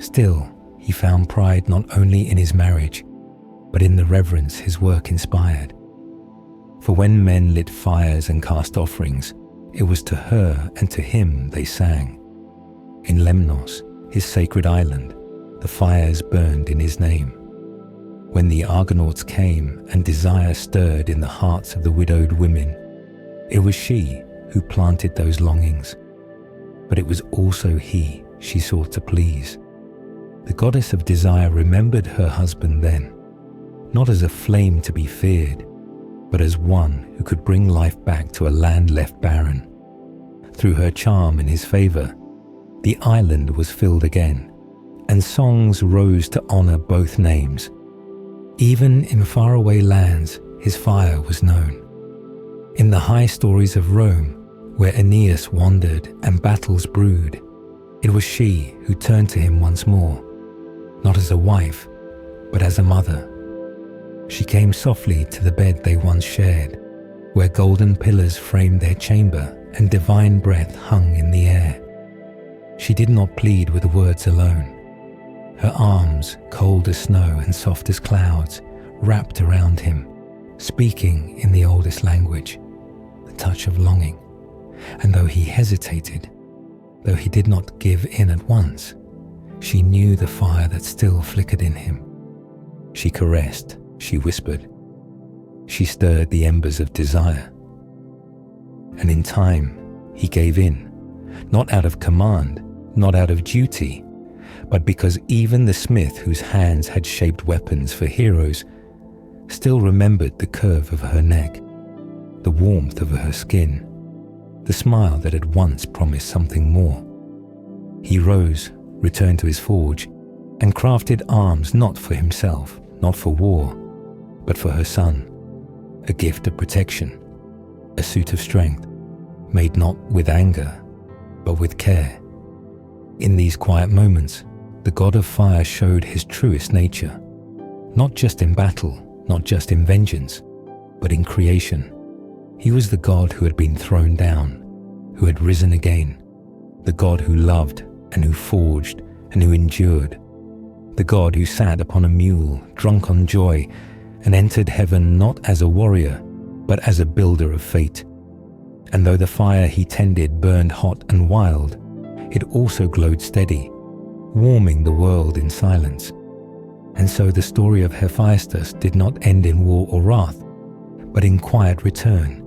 Still, he found pride not only in his marriage, but in the reverence his work inspired. For when men lit fires and cast offerings, it was to her and to him they sang. In Lemnos, his sacred island, the fires burned in his name. When the Argonauts came and desire stirred in the hearts of the widowed women, it was she who planted those longings. But it was also he she sought to please. The goddess of desire remembered her husband then, not as a flame to be feared, but as one who could bring life back to a land left barren. Through her charm and his favor, the island was filled again, and songs rose to honor both names. Even in faraway lands, his fire was known. In the high stories of Rome, where Aeneas wandered and battles brewed, it was she who turned to him once more, not as a wife, but as a mother. She came softly to the bed they once shared, where golden pillars framed their chamber and divine breath hung in the air. She did not plead with words alone. Her arms, cold as snow and soft as clouds, wrapped around him, speaking in the oldest language, the touch of longing. And though he hesitated, though he did not give in at once, she knew the fire that still flickered in him. She caressed, she whispered, she stirred the embers of desire. And in time, he gave in, not out of command, not out of duty, but because even the smith whose hands had shaped weapons for heroes still remembered the curve of her neck, the warmth of her skin, the smile that had once promised something more. He rose, returned to his forge, and crafted arms not for himself, not for war, but for her son, a gift of protection, a suit of strength, made not with anger, but with care. In these quiet moments, the god of fire showed his truest nature, not just in battle, not just in vengeance, but in creation. He was the god who had been thrown down, who had risen again, the god who loved and who forged and who endured, the god who sat upon a mule, drunk on joy, and entered heaven not as a warrior, but as a builder of fate. And though the fire he tended burned hot and wild, it also glowed steady, warming the world in silence. And so the story of Hephaestus did not end in war or wrath, but in quiet return,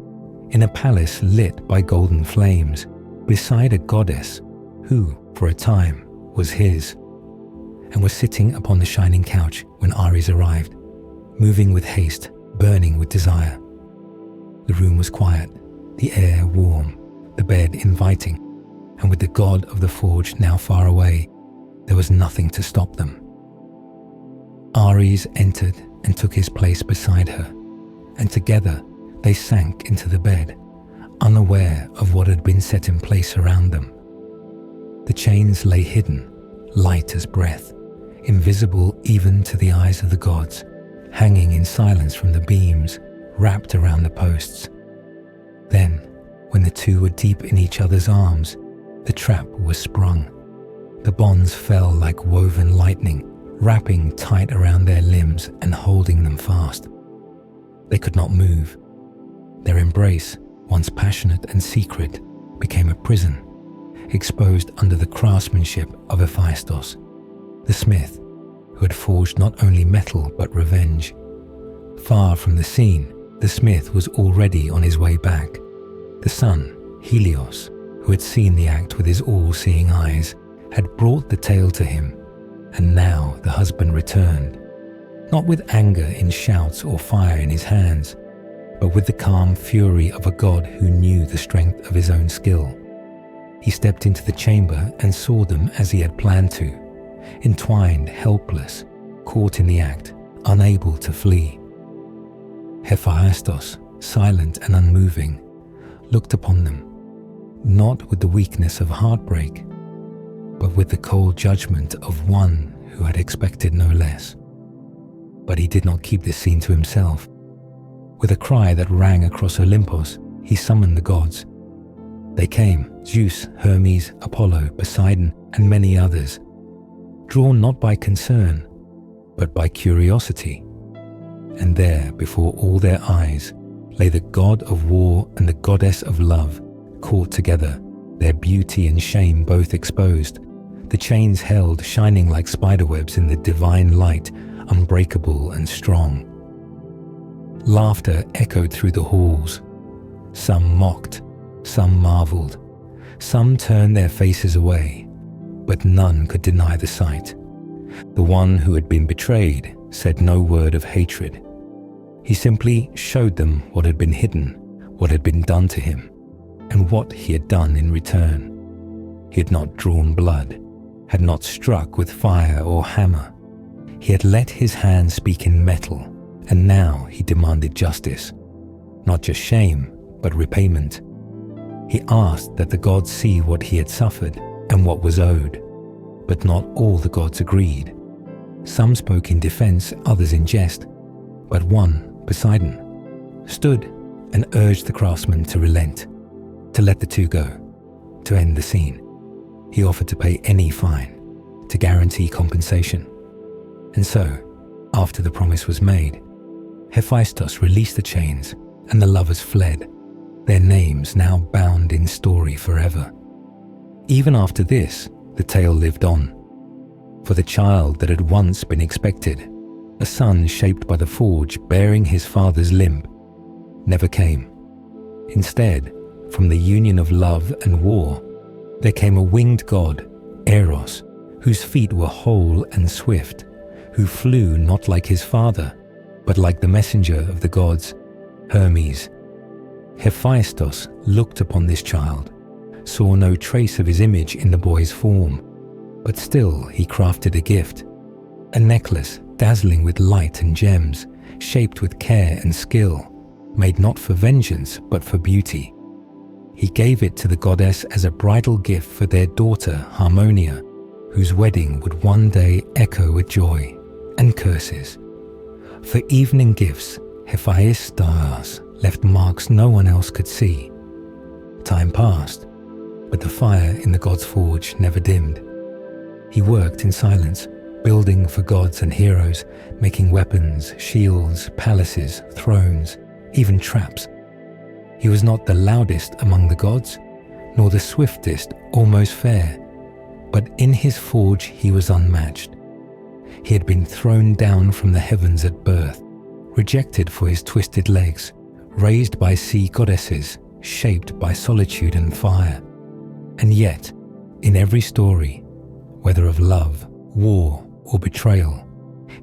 in a palace lit by golden flames, beside a goddess who, for a time, was his, and was sitting upon the shining couch when Ares arrived, moving with haste, burning with desire. The room was quiet, the air warm, the bed inviting, and with the god of the forge now far away, there was nothing to stop them. Ares entered and took his place beside her, and together they sank into the bed, unaware of what had been set in place around them. The chains lay hidden, light as breath, invisible even to the eyes of the gods, hanging in silence from the beams wrapped around the posts. Then, when the two were deep in each other's arms, the trap was sprung. The bonds fell like woven lightning, wrapping tight around their limbs and holding them fast. They could not move. Their embrace, once passionate and secret, became a prison, exposed under the craftsmanship of Hephaestus, the smith, who had forged not only metal but revenge. Far from the scene, the smith was already on his way back. The son, Helios, who had seen the act with his all-seeing eyes, had brought the tale to him, and now the husband returned, not with anger in shouts or fire in his hands, but with the calm fury of a god who knew the strength of his own skill. He stepped into the chamber and saw them as he had planned to, entwined, helpless, caught in the act, unable to flee. Hephaestus, silent and unmoving, looked upon them, not with the weakness of heartbreak, but with the cold judgment of one who had expected no less. But he did not keep this scene to himself. With a cry that rang across Olympus, he summoned the gods. They came, Zeus, Hermes, Apollo, Poseidon, and many others, drawn not by concern, but by curiosity. And there, before all their eyes, lay the god of war and the goddess of love, caught together, their beauty and shame both exposed, the chains held shining like spiderwebs in the divine light, unbreakable and strong. Laughter echoed through the halls. Some mocked, some marveled, some turned their faces away, but none could deny the sight. The one who had been betrayed said no word of hatred. He simply showed them what had been hidden, what had been done to him, and what he had done in return. He had not drawn blood, had not struck with fire or hammer. He had let his hand speak in metal, and now he demanded justice, not just shame, but repayment. He asked that the gods see what he had suffered and what was owed, but not all the gods agreed. Some spoke in defense, others in jest, but one, Poseidon, stood and urged the craftsman to relent, to let the two go, to end the scene. He offered to pay any fine, to guarantee compensation. And so, after the promise was made, Hephaestus released the chains and the lovers fled, their names now bound in story forever. Even after this, the tale lived on. For the child that had once been expected, a son shaped by the forge bearing his father's limb, never came. Instead, from the union of love and war, there came a winged god, Eros, whose feet were whole and swift, who flew not like his father, but like the messenger of the gods, Hermes. Hephaestus looked upon this child, saw no trace of his image in the boy's form, but still he crafted a gift, a necklace dazzling with light and gems, shaped with care and skill, made not for vengeance but for beauty. He gave it to the goddess as a bridal gift for their daughter Harmonia, whose wedding would one day echo with joy and curses. For evening gifts, Hephaestus left marks no one else could see. Time passed, but the fire in the god's forge never dimmed. He worked in silence, building for gods and heroes, making weapons, shields, palaces, thrones, even traps. He was not the loudest among the gods, nor the swiftest or most fair, but in his forge he was unmatched. He had been thrown down from the heavens at birth, rejected for his twisted legs, raised by sea goddesses, shaped by solitude and fire. And yet, in every story, whether of love, war, or betrayal,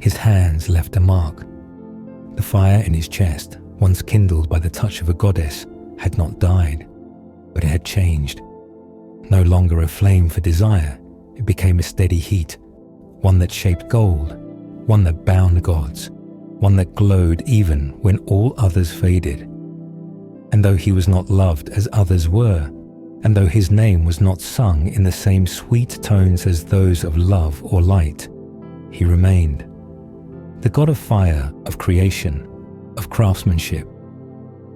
his hands left a mark. The fire in his chest, once kindled by the touch of a goddess, had not died, but it had changed. No longer a flame for desire, it became a steady heat, one that shaped gold, one that bound gods, one that glowed even when all others faded. And though he was not loved as others were, and though his name was not sung in the same sweet tones as those of love or light, he remained. The god of fire, of creation, of craftsmanship,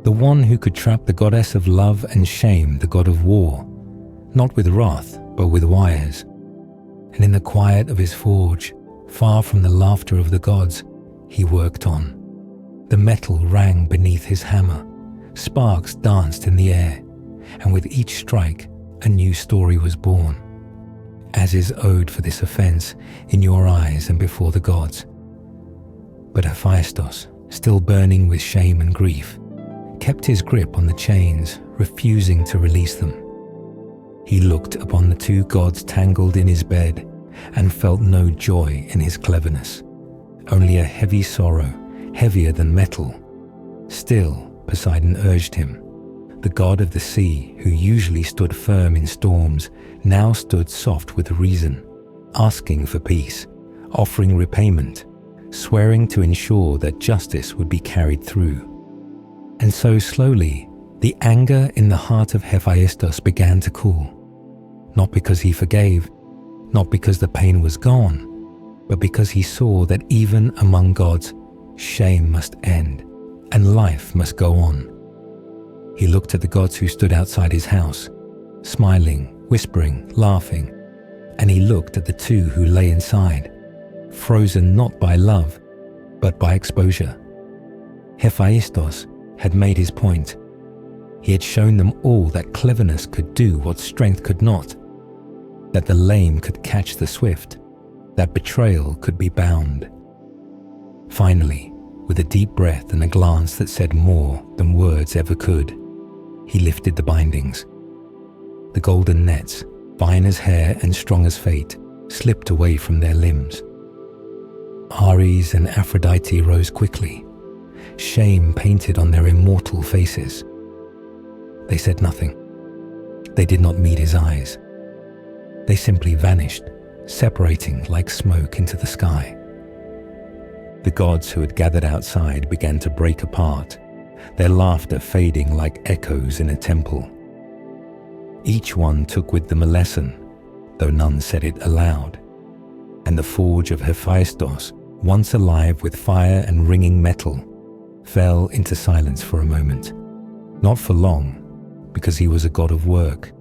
the one who could trap the goddess of love and shame, the god of war, not with wrath, but with wires. And in the quiet of his forge, far from the laughter of the gods, he worked on. The metal rang beneath his hammer, sparks danced in the air, and with each strike, a new story was born, as is owed for this offense in your eyes and before the gods. But Hephaestus, still burning with shame and grief, kept his grip on the chains, refusing to release them. He looked upon the two gods tangled in his bed and felt no joy in his cleverness, only a heavy sorrow, heavier than metal. Still, Poseidon urged him. The god of the sea, who usually stood firm in storms, now stood soft with reason, asking for peace, offering repayment, swearing to ensure that justice would be carried through. And so slowly, the anger in the heart of Hephaestus began to cool. Not because he forgave, not because the pain was gone, but because he saw that even among gods, shame must end, and life must go on. He looked at the gods who stood outside his house, smiling, whispering, laughing, and he looked at the two who lay inside, frozen not by love, but by exposure. Hephaestus had made his point. He had shown them all that cleverness could do what strength could not, that the lame could catch the swift, that betrayal could be bound. Finally, with a deep breath and a glance that said more than words ever could, he lifted the bindings. The golden nets, fine as hair and strong as fate, slipped away from their limbs. Ares and Aphrodite rose quickly, shame painted on their immortal faces. They said nothing. They did not meet his eyes. They simply vanished, separating like smoke into the sky. The gods who had gathered outside began to break apart, their laughter fading like echoes in a temple. Each one took with them a lesson, though none said it aloud. And the forge of Hephaestus, once alive with fire and ringing metal, fell into silence for a moment. Not for long, because he was a god of work,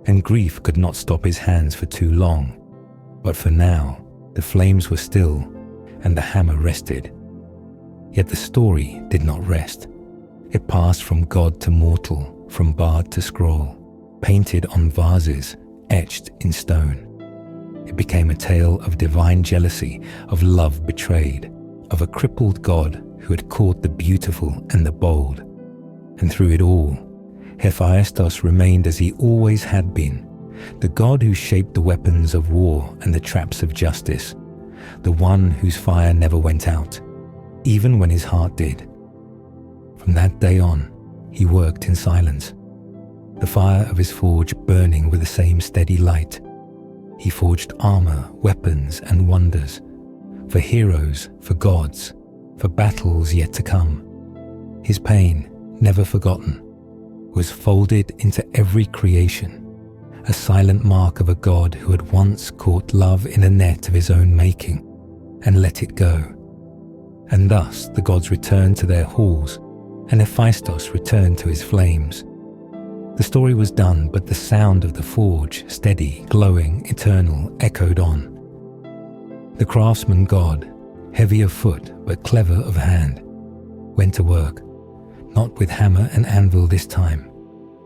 and grief could not stop his hands for too long. But for now, the flames were still, and the hammer rested. Yet the story did not rest. It passed from god to mortal, from bard to scroll, painted on vases, etched in stone. It became a tale of divine jealousy, of love betrayed, of a crippled god who had caught the beautiful and the bold. And through it all, Hephaestus remained as he always had been, the god who shaped the weapons of war and the traps of justice, the one whose fire never went out, even when his heart did. From that day on, he worked in silence, the fire of his forge burning with the same steady light. He forged armor, weapons, and wonders, for heroes, for gods, for battles yet to come. His pain, never forgotten, was folded into every creation, a silent mark of a god who had once caught love in a net of his own making and let it go. And thus the gods returned to their halls, and Hephaestus returned to his flames. The story was done, but the sound of the forge, steady, glowing, eternal, echoed on. The craftsman god, heavy of foot but clever of hand, went to work, not with hammer and anvil this time,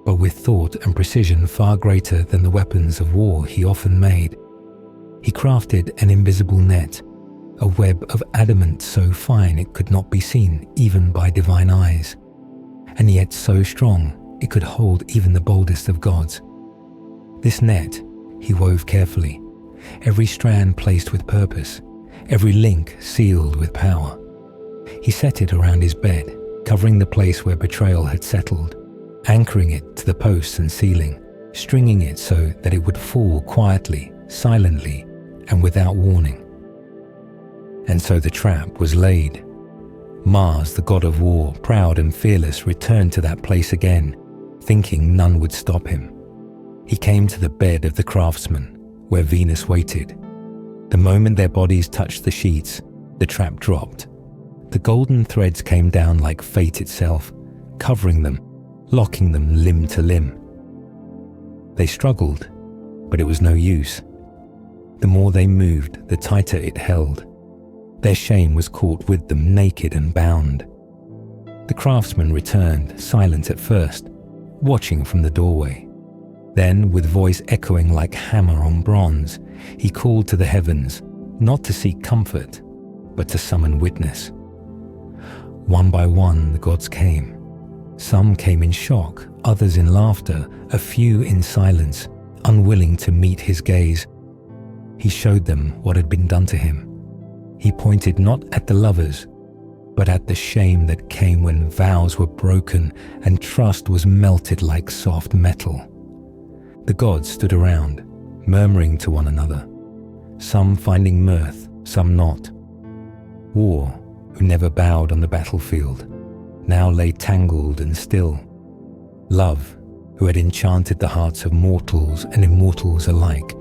but with thought and precision far greater than the weapons of war he often made. He crafted an invisible net, a web of adamant so fine it could not be seen even by divine eyes, and yet so strong it could hold even the boldest of gods. This net he wove carefully, every strand placed with purpose, every link sealed with power. He set it around his bed, covering the place where betrayal had settled, anchoring it to the posts and ceiling, stringing it so that it would fall quietly, silently, and without warning. And so the trap was laid. Mars, the god of war, proud and fearless, returned to that place again, thinking none would stop him. He came to the bed of the craftsman, where Venus waited. The moment their bodies touched the sheets, the trap dropped. The golden threads came down like fate itself, covering them, locking them limb to limb. They struggled, but it was no use. The more they moved, the tighter it held. Their shame was caught with them, naked and bound. The craftsman returned, silent at first, watching from the doorway. Then, with voice echoing like hammer on bronze, he called to the heavens, not to seek comfort, but to summon witness. One by one, the gods came. Some came in shock, others in laughter, a few in silence, unwilling to meet his gaze. He showed them what had been done to him. He pointed not at the lovers, but at the shame that came when vows were broken and trust was melted like soft metal. The gods stood around, murmuring to one another, some finding mirth, some not. War, who never bowed on the battlefield, now lay tangled and still. Love, who had enchanted the hearts of mortals and immortals alike,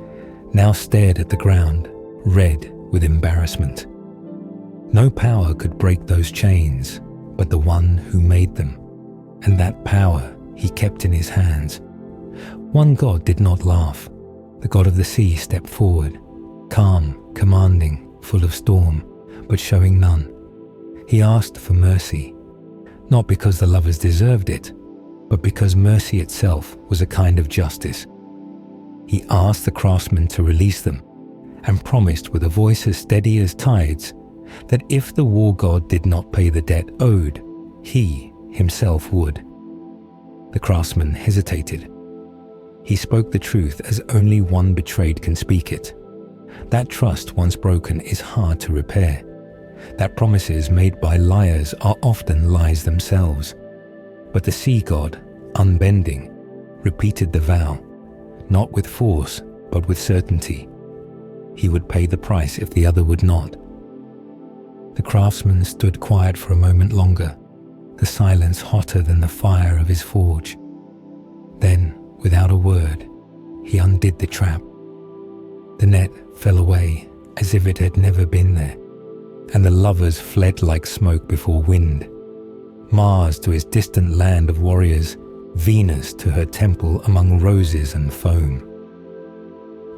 now stared at the ground, red with embarrassment. No power could break those chains, but the one who made them, and that power he kept in his hands. One god did not laugh. The god of the sea stepped forward, calm, commanding, full of storm, but showing none. He asked for mercy, not because the lovers deserved it, but because mercy itself was a kind of justice. He asked the craftsmen to release them, and promised with a voice as steady as tides that if the war god did not pay the debt owed, he himself would. The craftsman hesitated. He spoke the truth as only one betrayed can speak it. That trust once broken is hard to repair. That promises made by liars are often lies themselves. But the sea god, unbending, repeated the vow, not with force, but with certainty. He would pay the price if the other would not. The craftsman stood quiet for a moment longer, the silence hotter than the fire of his forge. Then, without a word, he undid the trap. The net fell away as if it had never been there, and the lovers fled like smoke before wind. Mars to his distant land of warriors, Venus to her temple among roses and foam.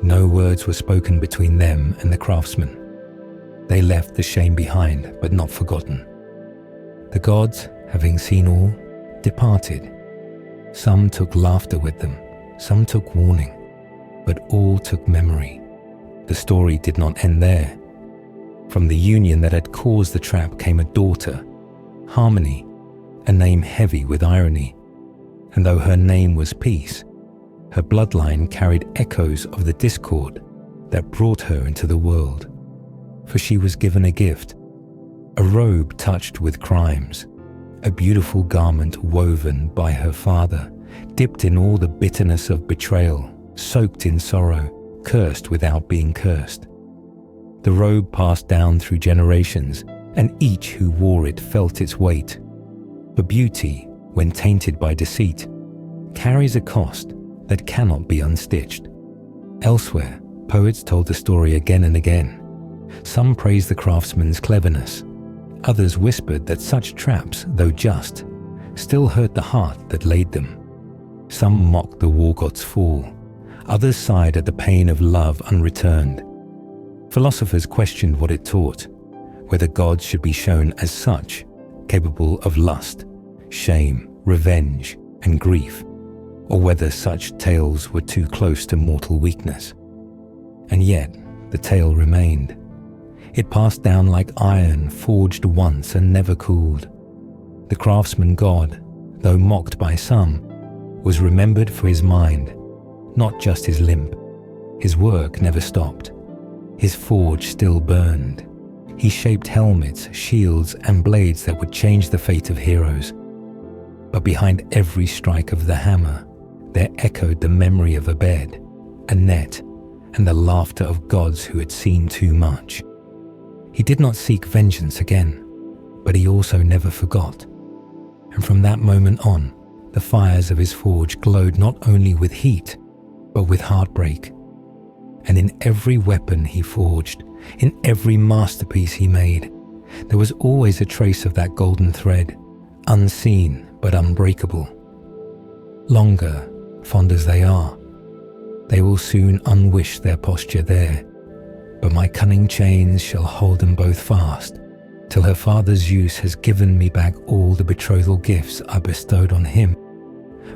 No words were spoken between them and the craftsman. They left the shame behind, but not forgotten. The gods, having seen all, departed. Some took laughter with them, some took warning, but all took memory. The story did not end there. From the union that had caused the trap came a daughter, Harmony, a name heavy with irony. And though her name was Peace, her bloodline carried echoes of the discord that brought her into the world. For she was given a gift, a robe touched with crimes, a beautiful garment woven by her father, dipped in all the bitterness of betrayal, soaked in sorrow, cursed without being cursed. The robe passed down through generations, and each who wore it felt its weight. But beauty, when tainted by deceit, carries a cost that cannot be unstitched. Elsewhere, poets told the story again and again. Some praised the craftsman's cleverness. Others whispered that such traps, though just, still hurt the heart that laid them. Some mocked the war god's fall. Others sighed at the pain of love unreturned. Philosophers questioned what it taught, whether gods should be shown as such, capable of lust, shame, revenge, and grief, or whether such tales were too close to mortal weakness. And yet, the tale remained. It passed down like iron forged once and never cooled. The craftsman god, though mocked by some, was remembered for his mind, not just his limp. His work never stopped. His forge still burned. He shaped helmets, shields, and blades that would change the fate of heroes. But behind every strike of the hammer, there echoed the memory of a bed, a net, and the laughter of gods who had seen too much. He did not seek vengeance again, but he also never forgot. And from that moment on, the fires of his forge glowed not only with heat, but with heartbreak. And in every weapon he forged, in every masterpiece he made, there was always a trace of that golden thread, unseen but unbreakable. Longer, fond as they are, they will soon unwish their posture there, but my cunning chains shall hold them both fast, till her father Zeus has given me back all the betrothal gifts I bestowed on him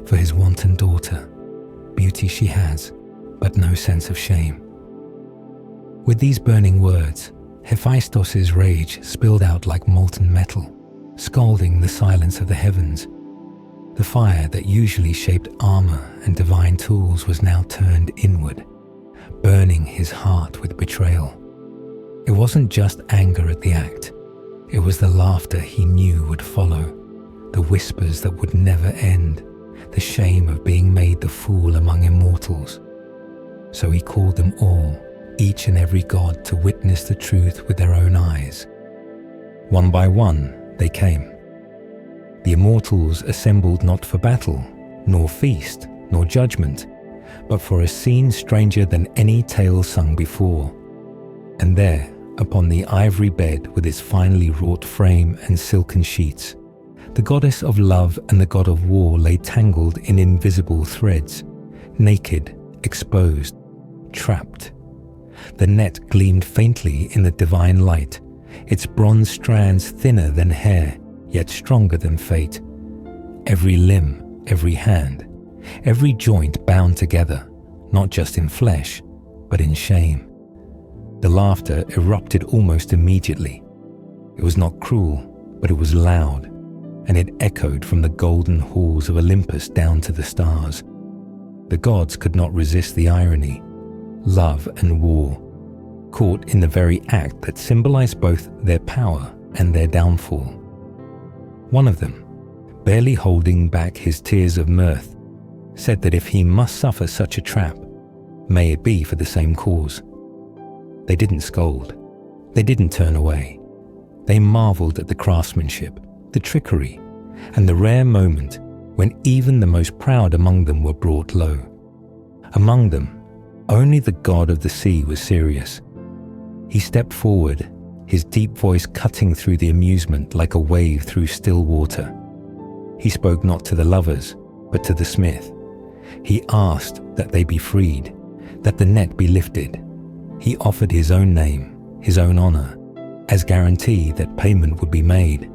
for his wanton daughter. Beauty she has, but no sense of shame. With these burning words, Hephaestus' rage spilled out like molten metal, scalding the silence of the heavens. The fire that usually shaped armor and divine tools was now turned inward, burning his heart with betrayal. It wasn't just anger at the act, it was the laughter he knew would follow, the whispers that would never end, the shame of being made the fool among immortals. So he called them all, each and every god, to witness the truth with their own eyes. One by one they came. The immortals assembled not for battle, nor feast, nor judgment, but for a scene stranger than any tale sung before. And there, upon the ivory bed with its finely wrought frame and silken sheets, the goddess of love and the god of war lay tangled in invisible threads, naked, exposed, trapped. The net gleamed faintly in the divine light, its bronze strands thinner than hair, yet stronger than fate. Every limb, every hand, every joint bound together, not just in flesh, but in shame. The laughter erupted almost immediately. It was not cruel, but it was loud, and it echoed from the golden halls of Olympus down to the stars. The gods could not resist the irony. Love and war, caught in the very act that symbolized both their power and their downfall. One of them, barely holding back his tears of mirth, said that if he must suffer such a trap, may it be for the same cause. They didn't scold. They didn't turn away. They marveled at the craftsmanship, the trickery, and the rare moment when even the most proud among them were brought low. Among them, only the god of the sea was serious. He stepped forward, his deep voice cutting through the amusement like a wave through still water. He spoke not to the lovers, but to the smith. He asked that they be freed, that the net be lifted. He offered his own name, his own honor, as guarantee that payment would be made.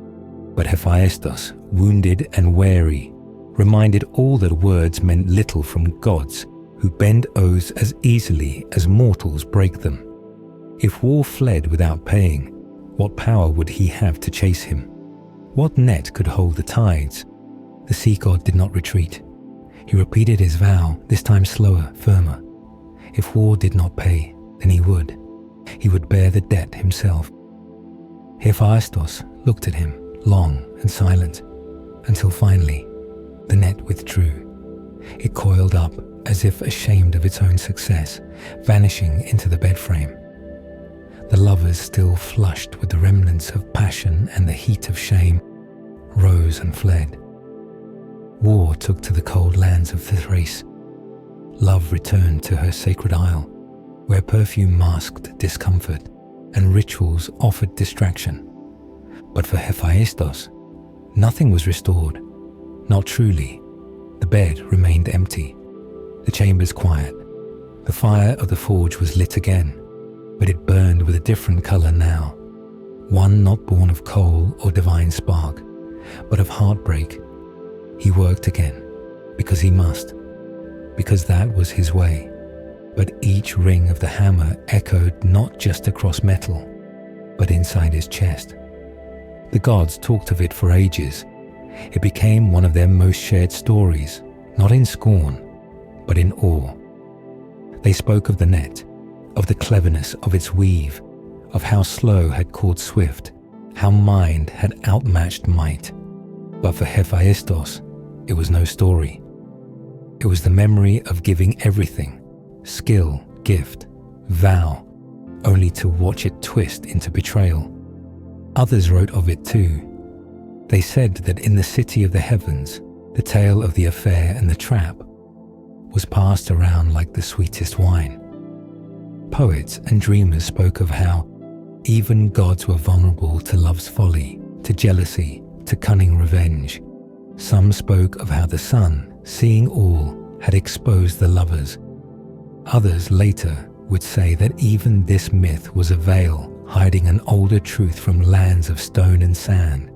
But Hephaestus, wounded and wary, reminded all that words meant little from gods who bend oaths as easily as mortals break them. If war fled without paying, what power would he have to chase him? What net could hold the tides? The sea god did not retreat. He repeated his vow, this time slower, firmer. If war did not pay, then he would. He would bear the debt himself. Hephaestus looked at him, long and silent, until finally the net withdrew. It coiled up as if ashamed of its own success, vanishing into the bedframe. The lovers, still flushed with the remnants of passion and the heat of shame, rose and fled. War took to the cold lands of Thrace. Love returned to her sacred isle, where perfume masked discomfort and rituals offered distraction. But for Hephaestus, nothing was restored. Not truly. The bed remained empty, the chambers quiet. The fire of the forge was lit again, but it burned with a different color now, one not born of coal or divine spark, but of heartbreak. He worked again, because he must, because that was his way. But each ring of the hammer echoed not just across metal, but inside his chest. The gods talked of it for ages. It became one of their most shared stories, not in scorn, but in awe. They spoke of the net, of the cleverness of its weave, of how slow had caught swift, how mind had outmatched might. But for Hephaestus, it was no story. It was the memory of giving everything, skill, gift, vow, only to watch it twist into betrayal. Others wrote of it too. They said that in the city of the heavens, the tale of the affair and the trap was passed around like the sweetest wine. Poets and dreamers spoke of how even gods were vulnerable to love's folly, to jealousy, to cunning revenge. Some spoke of how the sun, seeing all, had exposed the lovers. Others later would say that even this myth was a veil hiding an older truth from lands of stone and sand,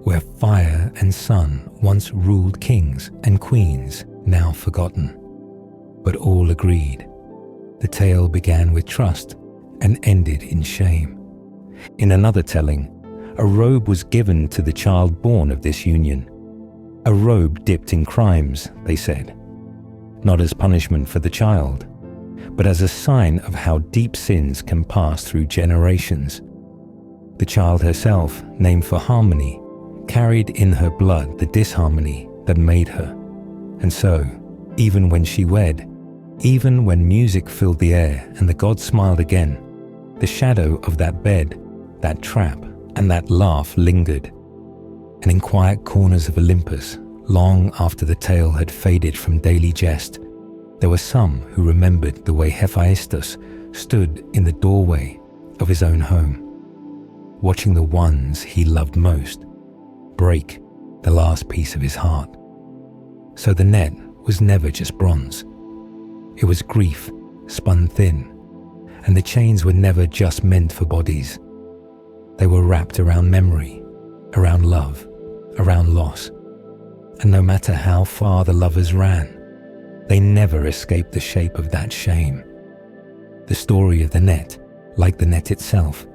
where fire and sun once ruled kings and queens, now forgotten. But all agreed. The tale began with trust and ended in shame. In another telling, a robe was given to the child born of this union. A robe dipped in crimes, they said. Not as punishment for the child, but as a sign of how deep sins can pass through generations. The child herself, named for harmony, carried in her blood the disharmony that made her. And so, even when she wed, even when music filled the air and the gods smiled again, the shadow of that bed, that trap, and that laugh lingered. And in quiet corners of Olympus, long after the tale had faded from daily jest, there were some who remembered the way Hephaestus stood in the doorway of his own home, watching the ones he loved most break the last piece of his heart. So the net was never just bronze. It was grief spun thin, and the chains were never just meant for bodies. They were wrapped around memory, around love, around loss. And no matter how far the lovers ran, they never escaped the shape of that shame. The story of the net, like the net itself,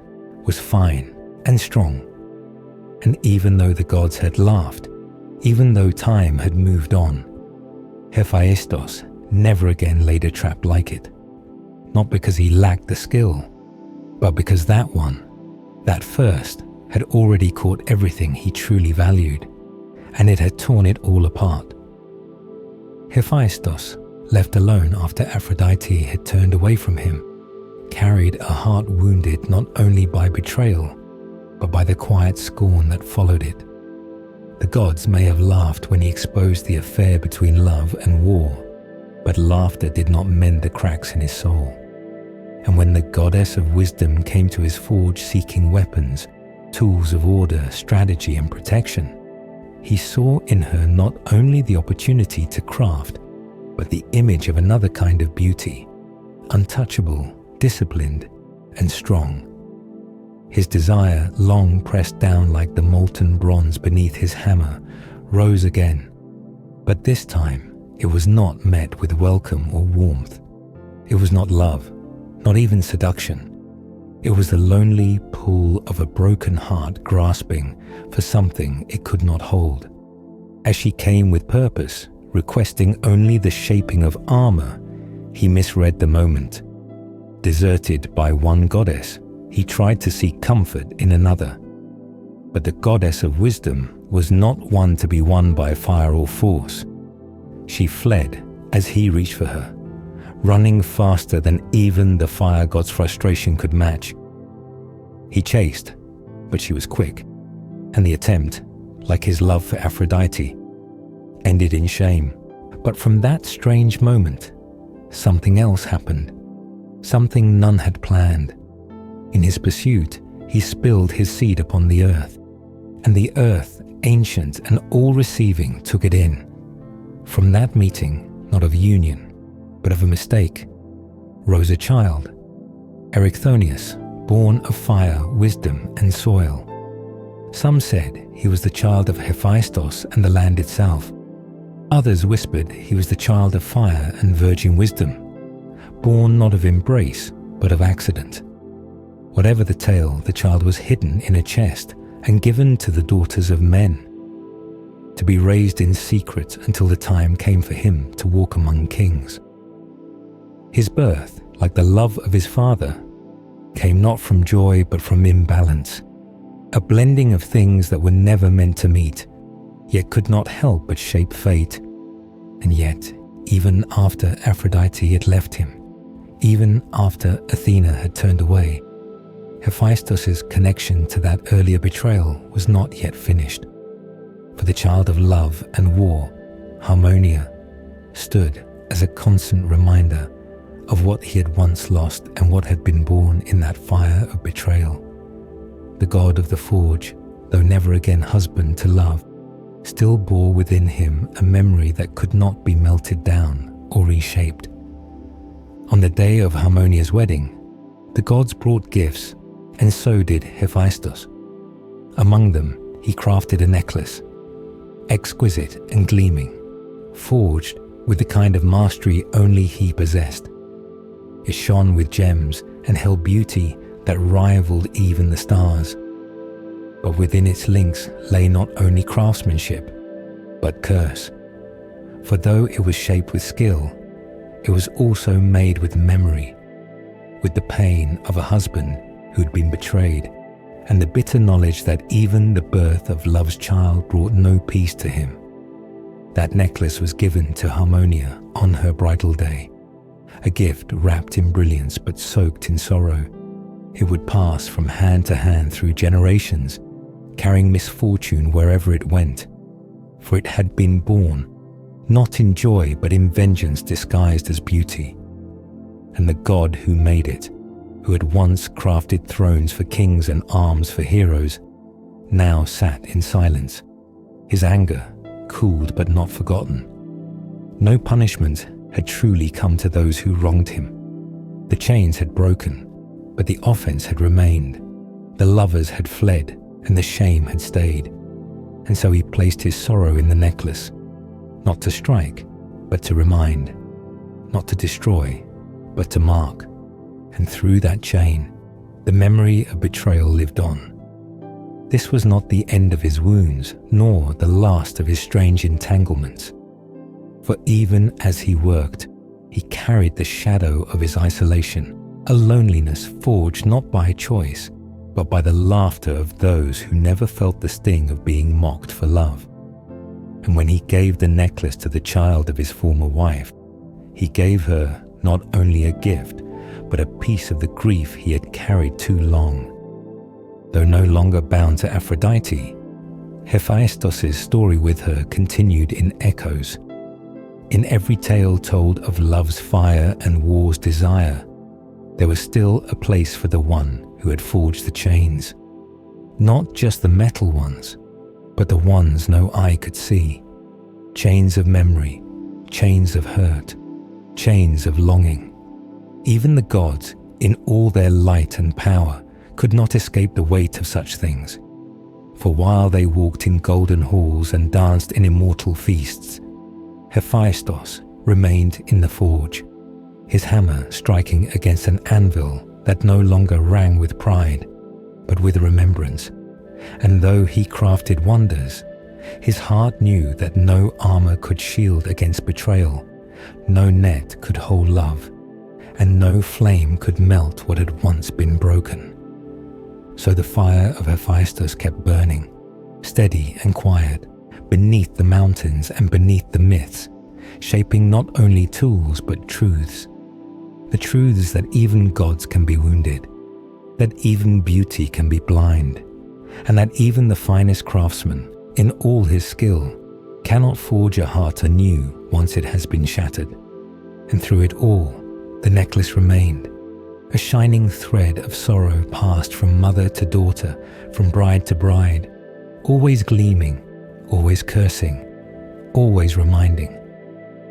was fine and strong. And even though the gods had laughed, even though time had moved on, Hephaestus never again laid a trap like it. Not because he lacked the skill, but because that one, that first, had already caught everything he truly valued, and it had torn it all apart. Hephaestus, left alone after Aphrodite had turned away from him, carried a heart wounded not only by betrayal, but by the quiet scorn that followed it. The gods may have laughed when he exposed the affair between love and war, but laughter did not mend the cracks in his soul. And when the goddess of wisdom came to his forge seeking weapons, tools of order, strategy, and protection, he saw in her not only the opportunity to craft, but the image of another kind of beauty, untouchable, disciplined, and strong. His desire, long pressed down like the molten bronze beneath his hammer, rose again. But this time, it was not met with welcome or warmth. It was not love, not even seduction. It was the lonely pull of a broken heart grasping for something it could not hold. As she came with purpose, requesting only the shaping of armor, he misread the moment. Deserted by one goddess, he tried to seek comfort in another. But the goddess of wisdom was not one to be won by fire or force. She fled as he reached for her, running faster than even the fire god's frustration could match. He chased, but she was quick, and the attempt, like his love for Aphrodite, ended in shame. But from that strange moment, something else happened, something none had planned. In his pursuit, he spilled his seed upon the earth, and the earth, ancient and all-receiving, took it in. From that meeting, not of union, but of a mistake, rose a child, Erichthonius, born of fire, wisdom, and soil. Some said he was the child of Hephaestus and the land itself. Others whispered he was the child of fire and virgin wisdom, born not of embrace, but of accident. Whatever the tale, the child was hidden in a chest and given to the daughters of men, to be raised in secret until the time came for him to walk among kings. His birth, like the love of his father, came not from joy but from imbalance, a blending of things that were never meant to meet, yet could not help but shape fate. And yet, even after Aphrodite had left him, even after Athena had turned away, Hephaestus's connection to that earlier betrayal was not yet finished. For the child of love and war, Harmonia, stood as a constant reminder of what he had once lost and what had been born in that fire of betrayal. The god of the forge, though never again husband to love, still bore within him a memory that could not be melted down or reshaped. On the day of Harmonia's wedding, the gods brought gifts, and so did Hephaestus. Among them, he crafted a necklace, exquisite and gleaming, forged with the kind of mastery only he possessed. It shone with gems and held beauty that rivaled even the stars. But within its links lay not only craftsmanship, but curse. For though it was shaped with skill, it was also made with memory, with the pain of a husband who'd been betrayed, and the bitter knowledge that even the birth of love's child brought no peace to him. That necklace was given to Harmonia on her bridal day, a gift wrapped in brilliance but soaked in sorrow. It would pass from hand to hand through generations, carrying misfortune wherever it went, for it had been born, not in joy but in vengeance disguised as beauty. And the god who made it, who had once crafted thrones for kings and arms for heroes, now sat in silence, his anger cooled but not forgotten. No punishment had truly come to those who wronged him. The chains had broken, but the offense had remained. The lovers had fled, and the shame had stayed. And so he placed his sorrow in the necklace, not to strike, but to remind, not to destroy, but to mark. And through that chain, the memory of betrayal lived on. This was not the end of his wounds, nor the last of his strange entanglements. For even as he worked, he carried the shadow of his isolation, a loneliness forged not by choice, but by the laughter of those who never felt the sting of being mocked for love. And when he gave the necklace to the child of his former wife, he gave her not only a gift, but a piece of the grief he had carried too long. Though no longer bound to Aphrodite, Hephaestus' story with her continued in echoes. In every tale told of love's fire and war's desire, there was still a place for the one who had forged the chains. Not just the metal ones, but the ones no eye could see. Chains of memory, chains of hurt, chains of longing. Even the gods, in all their light and power, could not escape the weight of such things. For while they walked in golden halls and danced in immortal feasts, Hephaestus remained in the forge, his hammer striking against an anvil that no longer rang with pride, but with remembrance. And though he crafted wonders, his heart knew that no armor could shield against betrayal, no net could hold love, and no flame could melt what had once been broken. So the fire of Hephaestus kept burning, steady and quiet, beneath the mountains and beneath the myths, shaping not only tools but truths. The truths that even gods can be wounded, that even beauty can be blind, and that even the finest craftsman, in all his skill, cannot forge a heart anew once it has been shattered. And through it all, the necklace remained, a shining thread of sorrow passed from mother to daughter, from bride to bride, always gleaming, always cursing, always reminding.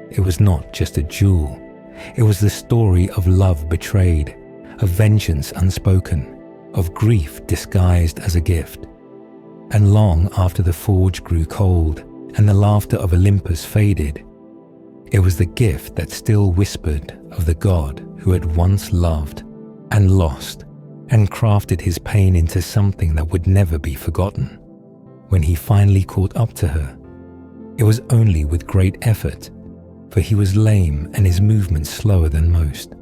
It was not just a jewel, it was the story of love betrayed, of vengeance unspoken, of grief disguised as a gift. And long after the forge grew cold and the laughter of Olympus faded, it was the gift that still whispered of the god who had once loved and lost and crafted his pain into something that would never be forgotten. When he finally caught up to her, it was only with great effort, for he was lame and his movements slower than most.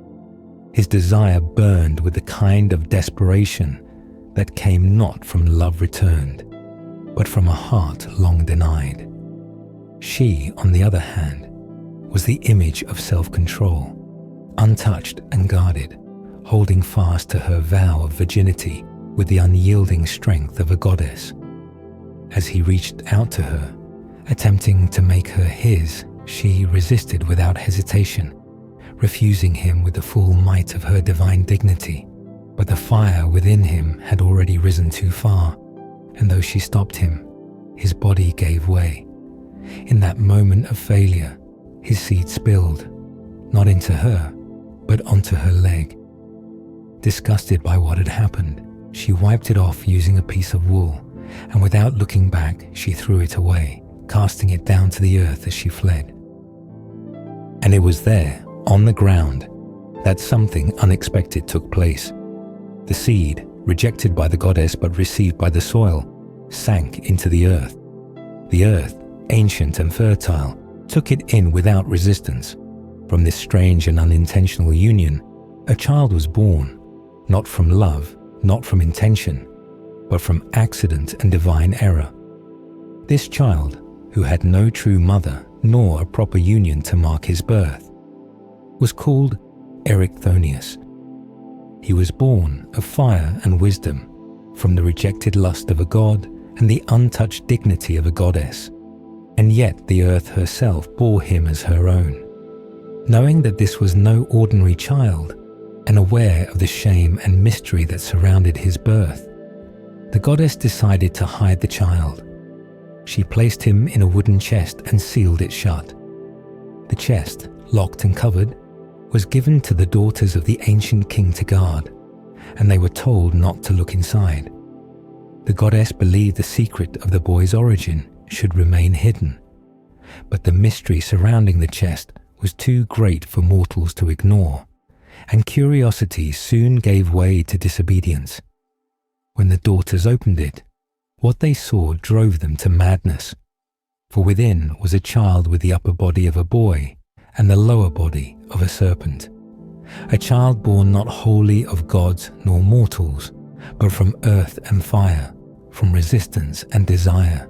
His desire burned with the kind of desperation that came not from love returned, but from a heart long denied. She, on the other hand, was the image of self-control, untouched and guarded, holding fast to her vow of virginity with the unyielding strength of a goddess. As he reached out to her, attempting to make her his, she resisted without hesitation, refusing him with the full might of her divine dignity. But the fire within him had already risen too far, and though she stopped him, his body gave way. In that moment of failure, his seed spilled, not into her, but onto her leg. Disgusted by what had happened, she wiped it off using a piece of wool, and without looking back, she threw it away, casting it down to the earth as she fled. And it was there, on the ground, that something unexpected took place. The seed, rejected by the goddess but received by the soil, sank into the earth. The earth, ancient and fertile, took it in without resistance. From this strange and unintentional union, a child was born, not from love, not from intention, but from accident and divine error. This child, who had no true mother nor a proper union to mark his birth, was called Hephaestus. He was born of fire and wisdom, from the rejected lust of a god and the untouched dignity of a goddess, and yet the earth herself bore him as her own. Knowing that this was no ordinary child, and aware of the shame and mystery that surrounded his birth, the goddess decided to hide the child. She placed him in a wooden chest and sealed it shut. The chest, locked and covered, was given to the daughters of the ancient king to guard, and they were told not to look inside. The goddess believed the secret of the boy's origin should remain hidden, but the mystery surrounding the chest was too great for mortals to ignore, and curiosity soon gave way to disobedience. When the daughters opened it, what they saw drove them to madness, for within was a child with the upper body of a boy and the lower body of a serpent, a child born not wholly of gods nor mortals, but from earth and fire, from resistance and desire.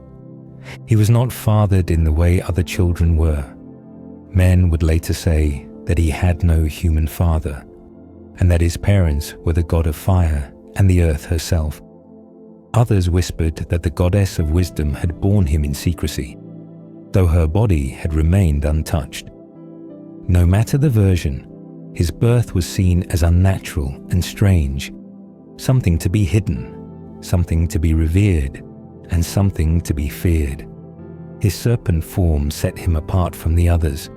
He was not fathered in the way other children were. Men would later say that he had no human father, and that his parents were the god of fire and the earth herself. Others whispered that the goddess of wisdom had borne him in secrecy, though her body had remained untouched. No matter the version, his birth was seen as unnatural and strange, something to be hidden, something to be revered, and something to be feared. His serpent form set him apart from the others.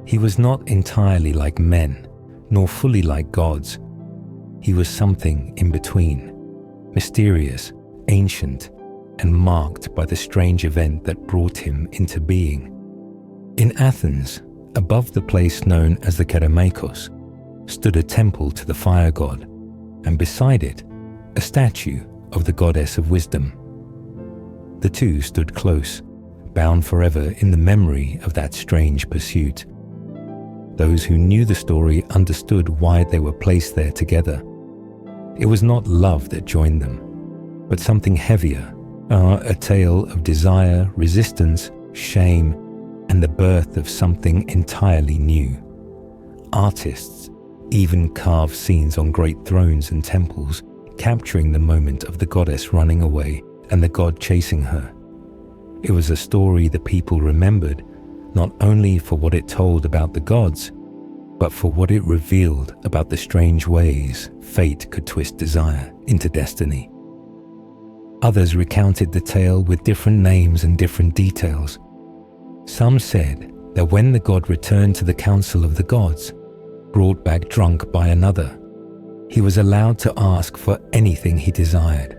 He was not entirely like men, nor fully like gods. He was something in between, mysterious, ancient, and marked by the strange event that brought him into being. In Athens, above the place known as the Kerameikos, stood a temple to the fire god, and beside it, a statue of the goddess of wisdom. The two stood close, bound forever in the memory of that strange pursuit. Those who knew the story understood why they were placed there together. It was not love that joined them, but something heavier, a tale of desire, resistance, shame, and the birth of something entirely new. Artists even carved scenes on great thrones and temples, capturing the moment of the goddess running away and the god chasing her. It was a story the people remembered, not only for what it told about the gods, but for what it revealed about the strange ways fate could twist desire into destiny. Others recounted the tale with different names and different details. Some said that when the god returned to the council of the gods, brought back drunk by another, he was allowed to ask for anything he desired.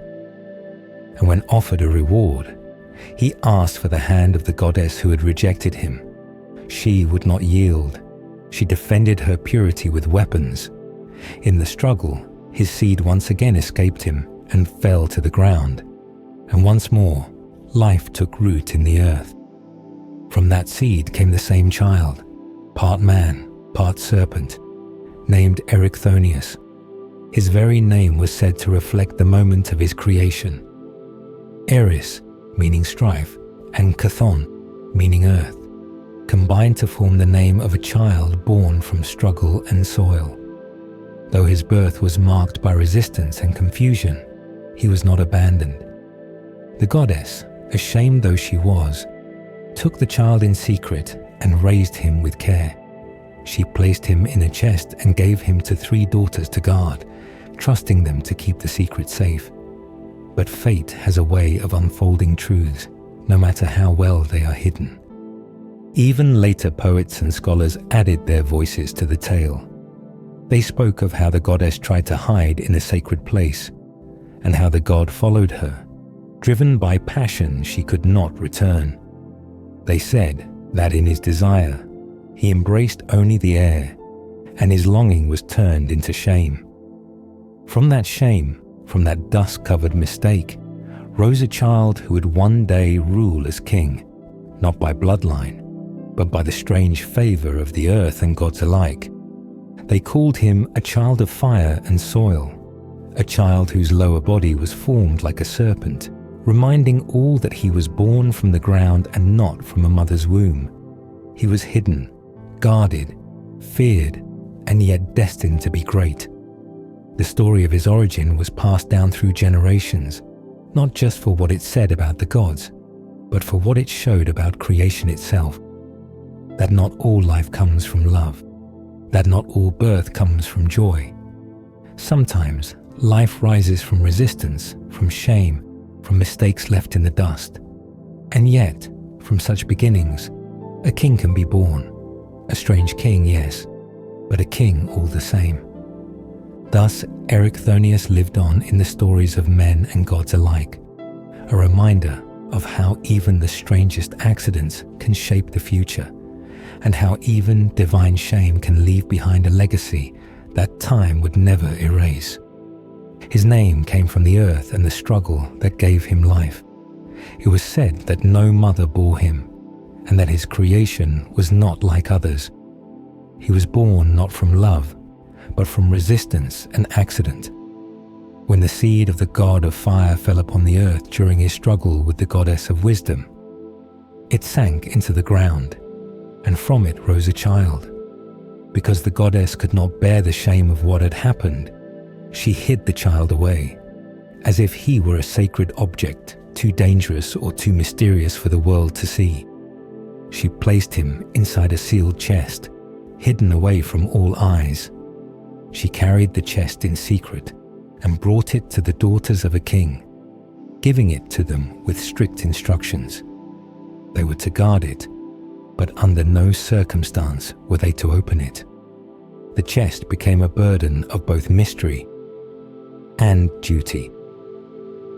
And when offered a reward, he asked for the hand of the goddess who had rejected him. She would not yield. She defended her purity with weapons. In the struggle, his seed once again escaped him and fell to the ground. And once more, life took root in the earth. From that seed came the same child, part man, part serpent, named Hephaestus. His very name was said to reflect the moment of his creation. Eris, meaning strife, and Chthon, meaning earth, combined to form the name of a child born from struggle and soil. Though his birth was marked by resistance and confusion, he was not abandoned. The goddess, ashamed though she was, took the child in secret and raised him with care. She placed him in a chest and gave him to 3 daughters to guard, trusting them to keep the secret safe. But fate has a way of unfolding truths, no matter how well they are hidden. Even later poets and scholars added their voices to the tale. They spoke of how the goddess tried to hide in a sacred place, and how the god followed her, driven by passion she could not return. They said that in his desire, he embraced only the air, and his longing was turned into shame. From that shame, from that dust-covered mistake, rose a child who would one day rule as king, not by bloodline, but by the strange favor of the earth and gods alike. They called him a child of fire and soil, a child whose lower body was formed like a serpent, reminding all that he was born from the ground and not from a mother's womb. He was hidden, guarded, feared, and yet destined to be great. The story of his origin was passed down through generations, not just for what it said about the gods, but for what it showed about creation itself. That not all life comes from love, that not all birth comes from joy. Sometimes life rises from resistance, from shame, from mistakes left in the dust. And yet, from such beginnings, a king can be born. A strange king, yes, but a king all the same. Thus, Erichthonius lived on in the stories of men and gods alike, a reminder of how even the strangest accidents can shape the future, and how even divine shame can leave behind a legacy that time would never erase. His name came from the earth and the struggle that gave him life. It was said that no mother bore him, and that his creation was not like others. He was born not from love, but from resistance and accident. When the seed of the god of fire fell upon the earth during his struggle with the goddess of wisdom, it sank into the ground, and from it rose a child. Because the goddess could not bear the shame of what had happened, she hid the child away, as if he were a sacred object, too dangerous or too mysterious for the world to see. She placed him inside a sealed chest, hidden away from all eyes. She carried the chest in secret and brought it to the daughters of a king, giving it to them with strict instructions. They were to guard it, but under no circumstance were they to open it. The chest became a burden of both mystery and duty.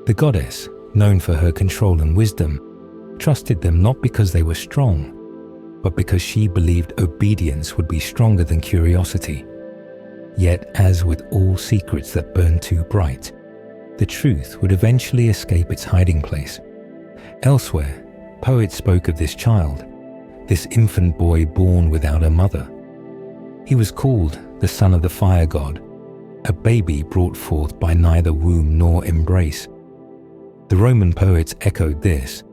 The goddess, known for her control and wisdom, trusted them not because they were strong, but because she believed obedience would be stronger than curiosity. Yet, as with all secrets that burn too bright, the truth would eventually escape its hiding place. Elsewhere, poets spoke of this child, this infant boy born without a mother. He was called the son of the fire god, a baby brought forth by neither womb nor embrace. The Roman poets echoed this,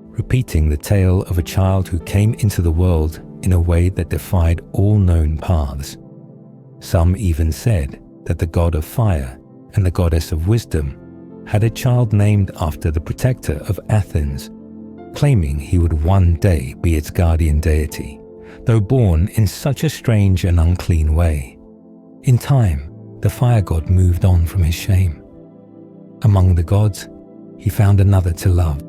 repeating the tale of a child who came into the world in a way that defied all known paths. Some even said that the god of fire and the goddess of wisdom had a child named after the protector of Athens, claiming he would one day be its guardian deity, though born in such a strange and unclean way. In time, the fire god moved on from his shame. Among the gods, he found another to love.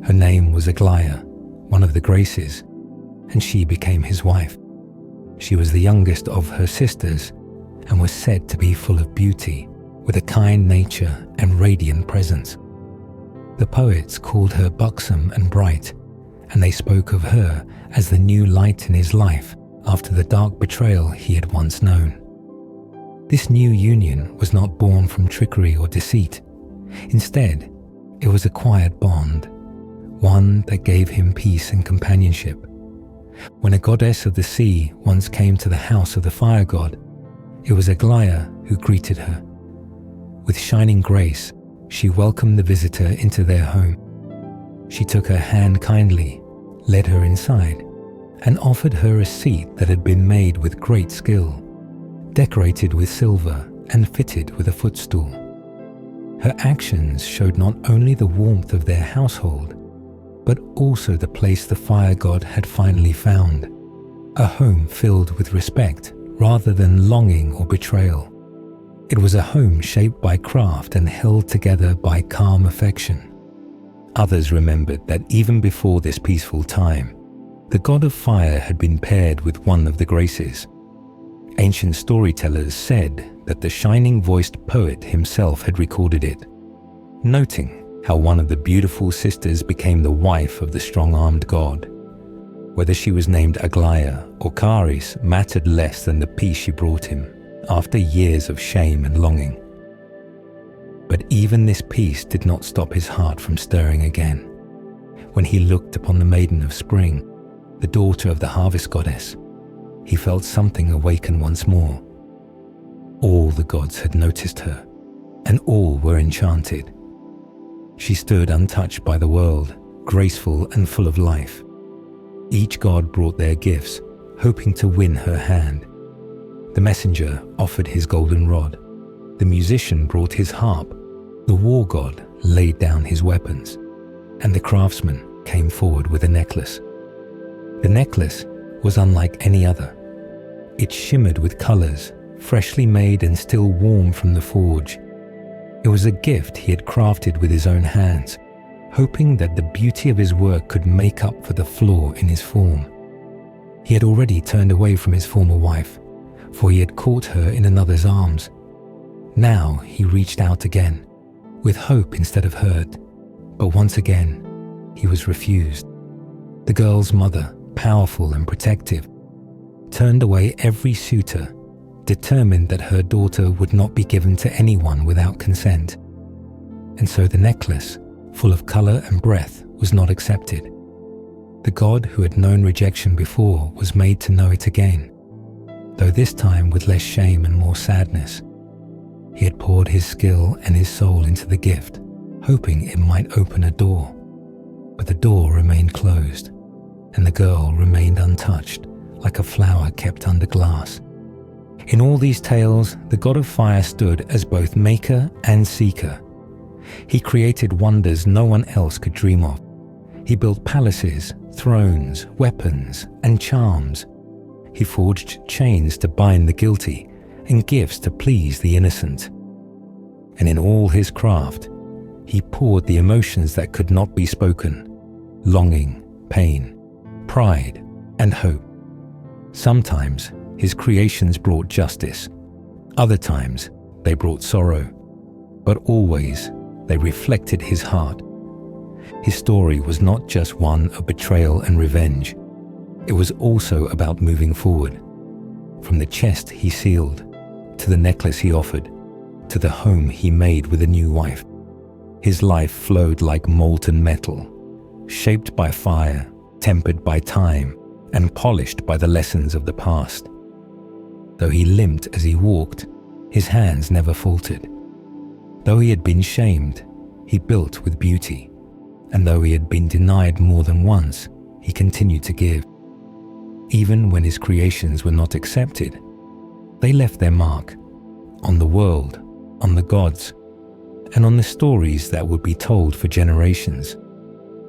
Her name was Aglaia, one of the Graces, and she became his wife. She was the youngest of her sisters and was said to be full of beauty, with a kind nature and radiant presence. The poets called her buxom and bright, and they spoke of her as the new light in his life after the dark betrayal he had once known. This new union was not born from trickery or deceit. Instead, it was a quiet bond, one that gave him peace and companionship. When a goddess of the sea once came to the house of the fire god, it was Aglaia who greeted her. With shining grace, she welcomed the visitor into their home. She took her hand kindly, led her inside, and offered her a seat that had been made with great skill, decorated with silver and fitted with a footstool. Her actions showed not only the warmth of their household, but also the place the fire god had finally found, a home filled with respect rather than longing or betrayal. It was a home shaped by craft and held together by calm affection. Others remembered that even before this peaceful time, the god of fire had been paired with one of the Graces. Ancient storytellers said that the shining-voiced poet himself had recorded it, noting how one of the beautiful sisters became the wife of the strong-armed god. Whether she was named Aglaia or Charis mattered less than the peace she brought him after years of shame and longing. But even this peace did not stop his heart from stirring again. When he looked upon the Maiden of Spring, the daughter of the harvest goddess, he felt something awaken once more. All the gods had noticed her, and all were enchanted. She stood untouched by the world, graceful and full of life. Each god brought their gifts, hoping to win her hand. The messenger offered his golden rod. The musician brought his harp. The war god laid down his weapons. And the craftsman came forward with a necklace. The necklace was unlike any other. It shimmered with colors, freshly made and still warm from the forge. It was a gift he had crafted with his own hands, hoping that the beauty of his work could make up for the flaw in his form. He had already turned away from his former wife, for he had caught her in another's arms. Now he reached out again, with hope instead of hurt, but once again he was refused. The girl's mother, powerful and protective, turned away every suitor, determined that her daughter would not be given to anyone without consent. And so the necklace, full of color and breath, was not accepted. The god who had known rejection before was made to know it again, though this time with less shame and more sadness. He had poured his skill and his soul into the gift, hoping it might open a door. But the door remained closed, and the girl remained untouched, like a flower kept under glass. In all these tales, the god of fire stood as both maker and seeker. He created wonders no one else could dream of. He built palaces, thrones, weapons, and charms. He forged chains to bind the guilty and gifts to please the innocent. And in all his craft, he poured the emotions that could not be spoken: longing, pain, pride, and hope. Sometimes his creations brought justice. Other times they brought sorrow. But always they reflected his heart. His story was not just one of betrayal and revenge. It was also about moving forward. From the chest he sealed, to the necklace he offered, to the home he made with a new wife. His life flowed like molten metal, shaped by fire, tempered by time, and polished by the lessons of the past. Though he limped as he walked, his hands never faltered. Though he had been shamed, he built with beauty. And though he had been denied more than once, he continued to give. Even when his creations were not accepted, they left their mark on the world, on the gods, and on the stories that would be told for generations.